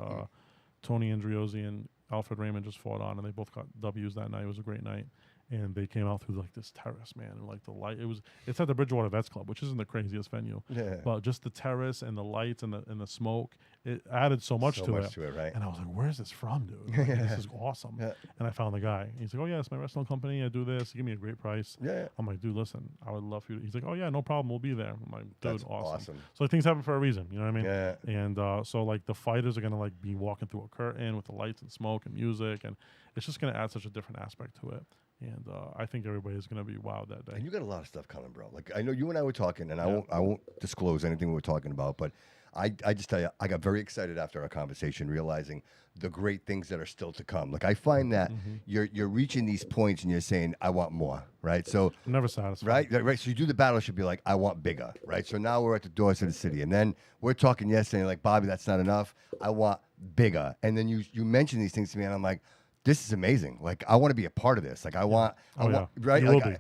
Tony Andriozzi and Alfred Raymond just fought on, and they both got W's that night. It was a great night. and they came out through like this terrace, man, and like the light. It's at the Bridgewater Vets Club, which isn't the craziest venue, Yeah. but just the terrace and the lights and the smoke, it added so much to it. Right? And I was like, "Where's this from, dude? Like, this is awesome." Yeah. And I found the guy. He's like, "Oh yeah, it's my restaurant company. I do this. Give me a great price." Yeah. I'm like, "Dude, listen, I would love for you." He's like, "Oh yeah, no problem. We'll be there." I'm like, "Dude, That's awesome. So like, things happen for a reason, you know what I mean? Yeah. And so like the fighters are gonna like be walking through a curtain with the lights and smoke and music, and it's just gonna add such a different aspect to it. And I think everybody's gonna be wowed that day. And you got a lot of stuff coming, bro. Like I know you and I were talking, and I won't disclose anything we were talking about, but I just tell you, I got very excited after our conversation, realizing the great things that are still to come. Like I find that you're reaching these points, and you're saying, "I want more," right? So I'm never satisfied. right. So you do the battleship, you're like, "I want bigger," right? So now we're at the doors of the city, and then we're talking yesterday, like, "Bobby, that's not enough. I want bigger." And then you mention these things to me, and I'm like, this is amazing. Like I want to be a part of this. Like I want, right? You Like, will be.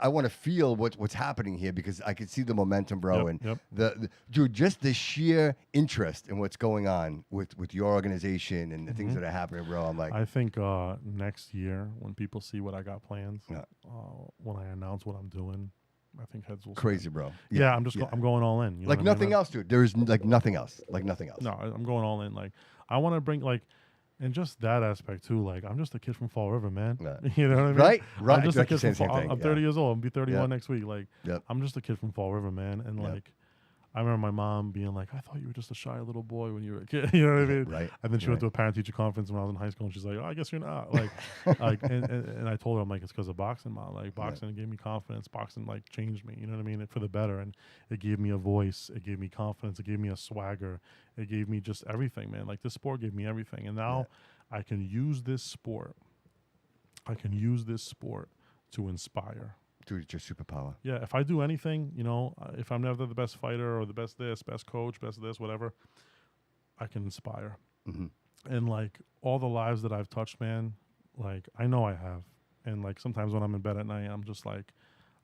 I want to feel what's happening here because I can see the momentum, bro. Yep, And yep. the dude, just the sheer interest in what's going on with your organization and the things that are happening, bro. I'm like, I think next year when people see what I got planned, Yeah. when I announce what I'm doing, I think heads will crazy, spin. bro. Yeah, I'm just I'm going all in. You know like what I mean? nothing else, dude. There is like nothing else. Like nothing else. No, I'm going all in. Like I want to bring like. And just that aspect too, like I'm just a kid from Fall River, man. Yeah. You know what I mean? Right. I'm just a Like you kid said, from same Fall. thing, I'm 30 years old. I'm gonna be 31 Yep. next week. Like Yep. I'm just a kid from Fall River, man. And Yep. like I remember my mom being like, "I thought you were just a shy little boy when you were a kid." You know what I mean? Right. And then she went to a parent-teacher conference when I was in high school, and she's like, "Oh, I guess you're not." Like, and I told her, I'm like, "It's because of boxing, mom. Like, boxing gave me confidence. Boxing like changed me. You know what I mean? For the better, and it gave me a voice. It gave me confidence. It gave me a swagger. It gave me just everything, man. Like this sport gave me everything, and now I can use this sport. To inspire." Dude, it's your superpower. Yeah, if I do anything, you know, if I'm never the best fighter or the best this, best coach, best this, whatever, I can inspire. Mm-hmm. And like all the lives that I've touched, man, like I know I have. And like sometimes when I'm in bed at night, I'm just like,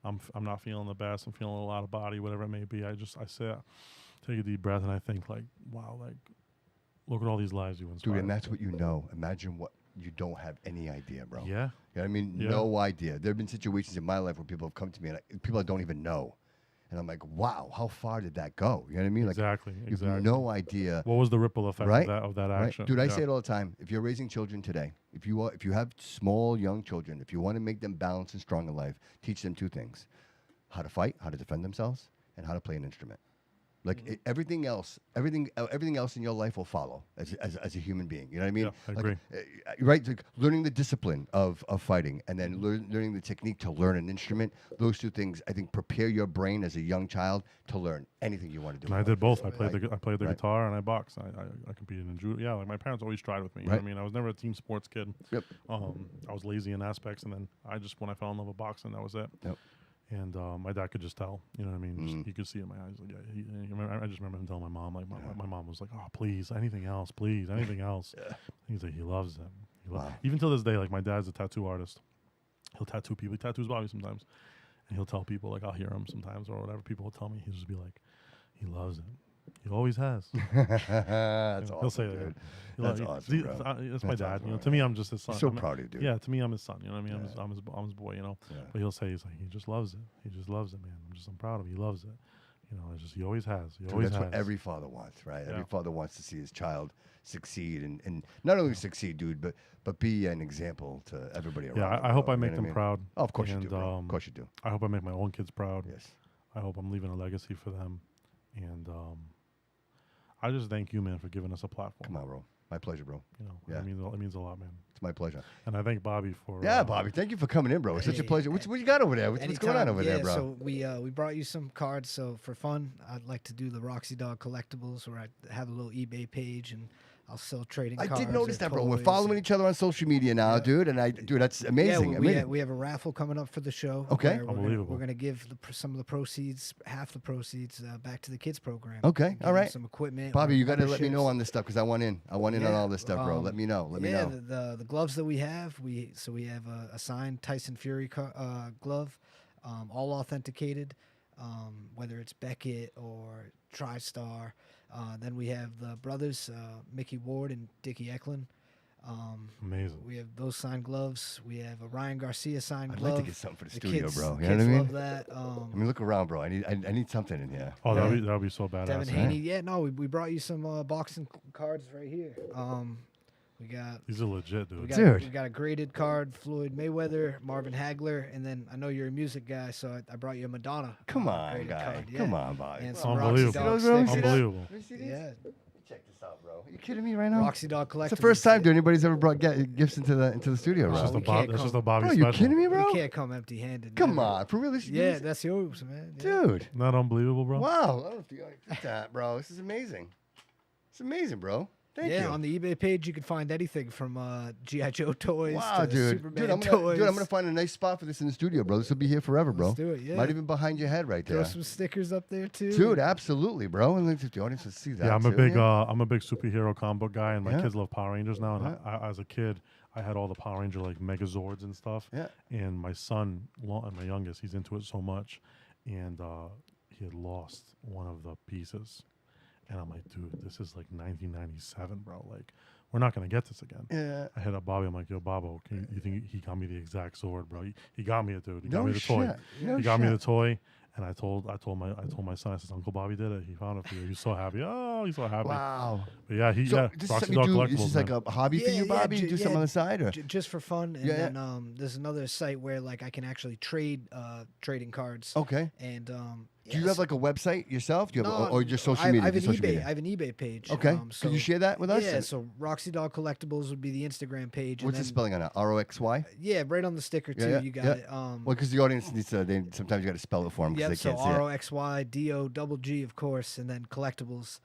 I'm not feeling the best. I'm feeling a little out of body, whatever it may be. I sit, take a deep breath, and I think like, wow, like look at all these lives you inspired. Dude, and that's what you know. Imagine what you don't have any idea, bro. Yeah. You know what I mean? Yeah. No idea. There have been situations in my life where people have come to me and people I don't even know. And I'm like, wow, how far did that go? You know what I mean? Like, Exactly. you have no idea. What was the ripple effect Right? of that Right? action? Dude, I Yeah. say it all the time. If you're raising children today, if you have small, young children, if you want to make them balanced and strong in life, teach them two things: how to fight, how to defend themselves, and how to play an instrument. Like everything else in your life will follow as a human being. You know what I mean? Yeah, I agree. Right? Like learning the discipline of fighting, and then learning the technique to learn an instrument. Those two things, I think, prepare your brain as a young child to learn anything you want to do. And I in did life. both. I played the Right. guitar and I boxed. I competed in judo. Yeah, like my parents always tried with me. You know what I mean? I was never a team sports kid. Yep. I was lazy in aspects, and then when I fell in love with boxing, that was it. Yep. And my dad could just tell. You know what I mean? He could see it in my eyes. Like, I just remember him telling my mom. Like my mom was like, "Oh, please, anything else, please, anything else." He's like, he loves them. Even till this day, like my dad's a tattoo artist. He'll tattoo people. He tattoos Bobby sometimes, and he'll tell people, like I'll hear him sometimes or whatever. People will tell me. He'll just be like, he loves it. He always has. That's He'll say awesome, that. dude. That's awesome, bro. That's my That's dad. awesome, You know, bro. to me, I'm just his son. So I'm proud of you, dude. Yeah, to me, I'm his son. You know what I mean? I'm his boy. You know. Yeah. But he'll say, he's like, he just loves it. He just loves it, man. I'm proud of him. He loves it. You know, it's just he always has. He Dude, always that's has. what every father wants, right? Yeah. Every father wants to see his child succeed and not only succeed, dude, but be an example to everybody around. Yeah, him, I hope bro. I You know make what them mean? proud. Oh, of course you And, do, bro. Of course you do. I hope I make my own kids proud. Yes. I hope I'm leaving a legacy for them. And I just thank you, man, for giving us a platform. Come on, bro. My pleasure, bro. You know, Yeah. it means a lot, man. It's my pleasure. And I thank Bobby for. Yeah, Bobby. Thank you for coming in, bro. It's such a Hey, pleasure. What you got over there? What's going on Anytime. over there, bro? So we brought you some cards. So for fun, I'd like to do the Roxy Dog collectibles, where I have a little eBay page and I'll sell trading I cards. did notice or that, bro. We're toys following and- each other on social media now, Yeah. dude. And dude, that's amazing. Yeah, amazing. we have a raffle coming up for the show. Okay. where We're Unbelievable. going to give some of the proceeds, half the proceeds, back to the kids program. Okay, Give all them right. Some equipment. Bobby, or you got to let me know memberships. on this stuff because I want in. I want in on all this stuff, bro. Let me know. Let me know. The gloves that we have, we have a signed Tyson Fury glove, all authenticated, whether it's Beckett or TriStar. Then we have the brothers, Mickey Ward and Dickie Eklund. Amazing. We have those signed gloves. We have a Ryan Garcia signed I'd glove. like to get something for the The studio, kids, bro. You know kids what I mean? love that. I mean, look around, bro. I need something in here. Oh, Yeah. that'd be so badass. Devin Haney. Yeah, no, we brought you some boxing cards right here. We got These are legit, dude. Dude. we got a graded card, Floyd Mayweather, Marvin Hagler, and then I know you're a music guy, so I brought you a Madonna. Come on, graded guy. card, yeah. Come on, Bobby. And Bro. some Unbelievable. Roxy Dog See those, bro? stickers. See that? Unbelievable. Let me see these. Yeah, Check this out, bro. Are you kidding me right now? Roxy Dog Collectibles. It's the first time, dude, anybody's ever brought gifts into the studio, It's bro. just, we can't it's come- just a Bobby Bro, you special. kidding me, bro? We can't come empty-handed. Come never. on, for real? This, Yeah, this- that's yours, man. Yeah. dude. Not unbelievable, bro. Wow. I don't know if you like that, bro. This is amazing. It's amazing, bro. Thank yeah, you. on the eBay page, you can find anything from G.I. Joe toys Wow, to dude. Superman toys. Dude, I'm gonna find a nice spot for this in the studio, bro. This will be here forever, bro. Let's do it, yeah. Might even behind your head right Throw there. some stickers up there, too. Dude, absolutely, bro. And let the audience will see that. Yeah, I'm a too, big yeah. I'm a big superhero comic book guy, and my Yeah. kids love Power Rangers now. And Yeah. I, as a kid, I had all the Power Ranger like Megazords and stuff. Yeah. And my son, my youngest, he's into it so much, and he had lost one of the pieces, and I'm like, dude, this is like 1997, bro. Like, we're not gonna get this again. Yeah. I hit up Bobby. I'm like, yo, Bobo, you think he got me the exact sword, bro? He got me it, dude. He got No me the toy. shit. No He got me the shit. toy, and I told my son, I said, Uncle Bobby did it. He found it for you. He's so happy. Oh, he's so happy. Wow. But yeah, So this is Roxy something Dog you do. Collectibles, This is man. like a hobby for Yeah, you, yeah, Bobby. You do something on the side, or just for fun. And Yeah, yeah. then there's another site where like I can actually trade trading cards. okay. And Do you have like a website yourself? Do you have, No, or just social I media? have an Just social eBay. media? I have an eBay page. Okay. So Can you share that with us? Yeah. So Roxy Dog Collectibles would be the Instagram page. What's the and then, spelling on that? ROXY? Yeah, right on the sticker too. Yeah, yeah, You got yeah. it. Well, because the audience needs to. Sometimes you got to spell it for them because Yep. they So can't see it. ROXYDOGG, of course, and then collectibles.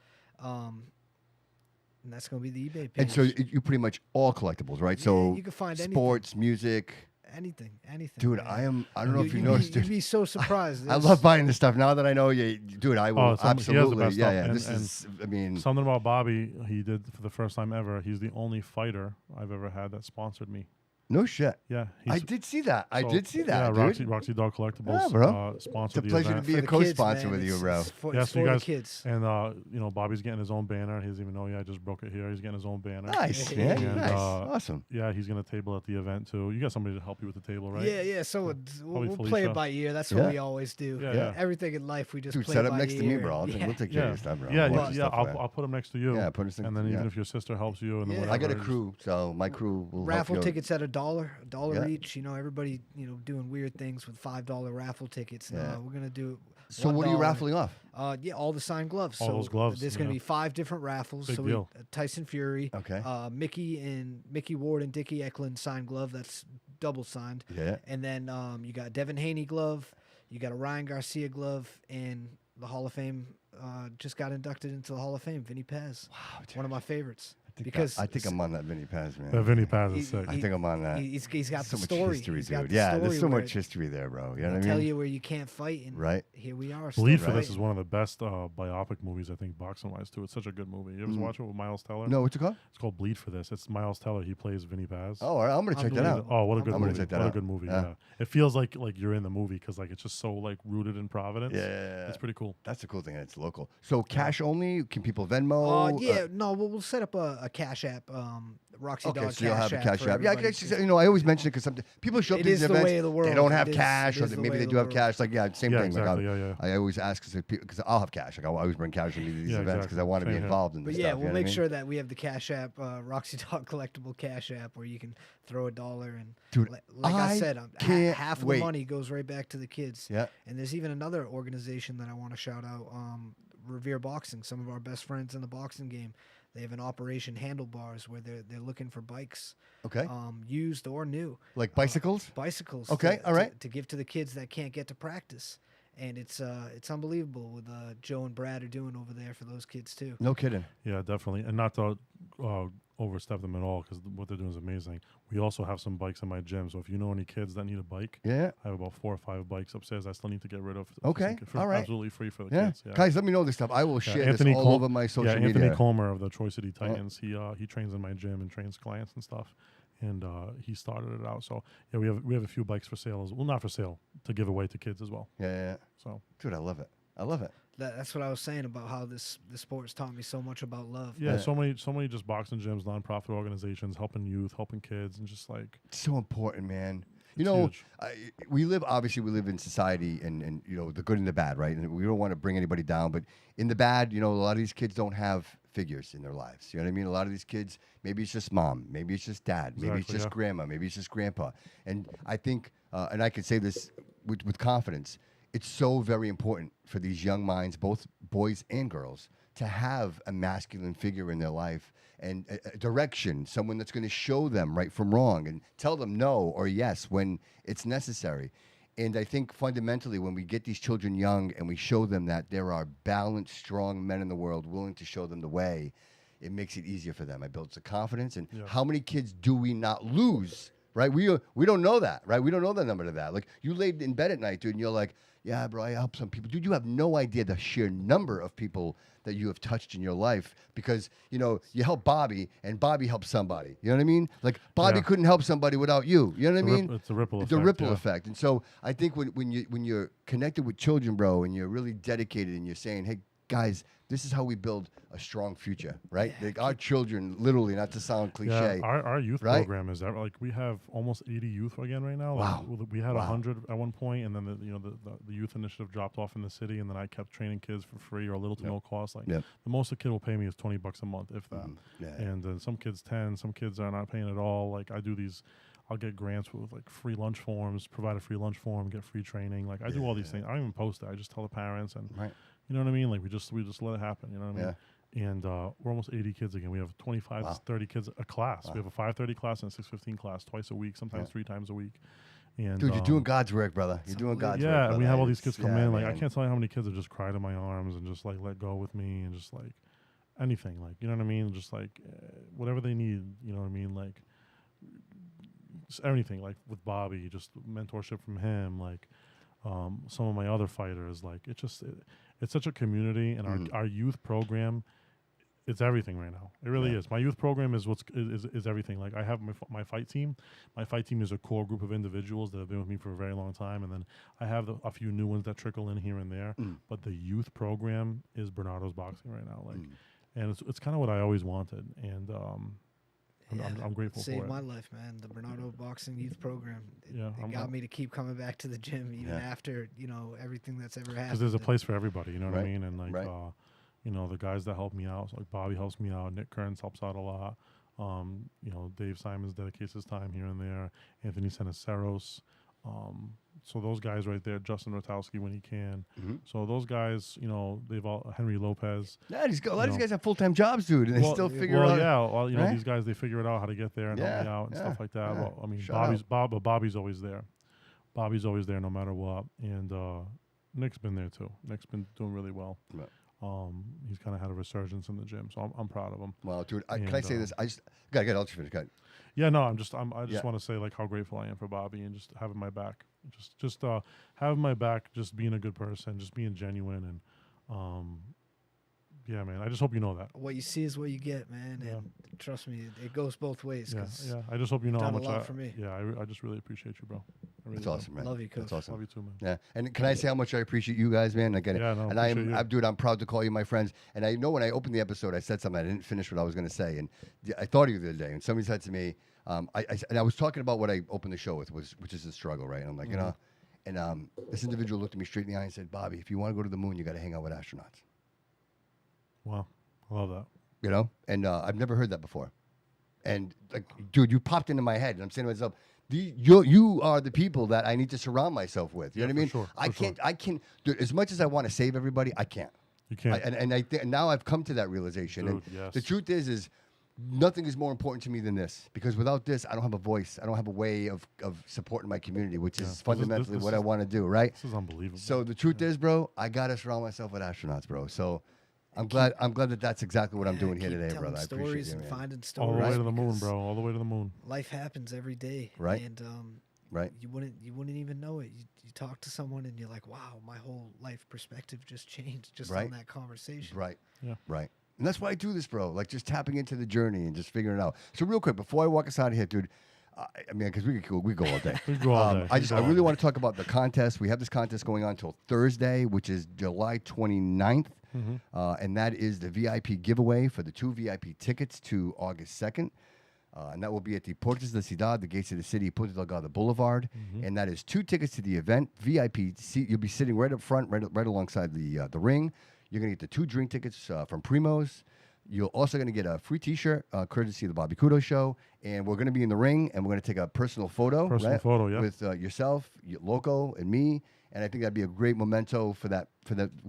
And that's gonna be the eBay page. And so you pretty much all collectibles, right? Yeah, So you can find sports, music. anything. Dude, man. I don't know if you you'd noticed, Be, you'd dude. be so surprised. I There's- love buying this stuff now that I know you, dude. I will Oh, he has the absolutely, best yeah, stuff. yeah. And- This is, I mean, Something about Bobby, he did for the first time ever. He's the only fighter I've ever had that sponsored me. no shit. Yeah, I did see that. I so, did see that, Yeah, dude. Roxy Dog Collectibles Yeah, bro. sponsored It's a the pleasure to event. be for a the kids, co-sponsor man. with you, It's- bro. It's for, Yeah, it's so you for guys- the kids. And Bobby's getting his own banner. He doesn't even know. Yeah, I just broke it here. He's getting his own banner. Nice, Yeah, man. and, Nice, uh, awesome. Yeah, he's gonna table at the event too. You got somebody to help you with the table, right? Yeah. So we'll play Felicia. it by ear. That's Yeah. what we always do. Yeah, yeah. Everything in life we just Dude, play set by up next ear. to me, bro. Yeah. We'll take care of your stuff, bro. Yeah, I'll watch yeah, your yeah. stuff, man. I'll put them next to you. Yeah, put us next- And then even yeah. if your sister helps you, and Yeah. whatever, I got a just- crew, so my crew will Raffle help you. tickets at $1 Yeah. each. Everybody, doing weird things with $5 raffle tickets. Yeah. We're gonna do. So what are you $1. raffling off? Yeah, all the signed gloves. All so those gloves, There's gonna yeah. be 5 different raffles. Big so deal. Tyson Fury, Okay. Mickey Ward and Dickie Eklund signed glove. That's double signed. Yeah. And then you got Devin Haney glove. You got a Ryan Garcia glove, and the Hall of Fame just got inducted into the Hall of Fame. Vinny Paz. Wow, dude. One of my favorites. I think because I think I'm on that Vinny Paz, man. That Vinny Paz He- is sick. I think I'm on that. He's got so the much story. history, He's got dude. the Yeah, there's story so where much history there, bro. You know they what I tell mean? you where you can't fight, and Right. here we are. Bleed still for This is fighting. one of the best biopic movies, I think, boxing wise too. It's such a good movie. You ever watch it with Miles Teller? No, what's it called? It's called Bleed for This. It's Miles Teller. He plays Vinny Paz. Oh, all right, I'm gonna check that out. Oh, what a good I'm gonna movie! check that What out. a good movie! Yeah. Yeah, it feels like you're in the movie because like it's just so like rooted in Providence. Yeah, it's pretty cool. that's the cool thing. It's local. So cash only? Can people Venmo? Yeah, no, we'll set up a Cash App. Roxy Okay, Dog so you'll have a Cash cash App. app. Yeah, I always mention it because some people show up It to these is the way events. of the world. They don't have It is- cash, it or is the maybe way they of do the have world. cash. Like I Yeah, thing. exactly. Like Yeah. I always ask because I'll have cash. Like I always bring cash into these Yeah, events because I exactly. want to be Same here. involved in But this yeah, stuff. we'll make sure that we have the Cash App, Roxy Dog Collectible Cash App, where you can throw $1 and, Dude, like I I said, can't half of wait. the money goes right back to the kids. Yeah. And there's even another organization that I want to shout out, Revere Boxing. Some of our best friends in the boxing game. They have an Operation Handlebars where they're looking for bikes, Okay. used or new. Like bicycles. Bicycles. Okay, all right. To give to the kids that can't get to practice, and it's unbelievable what Joe and Brad are doing over there for those kids too. No kidding. Yeah, definitely, and not to overstep them at all because what they're doing is amazing. We also have some bikes in my gym, so if you know any kids that need a bike, Yeah. I have about 4 or 5 bikes upstairs. I still need to get rid of. Okay, for all right. absolutely free for the Yeah. kids. Yeah. Guys, let me know this stuff. I will Yeah, share this all over my social Anthony media. Comer of the Troy City Titans. He trains in my gym and trains clients and stuff. And he started it out. So yeah, we have a few bikes for sale. Well, not for sale, to give away to kids as well. Yeah. So Dude, I love it. I love it. That's what I was saying about how this sport's taught me so much about love. Yeah, so many just boxing gyms, nonprofit organizations, helping youth, helping kids, and just like It's so important, man. You It's know, huge. we live in society, and you know the good and the bad, right? And we don't want to bring anybody down, but in the bad, you know, a lot of these kids don't have figures in their lives. You know what I mean? A lot of these kids, maybe it's just mom, maybe it's just dad, maybe it's Exactly, just yeah. grandma, maybe it's just grandpa. And I think, and I can say this with confidence, it's so very important for these young minds, both boys and girls, to have a masculine figure in their life and a direction, someone that's going to show them right from wrong and tell them no or yes when it's necessary. And I think fundamentally, when we get these children young and we show them that there are balanced, strong men in the world willing to show them the way, it makes it easier for them. It builds the confidence. And Yeah. how many kids do we not lose, right? We don't know that, right? We don't know the number to that. Like, you laid in bed at night, dude, and you're like, yeah, bro, I help some people. Dude, you have no idea the sheer number of people that you have touched in your life because, you know, you help Bobby and Bobby helps somebody. You know what I mean? Like, Bobby Yeah. couldn't help somebody without you. You know what I mean? It's a ripple It's effect. a ripple yeah. effect. And so I think when you're connected with children, bro, and you're really dedicated and you're saying, hey, guys, this is how we build a strong future, right? Yeah, Like, our children, literally, not to sound cliche. Yeah, our youth right? program is that like we have almost 80 youth again right now. Like, Wow. we had Wow. 100 at one point, and then the youth initiative dropped off in the city, and then I kept training kids for free or little to Yep. no cost. Like Yep. the most a kid will pay me is $20 a month, if that. Yeah. And some kids 10, some kids are not paying at all. Like I do these. I'll get grants with like free lunch forms, provide a free lunch form, get free training. Like I do all these things. I don't even post it. I just tell the parents, and Right. you know what I mean. Like we just let it happen. You know what I mean. And we're almost 80 kids again. We have 25 Wow. to 30 kids a class. Wow. We have a 5:30 class and a 6:15 class twice a week, sometimes 3 times a week. And Dude, you're doing God's work, brother. You're doing God's work. yeah, and we brother. have all these kids It's- come yeah, in. Like I man. can't tell you how many kids have just cried in my arms and just like let go with me and just like anything. Like you know what I mean. Just like whatever they need. You know what I mean. Like just everything. Like with Bobby, just mentorship from him. Like some of my other fighters. Like it's such a community, and our youth program. It's everything right now. It really is. My youth program is is everything. Like I have my fight team. My fight team is a core group of individuals that have been with me for a very long time, and then I have a few new ones that trickle in here and there. But the youth program is Bernardo's boxing right now. Like, and it's kind of what I always wanted, and I'm grateful for Saved it. my life, man. The Bernardo Boxing Youth Program. It I'm got me to keep coming back to the gym even after everything that's ever happened. because there's a place for everybody. You know what I Right. mean? And like. Right. You know, the guys that help me out, so like Bobby helps me out, Nick Kearns helps out a lot. You know, Dave Simons dedicates his time here and there. Anthony Senaceros. So those guys right there, Justin Rotowski when he can. So those guys, you know, they've all Henry Lopez. Yeah, a lot of these guys have full-time jobs, dude, and they still figure out. Well, you know, right? these guys, they figure it out how to get there and help me out and stuff like that. yeah. Well, I mean, Shout out. Bobby's always there. Bobby's always there no matter what. And Nick's been there too. Nick's been doing really well. Right. He's kind of had a resurgence in the gym, so I'm proud of him. Well, dude, can And, I say this? I just got to get. I'll just finish. Go ahead. Yeah, no, I just Yeah. want to say like how grateful I am for Bobby and just having my back, just having my back, just being a good person, just being genuine, and yeah, man. I just hope you know that. What you see is what you get, man. Yeah. And trust me, it goes both ways. Yeah, 'Cause yeah. I just hope you know how done a much lot for me. Yeah, I just really appreciate you, bro. I really That's do. awesome, man. Love you, That's Coach. awesome. Love you too, man. Yeah, and can I say how much I appreciate you guys, man? Again, Yeah, no, and appreciate you. dude, I'm proud to call you my friends. And I know when I opened the episode, I said something. I didn't finish what I was going to say, and I thought of you the other day. And somebody said to me, I was talking about what I opened the show with, which is the struggle, right? And I'm like, you know, and this individual looked at me straight in the eye and said, Bobby, if you want to go to the moon, you got to hang out with astronauts. Wow, I love that. You know, and I've never heard that before. And like, dude, you popped into my head, and I'm saying to myself, you are the people that I need to surround myself with. You know what I mean? Sure, I can't. Dude, as much as I want to save everybody, I can't. You can't. And I think now I've come to that realization. Dude, and yes. the truth is nothing is more important to me than this, because without this, I don't have a voice. I don't have a way of supporting my community, which is fundamentally what I want to do, right? This is unbelievable. So the truth is, bro, I gotta surround myself with astronauts, bro. So I'm glad that that's exactly what I'm doing here keep today, telling brother. I appreciate stories you, and man. finding all the stories. way to the moon, because bro. All the way to the moon. Life happens every day, Right. And Right. you wouldn't even know it. You talk to someone and you're like, wow, my whole life perspective just changed just Right. on that conversation. Right. Yeah. Right. And that's why I do this, bro. Like just tapping into the journey and just figuring it out. So real quick, before I walk us out of here, dude, I mean, because we go all day. We go all day. I really want to talk about the contest. We have this contest going on until Thursday, which is July 29th. And that is the VIP giveaway for the 2 VIP tickets to August 2nd. And that will be at the Puertas de Ciudad, the gates of the city, Punta Delgado Boulevard. And that is 2 tickets to the event. VIP seat, you'll be sitting right up front, right alongside the ring. You're going to get the 2 drink tickets from Primo's. You're also going to get a free T-shirt, courtesy of the Bobby Couto Show. And we're going to be in the ring, and we're going to take a personal photo. With yourself, Loco, and me. And I think that'd be a great memento for that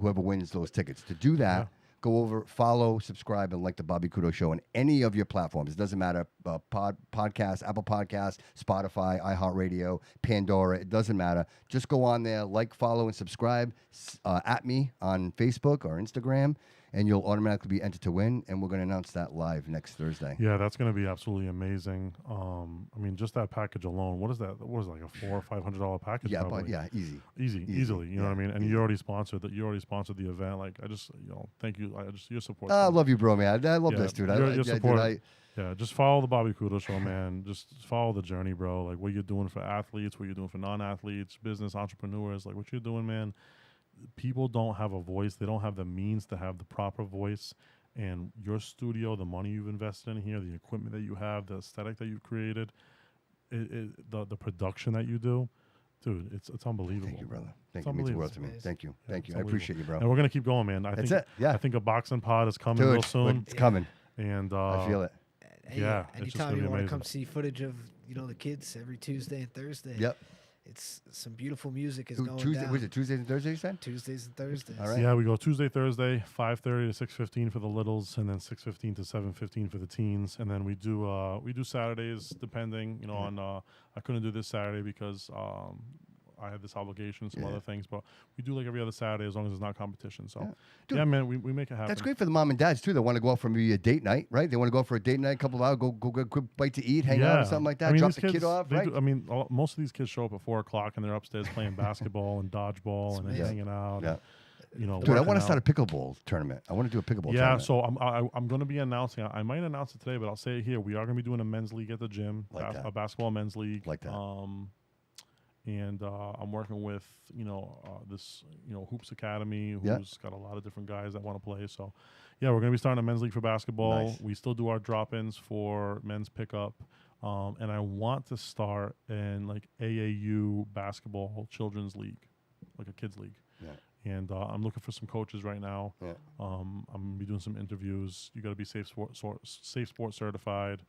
whoever wins those tickets. To do that, go over, follow, subscribe, and like the Bobby Couto Show on any of your platforms. It doesn't matter, podcast, Apple Podcasts, Spotify, iHeartRadio, Pandora. It doesn't matter. Just go on there, like, follow, and subscribe at me on Facebook or Instagram, and you'll automatically be entered to win. And we're going to announce that live next Thursday. Yeah, that's going to be absolutely amazing. I mean, just that package alone. What is that? What is it, like a $400 or $500 package? Yeah, probably? but yeah, easily. You know what I mean? And you already sponsored that. You already sponsored the event. Like, I just, thank you. Your support. I love you, bro, man. I love this, dude. Your support. Yeah, just follow the Bobby Couto Show, man. Just follow the journey, bro. Like what you're doing for athletes, what you're doing for non-athletes, business entrepreneurs. Like what you're doing, man. People don't have a voice. They don't have the means to have the proper voice. And your studio, the money you've invested in here, the equipment that you have, the aesthetic that you've created, the production that you do, dude, it's unbelievable. Thank you, brother. Thank you. It means the world to me. Thank you. Thank you. I appreciate you, bro. And we're going to keep going, man. That's it. Yeah. I think a boxing pod is coming real soon. It's coming. And I feel it. Anytime you want to come see footage of the kids every Tuesday and Thursday. Yep. It's some beautiful music is going Tuesday, down. Was it Tuesdays and Thursdays you said? Tuesdays and Thursdays. All right. Yeah, we go Tuesday, Thursday, 5:30 to 6:15 for the littles, and then 6:15 to 7:15 for the teens, and then we do Saturdays depending, on. I couldn't do this Saturday because I had this obligation, some other things, but we do like every other Saturday as long as it's not competition. So, Dude, man, we make it happen. That's great for the mom and dads too. They want to go out for maybe a date night, right? They want to go out for a date night, a couple of hours, go get a quick bite to eat, hang out or something like that. Drop the kid off, right? Most of these kids show up at 4 o'clock and they're upstairs playing basketball and dodgeball and hanging out. Yeah. And, dude, I want to start a pickleball tournament. I want to do a pickleball tournament. So I'm going to be announcing. I might announce it today, but I'll say it here. We are going to be doing a men's league at the gym, a basketball men's league. Like that. And I'm working with this Hoops Academy, who's got a lot of different guys that want to play. So we're going to be starting a men's league for basketball. Nice. We still do our drop-ins for men's pickup, and I want to start in like AAU basketball children's league, like a kids league. Yeah. And I'm looking for some coaches right now. Yeah. I'm going to be doing some interviews. You got to be Safe Sport certified.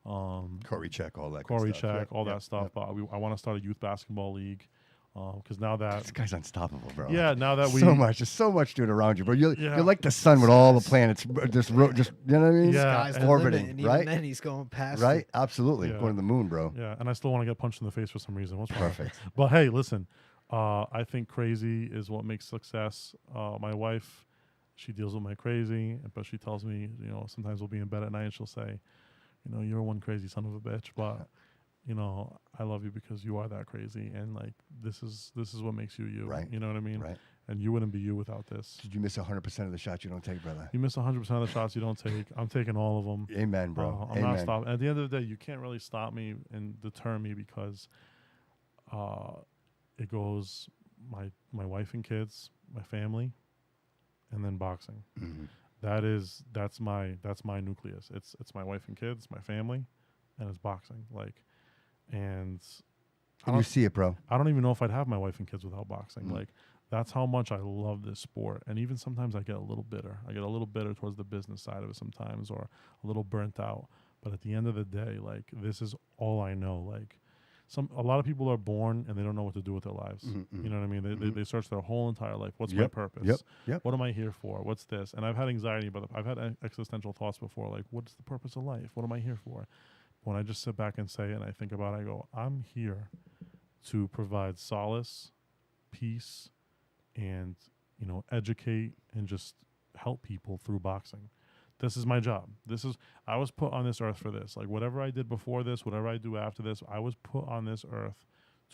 Corey check, all that. That stuff. But I want to start a youth basketball league because now that this guy's unstoppable, bro. Yeah, now that there's so much doing around you, bro. You're like the sun with all the planets, just you know what I mean? Sky's orbiting, and right? Even then he's going past. Right, absolutely, going to the moon, bro. Yeah, and I still want to get punched in the face for some reason. What's perfect? But hey, listen, I think crazy is what makes success. My wife, she deals with my crazy, but she tells me, sometimes we'll be in bed at night and she'll say, you're one crazy son of a bitch, but I love you because you are that crazy, and like this is what makes you. Right. You know what I mean? Right. And you wouldn't be you without this. Did you miss 100% of the shots you don't take, brother? You miss 100% of the shots you don't take. I'm taking all of them. Amen, bro. I'm not stopping. At the end of the day, you can't really stop me and deter me because it goes my wife and kids, my family, and then boxing. Mm-hmm. That's my nucleus. It's my wife and kids, my family, and it's boxing. And you see it, bro. I don't even know if I'd have my wife and kids without boxing. Mm. That's how much I love this sport. And even sometimes I get a little bitter. I get a little bitter towards the business side of it sometimes, or a little burnt out. But at the end of the day, this is all I know. A lot of people are born and they don't know what to do with their lives. Mm-hmm. You know what I mean? They search their whole entire life. What's my purpose? Yep. What am I here for? What's this? And I've had anxiety, but I've had existential thoughts before. What's the purpose of life? What am I here for? When I just sit back and say it and I think about it, I go, I'm here to provide solace, peace, and educate and just help people through boxing. This is my job. I was put on this earth for this. Whatever I did before this, whatever I do after this, I was put on this earth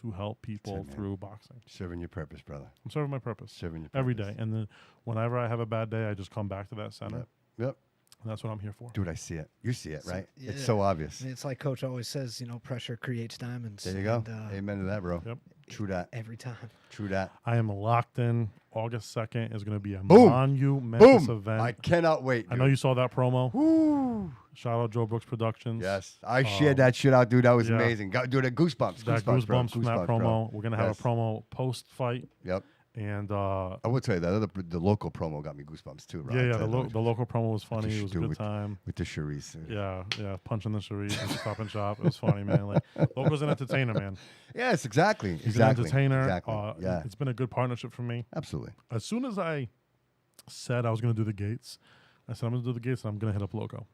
to help people through boxing. Serving your purpose, brother. I'm serving my purpose. Serving your purpose. Every day. And then whenever I have a bad day, I just come back to that center. Yep. And that's what I'm here for. Dude, I see it. You see it, right? Yeah. It's so obvious. And it's like Coach always says, you know, pressure creates diamonds. There you go. And, Amen to that, bro. Yep. True that. every time. True that. I am locked in. August 2nd is going to be a Boom. monumentous Boom. event. I cannot wait. I know you saw that promo. Woo. Shout out Joe Brooks Productions. Yes. I shared that shit out, dude. That was yeah. amazing. Dude, that goosebumps. That bro. goosebumps from that promo. bro. We're going to have Yes. a promo post-fight. Yep. And I will tell you that the local promo got me goosebumps too, right? yeah, the local promo was funny. It was a Dude, good time. with the Charisse. Yeah, punching the Cherise and Stop and Shop. It was funny, man. Like, Local's an entertainer, man. Yes, exactly. He's exactly. an entertainer. Exactly. Yeah. It's been a good partnership for me. Absolutely. As soon as I said I was going to do the gates, I said I'm going to do the gates and I'm going to hit up Loco.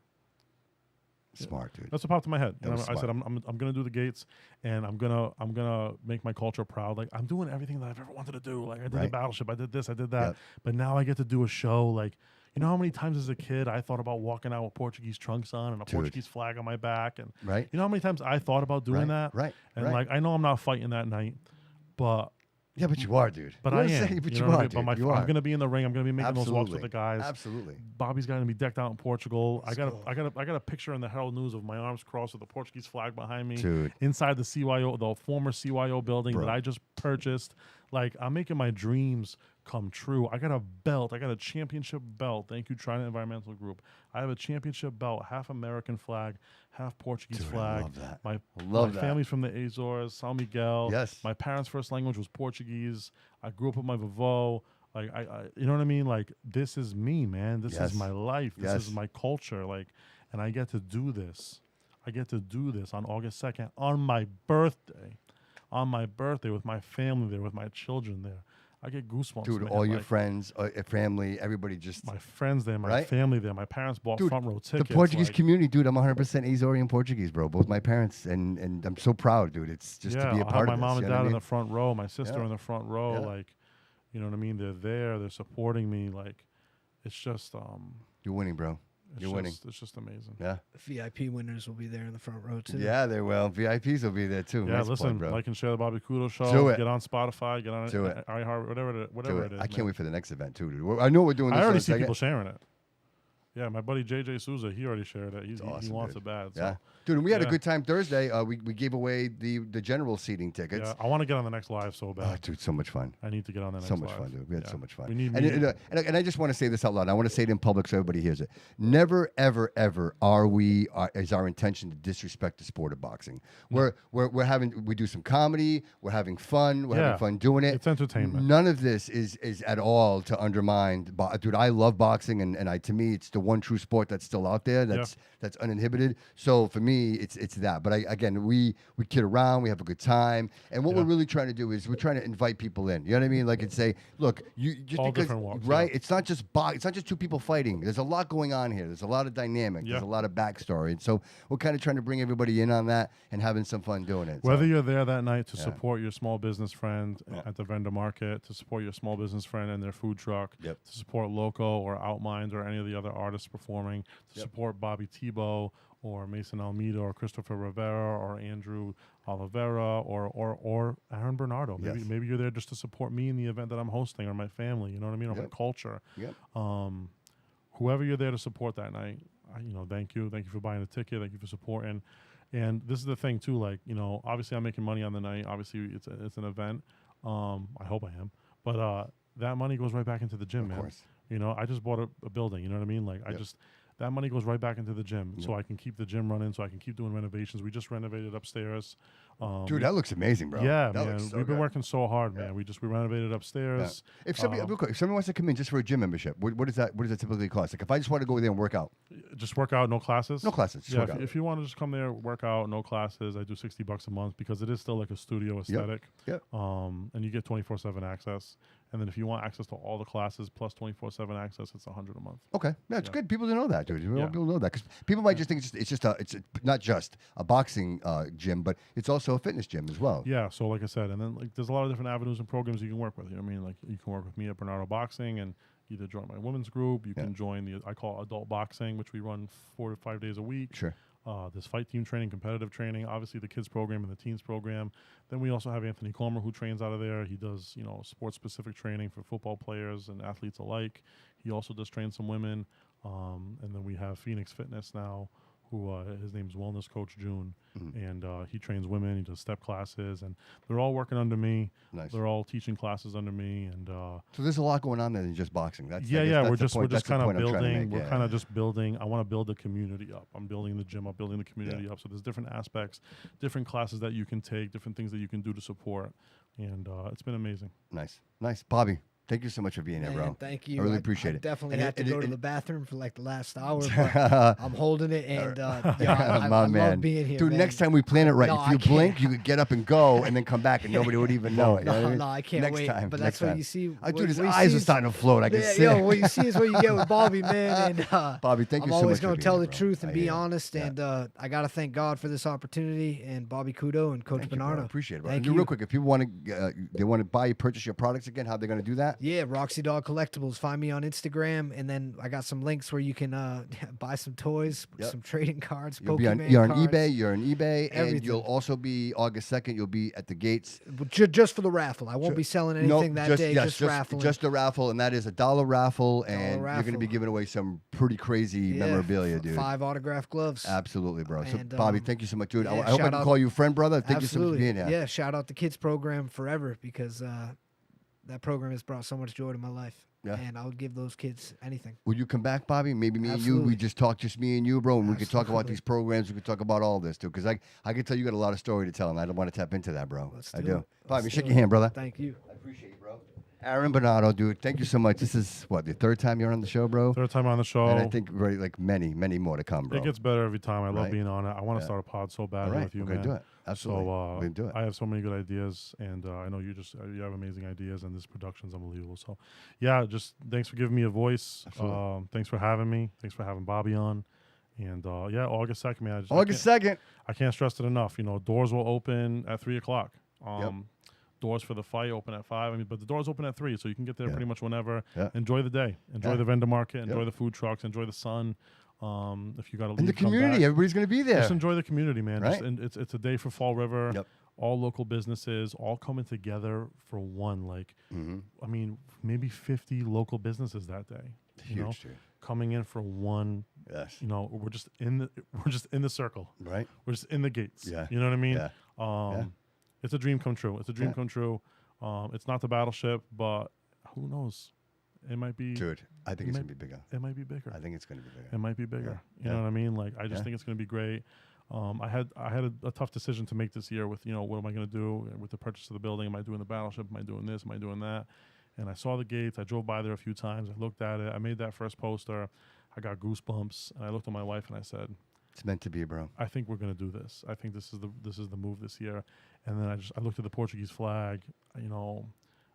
Smart, dude. That's what popped in my head. That was I said smart. I'm gonna do the gates, and I'm gonna make my culture proud. Like, I'm doing everything that I've ever wanted to do. Like, I did the Right. Battleship, I did this, I did that, Yep. but now I get to do a show. Like, you know how many times as a kid I thought about walking out with Portuguese trunks on and a Dude. Portuguese flag on my back, and Right. you know how many times I thought about doing that. Right. And right. like, I know I'm not fighting that night, but Yeah, but you are, dude. but You I know what I'm am. saying? But you you know what I are, mean? dude. But You I'm are. gonna be in the ring. I'm gonna be making those walks with the guys. Absolutely. Bobby's gonna be decked out in Portugal. I Let's got a picture in the Herald News of my arms crossed with the Portuguese flag behind me, Dude. inside the CYO, the former CYO building Bro. that I just purchased. Like, I'm making my dreams come true. I got a belt. I got a championship belt. Thank you, Trident Environmental Group. I have a championship belt, half American flag, half Portuguese Dude, I flag. love that. My Love that. family's from the Azores, São Miguel. Yes. My parents' first language was Portuguese. I grew up with my vovô. Like, I you know what I mean? Like, this is me, man. This Yes. is my life. This Yes. is my culture. Like, and I get to do this. I get to do this on August 2nd on my birthday. On my birthday with my family there, with my children there. I get goosebumps. Dude, man. all your Like, friends, family, everybody just. my friends there, my Right? family there. My parents bought Dude, front row the tickets. Portuguese like, community, dude. I'm 100% Azorian Portuguese, bro. Both my parents, and I'm so proud, dude. It's just to be a I'll part have of my this. mom and you know what dad I in mean? the front row, my sister Yeah. in the front row. Yeah. Like, you know what I mean? They're there. They're supporting me. Like, it's just You're winning, bro. You're winning. It's just amazing. Yeah. VIP winners will be there in the front row too. Yeah, they will. VIPs will be there too. Yeah, Nice listen, plug, bro. like and share the Bobby Couto Show. Do it. Get on Spotify. Get on Do it. iHeart, whatever Do it is. I can't man. wait for the next event too, dude. I know we're doing this. I already on see second. people sharing it. Yeah, my buddy JJ Souza, he already shared it. He awesome, wants dude. it bad. So. Yeah, dude. And we had a Yeah. good time Thursday. We gave away the general seating tickets. Yeah, I want to get on the next live so Oh, bad. dude, so much fun. I need to get on the next So much live. fun, dude. We had Yeah. so much fun. We need and, media. and I just want to say this out loud. I want to say it in public so everybody hears it. Never, ever, ever is our intention to disrespect the sport of boxing. No. We do some comedy. We're having fun. We're Yeah. having fun doing it. It's entertainment. None of this is at all to undermine. Dude, I love boxing, and to me, it's the one true sport that's still out there. That's uninhibited. So for me, it's that. But again, we kid around. We have a good time, and what Yeah. we're really trying to do is we're trying to invite people in. You know what I mean? Like, and say, look, you just All because different walks, right? yeah. It's not just it's not just two people fighting. There's a lot going on here. There's a lot of dynamic. There's Yeah. a lot of backstory, and so we're kind of trying to bring everybody in on that and having some fun doing it. Whether So, you're there that night to Yeah. support your small business friend Yeah. at the vendor market, to support your small business friend and their food truck, Yep. to support Loco or Outminds or any of the other artists performing, to Yep. support Bobby Tebow or Mason Almeida or Christopher Rivera or Andrew Oliveira or Aaron Bernardo. Yes. Maybe you're there just to support me in the event that I'm hosting or my family, you know what I mean, or my Yep. culture. Yep. Whoever you're there to support that night, thank you. Thank you for buying the ticket. Thank you for supporting. And this is the thing too, like, obviously I'm making money on the night. Obviously it's an event. I hope I am. But that money goes right back into the gym, Of man. course. I just bought a building, you know what I mean? Like Yep. that money goes right back into the gym, so Yep. I can keep the gym running, so I can keep doing renovations. We just renovated upstairs. Dude, that looks amazing, bro. Yeah, That man. looks so We've been good. working so hard, Yeah. man. We renovated upstairs. If somebody, real quick, if somebody wants to come in just for a gym membership, what does that typically cost? Like, if I just want to go there and work out, Just work out, no classes. no classes, just Yeah, work if, out. if you want to just come there, work out, no classes, I do $60 a month because it is still like a studio aesthetic. Yep. And you get 24/7 access. And then if you want access to all the classes plus 24/7 access, it's $100 a month. Okay, yeah, it's Yeah. good. People don't know that, dude. Yeah. People know that because people might just think it's not just a boxing gym, but it's also a fitness gym as well. Yeah, so like I said, and then like there's a lot of different avenues and programs you can work with. You know what I mean? Like you can work with me at Bernardo Boxing and either join my women's group. You Yeah. can join I call adult boxing, which we run 4 to 5 days a week. Sure. There's fight team training, competitive training, obviously the kids program and the teens program. Then we also have Anthony Comer who trains out of there. He does, sports specific training for football players and athletes alike. He also does train some women. And then we have Phoenix Fitness now, who his name's Wellness Coach June, and he trains women. He does step classes, and they're all working under me. Nice. They're all teaching classes under me, and So there's a lot going on there than just boxing. That's, yeah, I guess yeah. that's We're the just point- we're just that's the kind of point I'm trying to building. make, We're kind of just building. I want to build the community up. I'm building the gym up, building the community up. So there's different aspects, different classes that you can take, different things that you can do to support, and it's been amazing. Nice. Bobby, thank you so much for being here, bro. Man, thank you. I really appreciate it. Definitely And had to it- go to and- the bathroom for like the last hour, but I'm holding it, and I My love man. being here, Dude, man. next time we plan it right, No, if I you blink, can't. you could get up and go and then come back and nobody would even know it. You know what I mean? No, I can't next wait. Time, But next that's what time. you see. Dude, his what you eyes see are is- starting to float. I can see Yo, it. what you see is what you get with Bobby, man. And Bobby, thank you I'm so always much for going being to tell here, the bro. truth and I be hear you. honest. Yeah. And I got to thank God for this opportunity and Bobby Couto and Coach Thank you, bro. Bernardo. Appreciate it, bro. Thank And you. real quick, if people want to, they want to buy, purchase your products again, how they going to do that? Yeah, Roxy Dog Collectibles. Find me on Instagram, and then I got some links where you can buy some toys, Yep. some trading cards, You'll be on, Pokemon you're on cards. eBay, and Everything. you'll also be August 2nd. You'll be at the gates. But just for the raffle. I won't be selling anything that day. yes, just raffling. just a raffle, and that is $1 raffle, and you're going to be raffle. giving away some pretty crazy Yeah, memorabilia, dude. 5 autographed gloves. Absolutely, bro. So, And, Bobby, thank you so much, dude. yeah, I hope I shout can out- call you friend, brother. Thank you so much for Absolutely. being here. Yeah, shout out the kids program forever because that program has brought so much joy to my life. Yeah. And I would give those kids anything. Will you come back, Bobby? Maybe me and you, Absolutely. we just talk, just me and you, bro, and we could talk about Absolutely. these programs. We could talk about all this, too, because I can tell you got a lot of story to tell, and I don't want to tap into that, bro. Let's I do do. it. Bobby, Let's shake do your it. hand, brother. Thank you. I appreciate you, bro. Aaron Bernardo, dude, thank you so much. This is, what, the third time you're on the show, bro? Third time on the show. And I think really, like many, many more to come, bro. It gets better every time. I love Right? being on it. I want to Yeah. start a pod so all bad right, with you, we're man. going to do it. Absolutely. So we're going to do it. I have so many good ideas, and I know you have amazing ideas, and this production's unbelievable. So, yeah, just thanks for giving me a voice. Absolutely. Thanks for having me. Thanks for having Bobby on. And yeah, August 2nd, man. August 2nd. I can't stress it enough. You know, doors will open at 3:00. Yep. Doors for the fight open at 5. I mean, but the doors open at 3, so you can get there Yeah. pretty much whenever. Yeah. Enjoy the day. Enjoy Yeah. the vendor market. Enjoy Yep. the food trucks. Enjoy the sun. If you got to leave, And the come community, back. everybody's going to be there. Just enjoy the community, man. Right? Just, and it's a day for Fall River. Yep. All local businesses, all coming together for one. Like, I mean, maybe 50 local businesses that day. You know, Huge, dude. coming in for one. Yes. You know, we're just in the circle. Right? We're just in the gates. Yeah. You know what I mean? Yeah. Yeah. It's a dream come true. It's a dream Yeah. come true. It's not the battleship, but who knows? It might be. Dude, I think it it's might- going to be bigger. It might be bigger. I think it's going to be bigger. It might be bigger. Yeah. You know what I mean? Like I just Yeah. think it's going to be great. I had a tough decision to make this year with, you know, what am I going to do with the purchase of the building? Am I doing the battleship? Am I doing this? Am I doing that? And I saw the gates. I drove by there a few times. I looked at it. I made that first poster. I got goosebumps. And I looked at my wife and I said, It's meant to be, bro. I think we're going to do this. I think this is the move this year. And then I looked at the Portuguese flag. You know,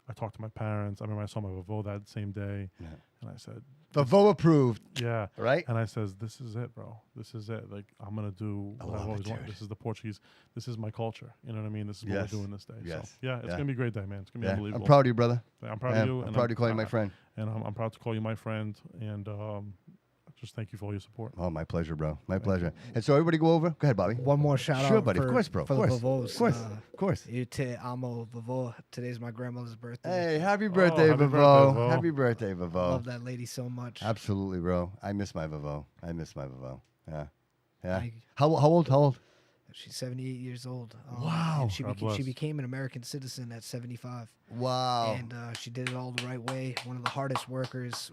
I talked to my parents. I remember I saw my Vavo that same day. Yeah. And I said, Vavo approved, yeah. right? And I says, this is it, bro. This is it. Like, I'm going to do I what I've love it, always wanted. dude. This is the Portuguese. This is my culture. You know what I mean? This is what Yes. we're doing this day. Yes. So, yeah, it's Yeah. going to be a great day, man. It's going to be Yeah. unbelievable. I'm proud of you, brother. I'm proud Yeah, of you. I'm proud to call you my friend. And I'm proud to call you my friend. And just thank you for all your support. Oh, my pleasure, bro. My pleasure. And so everybody go over. Go ahead, Bobby. One more shout out. Sure, buddy. Of For, course, bro. For Of course. the Vavos. Of course. Of course. You te amo, Vavo. Today's my grandmother's birthday. Hey, happy birthday, happy Vavo. birthday, Vavo. Happy birthday, Vavo. Love that lady so much. Absolutely, bro. I miss my Vavo. Yeah. Yeah. Thank you. How old? She's 78 years old. Wow. And she God she bless. became an American citizen at 75. Wow. And she did it all the right way. One of the hardest workers.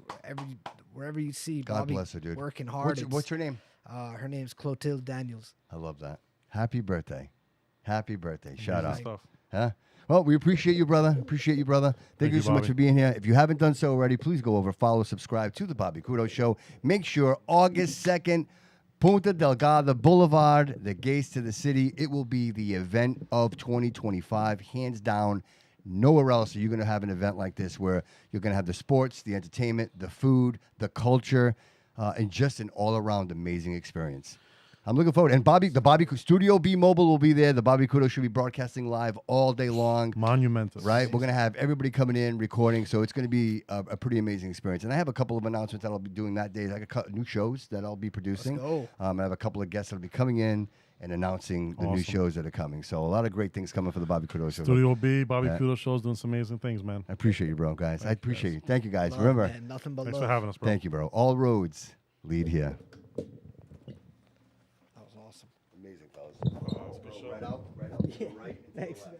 Wherever you see God Bobby bless her, dude. working hard. What's her name? Her name's Clotilde Daniels. I love that. Happy birthday. Happy birthday. Shout Amazing out. stuff. Huh? Well, we appreciate you, brother. Appreciate you, brother. Thank you so much Bobby. for being here. If you haven't done so already, please go over, follow, subscribe to the Bobby Couto Show. Make sure August 2nd, Punta Delgada Boulevard, the gates to the city. It will be the event of 2025, hands down. Nowhere else are you going to have an event like this where you're going to have the sports, the entertainment, the food, the culture, and just an all-around amazing experience. I'm looking forward. And the Bobby Studio B Mobile will be there. The Bobby Couto should be broadcasting live all day long. Monumental. Right? We're going to have everybody coming in, recording. So it's going to be a pretty amazing experience. And I have a couple of announcements that I'll be doing that day. I got new shows that I'll be producing. go. I have a couple of guests that will be coming in and announcing the new Awesome. shows that are coming. So a lot of great things coming for the Bobby Couto Show. Studio B, Bobby Yeah. Couto Show's doing some amazing things, man. I appreciate you, bro, guys. I Thank you, appreciate guys. you. Thank you, guys. Love, Remember, man, nothing but Thanks love. for having us, bro. thank you, bro. All roads lead here. That was awesome. Amazing, fellas. Good show. Right out, Yeah. right. Thanks, man.